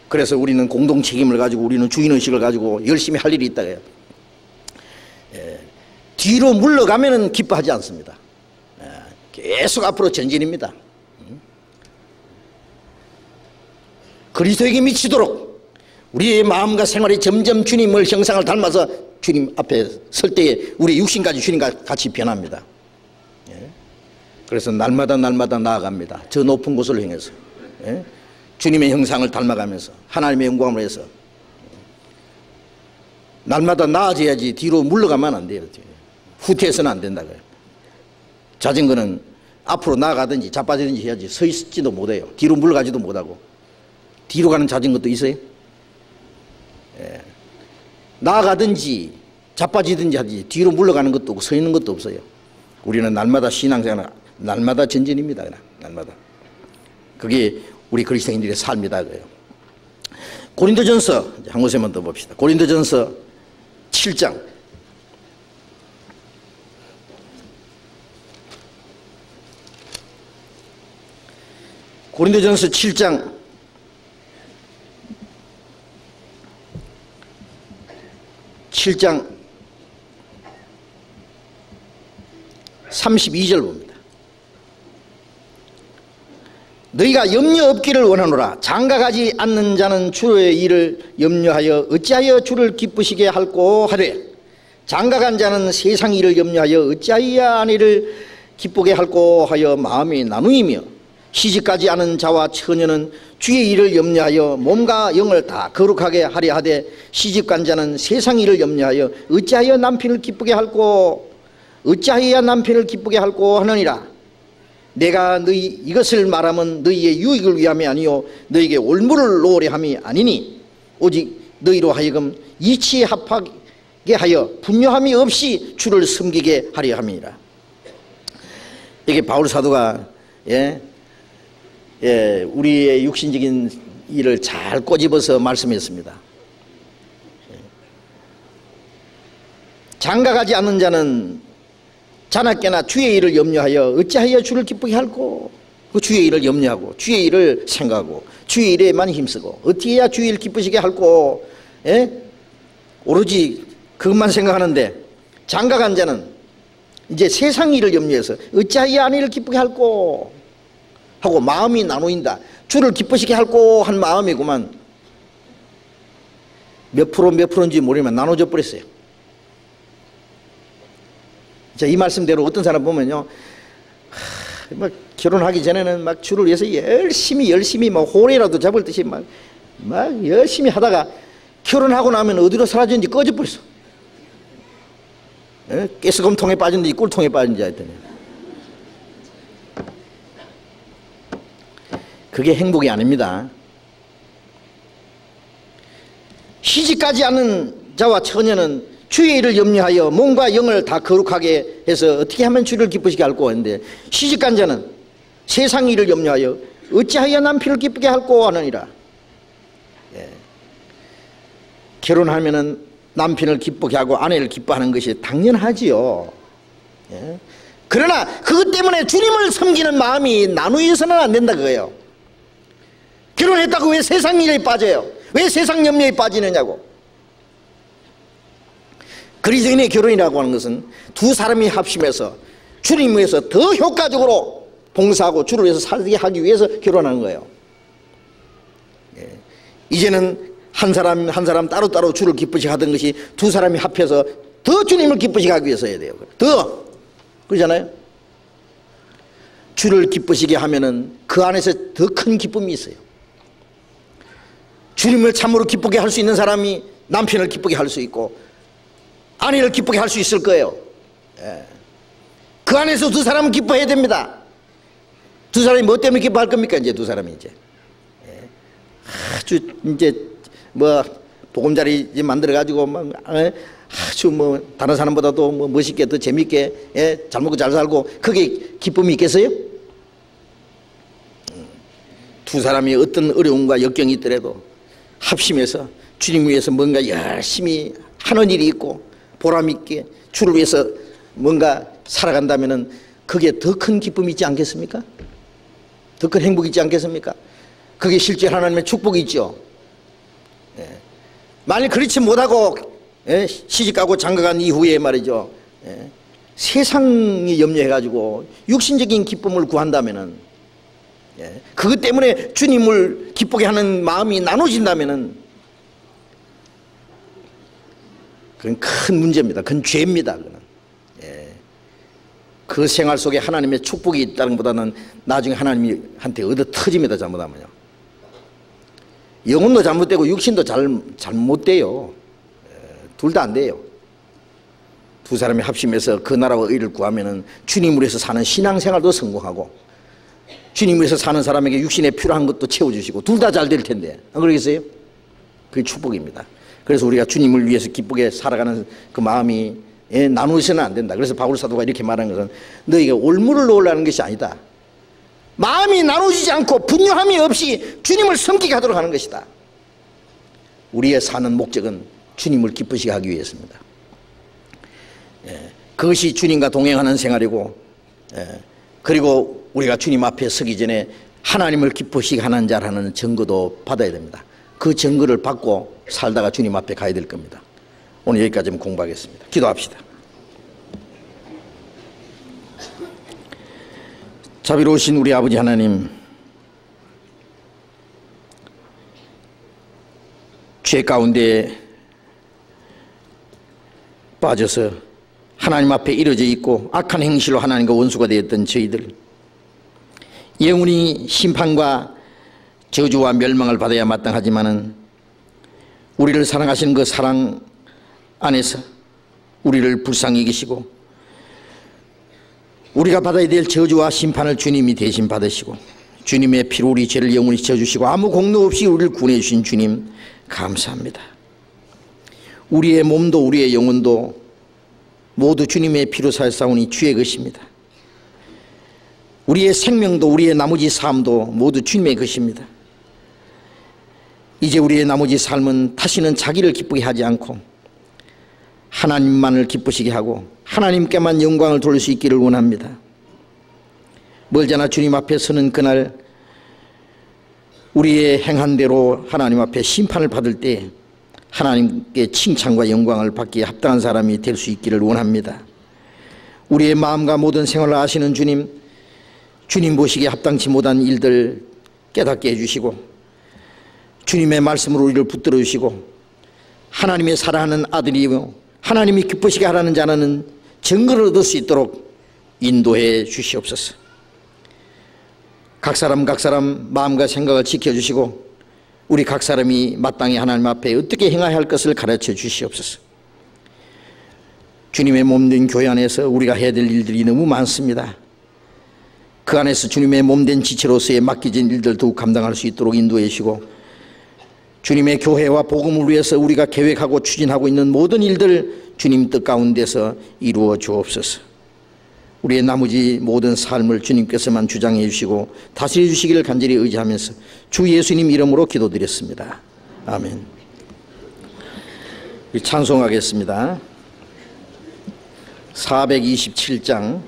그래서 우리는 공동 책임을 가지고 우리는 주인의식을 가지고 열심히 할 일이 있다 그래요. 뒤로 물러가면은 기뻐하지 않습니다. 계속 앞으로 전진입니다. 그리스도에게 미치도록 우리의 마음과 생활이 점점 주님을 형상을 닮아서 주님 앞에 설 때에 우리 육신까지 주님과 같이 변합니다. 그래서 날마다 나아갑니다. 저 높은 곳을 향해서. 주님의 형상을 닮아가면서 하나님의 영광을 위해서 날마다 나아져야지 뒤로 물러가면 안 돼요. 후퇴해서는 안 된다고요. 자전거는 앞으로 나아가든지 자빠지든지 해야지 서 있지도 못해요. 뒤로 물러가지도 못하고. 뒤로 가는 자전거도 있어요. 예. 나아가든지 자빠지든지 하지 뒤로 물러가는 것도 없고 서 있는 것도 없어요. 우리는 날마다 신앙생활 날마다 전진입니다. 날마다. 그게 우리 그리스도인들의 삶이다 그래요. 고린도전서 한 곳에만 더 봅시다. 고린도전서 7장. 고린도전서 7장 32절 봅니다. 너희가 염려 없기를 원하노라. 장가가지 않는 자는 주의 일을 염려하여 어찌하여 주를 기쁘시게 할꼬 하되 장가간 자는 세상 일을 염려하여 어찌하여 아내를 기쁘게 할꼬 하여 마음이 나누이며 시집가지 않은 자와 처녀는 주의 일을 염려하여 몸과 영을 다 거룩하게 하려 하되 시집간 자는 세상 일을 염려하여 어찌하여 남편을 기쁘게 할꼬 어찌하여야 남편을 기쁘게 할꼬 하느니라. 내가 너희 이것을 말하면 너희의 유익을 위함이 아니요 너희에게 올무를 놓으려 함이 아니니 오직 너희로 하여금 이치에 합하게 하여 분노함이 없이 주를 섬기게 하려 함이니라. 이게 바울 사도가 우리의 육신적인 일을 잘 꼬집어서 말씀했습니다. 장가가지 않는 자는 자나깨나 주의 일을 염려하여 어찌하여 주를 기쁘게 할꼬. 그 주의 일을 염려하고 주의 일을 생각하고 주의 일에만 힘쓰고 어떻게 해야 주의 일 기쁘시게 할꼬. 오로지 그것만 생각하는데, 장가간 자는 이제 세상 일을 염려해서 어찌하여 아내를 기쁘게 할꼬 하고 마음이 나누인다. 주를 기쁘시게 할꼬 한 마음이구만 몇 프로인지 모르지만 나눠져 버렸어요. 자, 이 말씀대로 어떤 사람 보면요, 막 결혼하기 전에는 막 주를 위해서 열심히 막 호래라도 잡을 듯이 막 열심히 하다가 결혼하고 나면 어디로 사라졌는지 꺼져버렸어. 가스검통에 빠졌는지 꿀통에 빠졌는지 하여튼 그게 행복이 아닙니다. 시집가지 않은 자와 처녀는 주의 일을 염려하여 몸과 영을 다 거룩하게 해서 어떻게 하면 주를 기쁘시게 할꼬 하는데, 시집간 자는 세상 일을 염려하여 어찌하여 남편을 기쁘게 할꼬 하느니라. 결혼하면은 남편을 기쁘게 하고 아내를 기뻐하는 것이 당연하지요. 그러나 그것 때문에 주님을 섬기는 마음이 나누어서는 안 된다 그거예요. 결혼했다고 왜 세상 일에 빠져요? 왜 세상 염려에 빠지느냐고. 그리스도인의 결혼이라고 하는 것은 두 사람이 합심해서 주님을 위해서 더 효과적으로 봉사하고 주를 위해서 살게 하기 위해서 결혼하는 거예요. 이제는 한 사람 따로따로 주를 기쁘시게 하던 것이 두 사람이 합해서 더 주님을 기쁘시게 하기 위해서 해야 돼요. 더 그러잖아요. 주를 기쁘시게 하면은 그 안에서 더 큰 기쁨이 있어요. 주님을 참으로 기쁘게 할 수 있는 사람이 남편을 기쁘게 할 수 있고 아내를 기쁘게 할 수 있을 거예요. 그 안에서 두 사람은 기뻐해야 됩니다. 두 사람이 뭐 때문에 기뻐할 겁니까? 이제 두 사람이 이제 아주 이제 뭐 보금자리 만들어 가지고 막 아주 뭐 다른 사람보다도 뭐 멋있게 더 재밌게 잘 먹고 잘 살고 그게 기쁨이 있겠어요? 두 사람이 어떤 어려움과 역경이 있더라도 합심해서 주님 위해서 뭔가 열심히 하는 일이 있고 보람 있게 주를 위해서 뭔가 살아간다면은 그게 더 큰 기쁨이 있지 않겠습니까? 더 큰 행복이 있지 않겠습니까? 그게 실제 하나님의 축복이 있죠. 만일 그렇지 못하고 시집가고 장가간 이후에 말이죠, 세상이 염려해가지고 육신적인 기쁨을 구한다면은, 그것 때문에 주님을 기쁘게 하는 마음이 나눠진다면은 그건 큰 문제입니다. 그건 죄입니다. 그건. 그 생활 속에 하나님의 축복이 있다는 것보다는 나중에 하나님한테 얻어 터집니다. 잘못하면요. 영혼도 잘못되고 육신도 잘못돼요. 둘 다 안 돼요. 두 사람이 합심해서 그 나라와 의를 구하면은 주님을 위해서 사는 신앙생활도 성공하고 주님을 위해서 사는 사람에게 육신에 필요한 것도 채워주시고 둘 다 잘 될 텐데 안 그러겠어요? 그게 축복입니다. 그래서 우리가 주님을 위해서 기쁘게 살아가는 그 마음이 나누어서는 안 된다. 그래서 바울 사도가 이렇게 말하는 것은 너희가 올무를 놓으라는 것이 아니다. 마음이 나눠지지 않고 분유함이 없이 주님을 섬기게 하도록 하는 것이다. 우리의 사는 목적은 주님을 기쁘시게 하기 위해서입니다. 그것이 주님과 동행하는 생활이고, 그리고 우리가 주님 앞에 서기 전에 하나님을 기쁘시게 하는 자라는 증거도 받아야 됩니다. 그 증거를 받고 살다가 주님 앞에 가야 될 겁니다. 오늘 여기까지 공부하겠습니다. 기도합시다. 자비로우신 우리 아버지 하나님, 죄 가운데 빠져서 하나님 앞에 이뤄져 있고 악한 행실로 하나님과 원수가 되었던 저희들, 영원히 심판과 저주와 멸망을 받아야 마땅하지만은 우리를 사랑하시는 그 사랑 안에서 우리를 불쌍히 여기시고 우리가 받아야 될 저주와 심판을 주님이 대신 받으시고 주님의 피로 우리 죄를 영원히 져주시고 아무 공로 없이 우리를 구원해 주신 주님 감사합니다. 우리의 몸도 우리의 영혼도 모두 주님의 피로 사였사오니 주의 것입니다. 우리의 생명도 우리의 나머지 삶도 모두 주님의 것입니다. 이제 우리의 나머지 삶은 다시는 자기를 기쁘게 하지 않고 하나님만을 기쁘시게 하고 하나님께만 영광을 돌릴 수 있기를 원합니다. 멀잖아 주님 앞에 서는 그날 우리의 행한 대로 하나님 앞에 심판을 받을 때 하나님께 칭찬과 영광을 받기에 합당한 사람이 될 수 있기를 원합니다. 우리의 마음과 모든 생활을 아시는 주님, 주님 보시기에 합당치 못한 일들 깨닫게 해주시고 주님의 말씀으로 우리를 붙들어 주시고 하나님의 사랑하는 아들이요 하나님이 기쁘시게 하라는 자는 증거를 얻을 수 있도록 인도해 주시옵소서. 각 사람 마음과 생각을 지켜주시고 우리 각 사람이 마땅히 하나님 앞에 어떻게 행해야 할 것을 가르쳐 주시옵소서. 주님의 몸된 교회 안에서 우리가 해야 될 일들이 너무 많습니다. 그 안에서 주님의 몸된 지체로서의 맡겨진 일들 더욱 감당할 수 있도록 인도해 주시고 주님의 교회와 복음을 위해서 우리가 계획하고 추진하고 있는 모든 일들 주님 뜻 가운데서 이루어 주옵소서. 우리의 나머지 모든 삶을 주님께서만 주장해 주시고 다스려 주시기를 간절히 의지하면서 주 예수님 이름으로 기도드렸습니다. 아멘. 찬송하겠습니다. 427장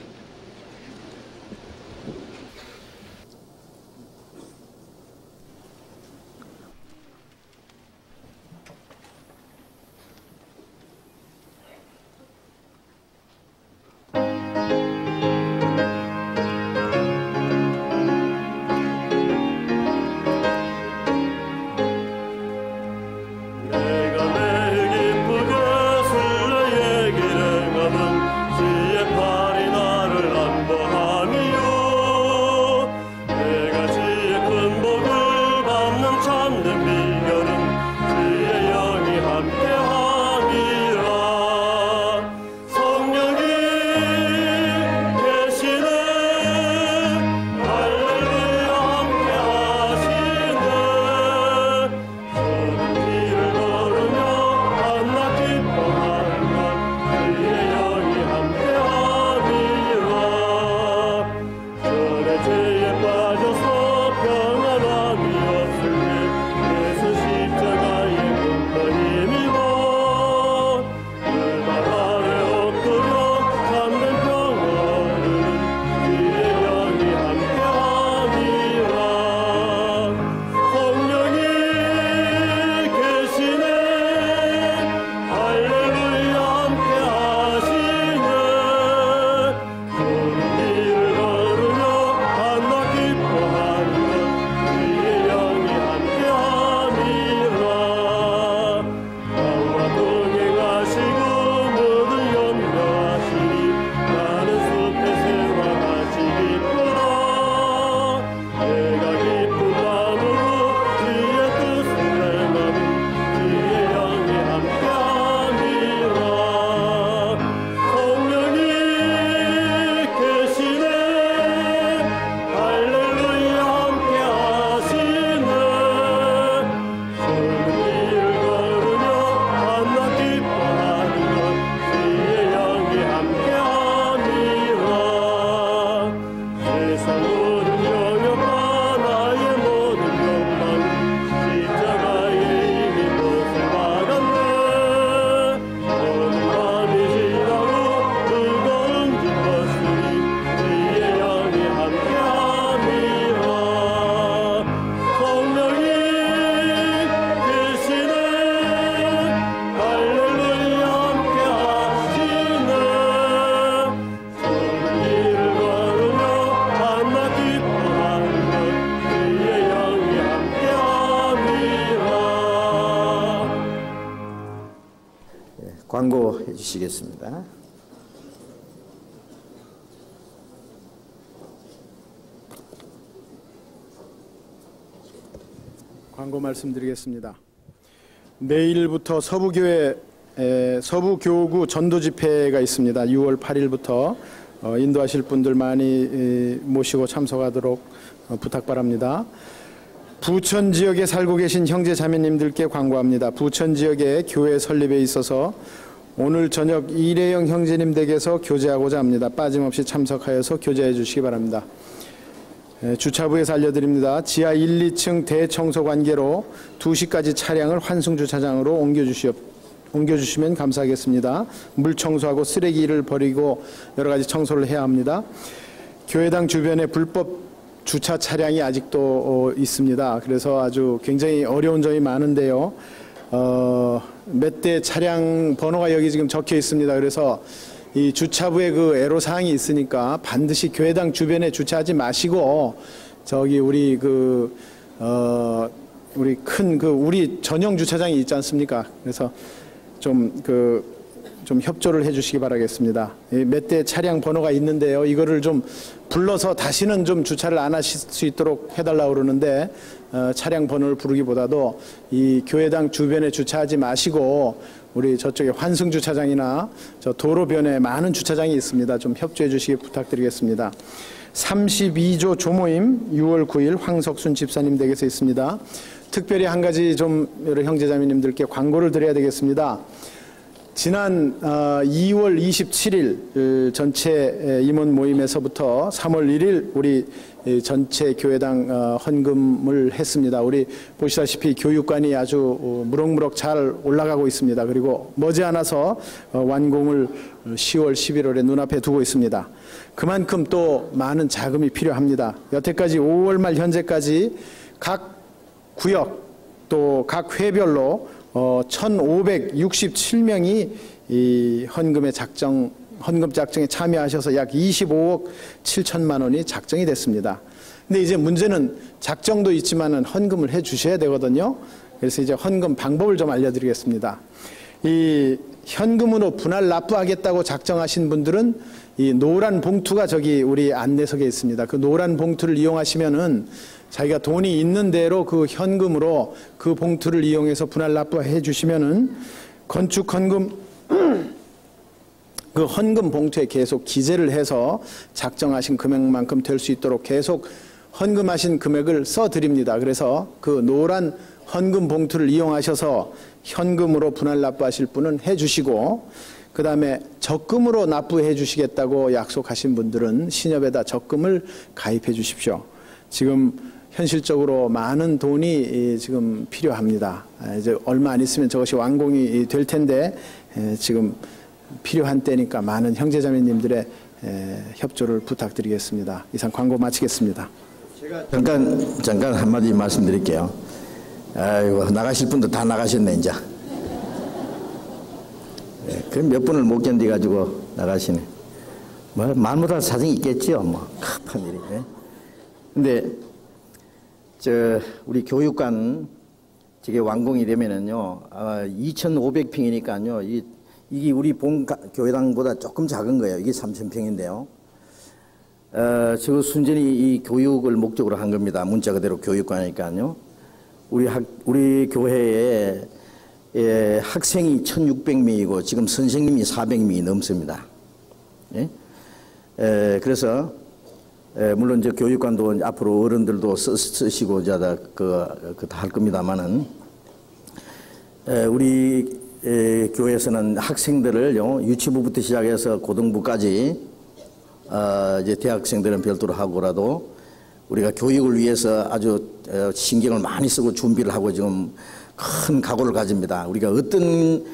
광고해 주시겠습니다. 광고 말씀드리겠습니다. 내일부터 서부교구 전도집회가 있습니다. 6월 8일부터 인도하실 분들 많이 모시고 참석하도록 부탁바랍니다. 부천 지역에 살고 계신 형제 자매님들께 광고합니다. 부천 지역의 교회 설립에 있어서 오늘 저녁 일회용 형제님 댁에서 교제하고자 합니다. 빠짐없이 참석하여서 교제해 주시기 바랍니다. 주차부에서 알려드립니다. 지하 1, 2층 대청소 관계로 2시까지 차량을 환승주차장으로 옮겨주시면 감사하겠습니다. 물 청소하고 쓰레기를 버리고 여러 가지 청소를 해야 합니다. 교회당 주변에 불법 주차 차량이 아직도 있습니다. 그래서 아주 굉장히 어려운 점이 많은데요. 몇 대 차량 번호가 여기 지금 적혀 있습니다. 그래서 이 주차부에 그 애로사항이 있으니까 반드시 교회당 주변에 주차하지 마시고 저기 우리 우리 전용 주차장이 있지 않습니까? 그래서 좀 협조를 해주시기 바라겠습니다. 몇 대 차량 번호가 있는데요. 이거를 좀 불러서 다시는 좀 주차를 안 하실 수 있도록 해달라고 그러는데 차량 번호를 부르기보다도 이 교회당 주변에 주차하지 마시고 우리 저쪽에 환승주차장이나 저 도로변에 많은 주차장이 있습니다. 좀 협조해 주시기 부탁드리겠습니다. 32조 조모임 6월 9일 황석순 집사님 댁에서 있습니다. 특별히 한 가지 좀 여러 형제자매님들께 광고를 드려야 되겠습니다. 지난 2월 27일 전체 임원 모임에서부터 3월 1일 우리 전체 교회당 헌금을 했습니다. 우리 보시다시피 교육관이 아주 무럭무럭 잘 올라가고 있습니다. 그리고 머지않아서 완공을 10월, 11월에 눈앞에 두고 있습니다. 그만큼 또 많은 자금이 필요합니다. 여태까지 5월 말 현재까지 각 구역 또 각 회별로 1,567명이 이 헌금 작정에 참여하셔서 약 25억 7천만 원이 작정이 됐습니다. 근데 이제 문제는 작정도 있지만은 헌금을 해 주셔야 되거든요. 그래서 이제 헌금 방법을 좀 알려드리겠습니다. 이 현금으로 분할 납부하겠다고 작정하신 분들은 이 노란 봉투가 저기 우리 안내석에 있습니다. 그 노란 봉투를 이용하시면은 자기가 돈이 있는 대로 그 현금으로 그 봉투를 이용해서 분할 납부해 주시면은 건축 헌금 그 헌금 봉투에 계속 기재를 해서 작정하신 금액만큼 될 수 있도록 계속 헌금하신 금액을 써 드립니다. 그래서 그 노란 헌금 봉투를 이용하셔서 현금으로 분할 납부하실 분은 해 주시고 그 다음에 적금으로 납부해 주시겠다고 약속하신 분들은 신협에다 적금을 가입해 주십시오. 지금 현실적으로 많은 돈이 지금 필요합니다. 이제 얼마 안 있으면 저것이 완공이 될 텐데 지금 필요한 때니까 많은 형제자매님들의 협조를 부탁드리겠습니다. 이상 광고 마치겠습니다. 제가 잠깐 한마디 말씀드릴게요. 아이고, 나가실 분도 다 나가셨네 이제. 그럼 몇 분을 못 견뎌가지고 나가시네. 뭐 말보다 사정이 있겠지요. 뭐 급한 일이. 근데 우리 교육관 저게 완공이 되면은요 2,500평이니까요 이게 우리 본 교회당보다 조금 작은 거예요. 이게 3,000평인데요. 저 순전히 이 교육을 목적으로 한 겁니다. 문자 그대로 교육관이니까요. 우리 교회에 학생이 1,600명이고 지금 선생님이 400명이 넘습니다. 예? 그래서 물론 저 교육관도 앞으로 어른들도 쓰시고 다 할 겁니다만은 우리 교회에서는 학생들을요 유치부부터 시작해서 고등부까지 이제 대학생들은 별도로 하고라도 우리가 교육을 위해서 아주 신경을 많이 쓰고 준비를 하고 지금 큰 각오를 가집니다. 우리가 어떤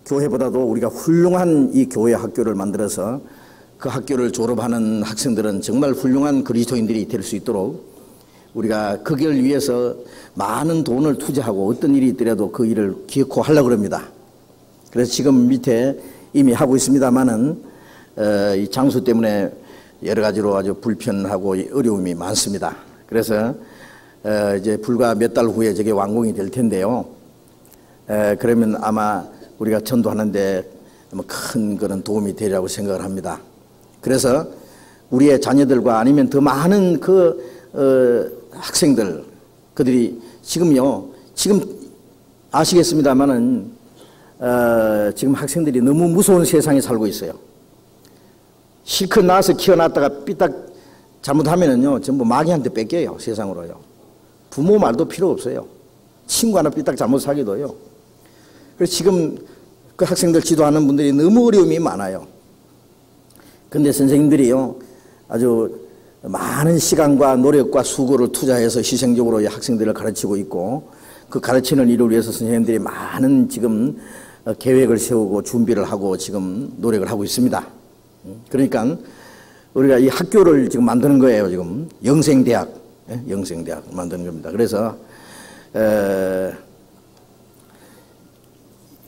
교회보다도 우리가 훌륭한 이 교회 학교를 만들어서 그 학교를 졸업하는 학생들은 정말 훌륭한 그리스도인들이 될 수 있도록 우리가 그걸 위해서 많은 돈을 투자하고 어떤 일이 있더라도 그 일을 기어코 하려고 합니다. 그래서 지금 밑에 이미 하고 있습니다만은 이 장소 때문에 여러 가지로 아주 불편하고 어려움이 많습니다. 그래서 이제 불과 몇 달 후에 저게 완공이 될 텐데요. 그러면 아마 우리가 전도하는데 큰 그런 도움이 되리라고 생각을 합니다. 그래서 우리의 자녀들과 아니면 더 많은 학생들 그들이 지금 아시겠습니다만은 지금 학생들이 너무 무서운 세상에 살고 있어요. 실컷 낳아서 키워놨다가 삐딱 잘못하면은요 전부 마귀한테 뺏겨요. 세상으로요. 부모 말도 필요 없어요. 친구 하나 삐딱 잘못 사귀도요. 그래서 지금 그 학생들 지도하는 분들이 너무 어려움이 많아요. 근데 선생님들이요 아주 많은 시간과 노력과 수고를 투자해서 희생적으로 이 학생들을 가르치고 있고, 그 가르치는 일을 위해서 선생님들이 많은 지금 계획을 세우고 준비를 하고 지금 노력을 하고 있습니다. 그러니까 우리가 이 학교를 지금 만드는 거예요. 지금 영생대학, 영생대학 만드는 겁니다. 그래서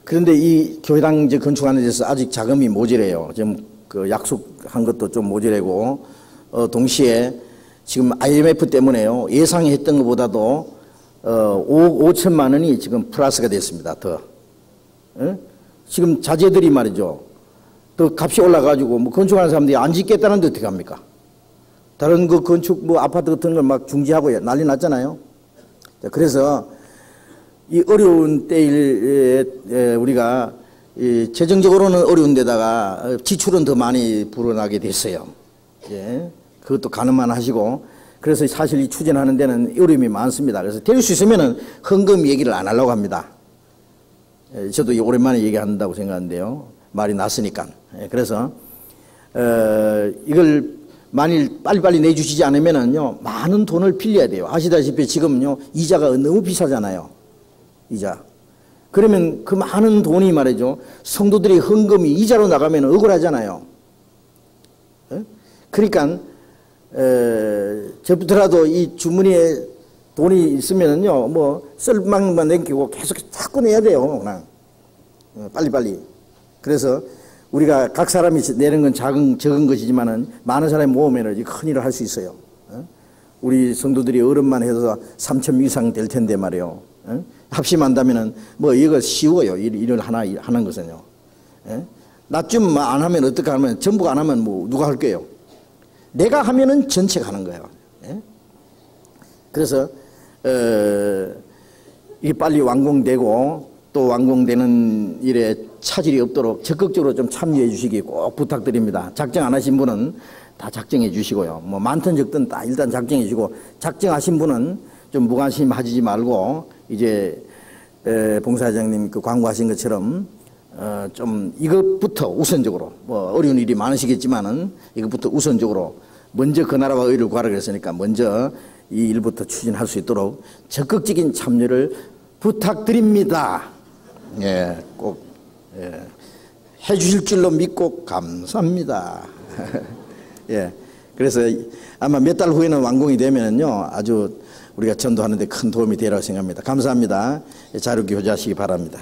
그런데 이 교회당 이제 건축하는 데서 아직 자금이 모자래요. 지금 그 약속한 것도 좀 모자라고, 동시에 지금 IMF 때문에요. 예상했던 것보다도 5천만 원이 지금 플러스가 됐습니다. 더. 지금 자재들이 말이죠. 더 값이 올라가지고 뭐 건축하는 사람들이 안 짓겠다는데 어떻게 합니까? 다른 그 건축 뭐 아파트 같은 걸 막 중지하고 난리 났잖아요. 그래서 이 어려운 때에 우리가 이 재정적으로는 어려운 데다가 지출은 더 많이 불어나게 됐어요. 예. 그것도 가늠만 하시고, 그래서 사실 이 추진하는 데는 어려움이 많습니다. 그래서 될 수 있으면은 헌금 얘기를 안 하려고 합니다. 예, 저도 오랜만에 얘기한다고 생각하는데요. 말이 났으니까. 예, 그래서 이걸 만일 빨리빨리 내주시지 않으면은요, 많은 돈을 빌려야 돼요. 아시다시피 지금요, 이자가 너무 비싸잖아요. 이자. 그러면 그 많은 돈이 말이죠, 성도들의 헌금이 이자로 나가면 억울하잖아요. 예? 그러니까 저부터라도 이 주머니에 돈이 있으면은요, 뭐 쓸만큼만 남기고 계속 자꾸 내야 돼요. 그냥 빨리빨리. 그래서 우리가 각 사람이 내는 건 적은 것이지만은 많은 사람이 모으면 큰 일을 할 수 있어요. 우리 성도들이 어른만 해서 3천 이상 될 텐데 말이에요. 합심한다면은 뭐 이거 쉬워요. 일을 하나 하는 것은요. 나 좀 안 하면 어떻게 하면, 전부가 안 하면 뭐 누가 할게요? 내가 하면은 전체가 하는 거예요. 그래서 이게 빨리 완공되고, 또 완공되는 일에 차질이 없도록 적극적으로 좀 참여해 주시기 꼭 부탁드립니다. 작정 안 하신 분은 다 작정해 주시고요. 뭐 많든 적든 다 일단 작정해 주시고, 작정하신 분은 좀 무관심하지 말고, 이제 봉사장님 그 광고하신 것처럼 좀 이것부터 우선적으로, 뭐 어려운 일이 많으시겠지만은 이것부터 우선적으로 먼저 그 나라와 의를 구하라 그랬으니까 먼저 이 일부터 추진할 수 있도록 적극적인 참여를 부탁드립니다. 예, 꼭 해주실 줄로 믿고 감사합니다. 예, 그래서 아마 몇 달 후에는 완공이 되면은요, 아주 우리가 전도하는데 큰 도움이 되리라고 생각합니다. 감사합니다. 자료 교제하시기 바랍니다.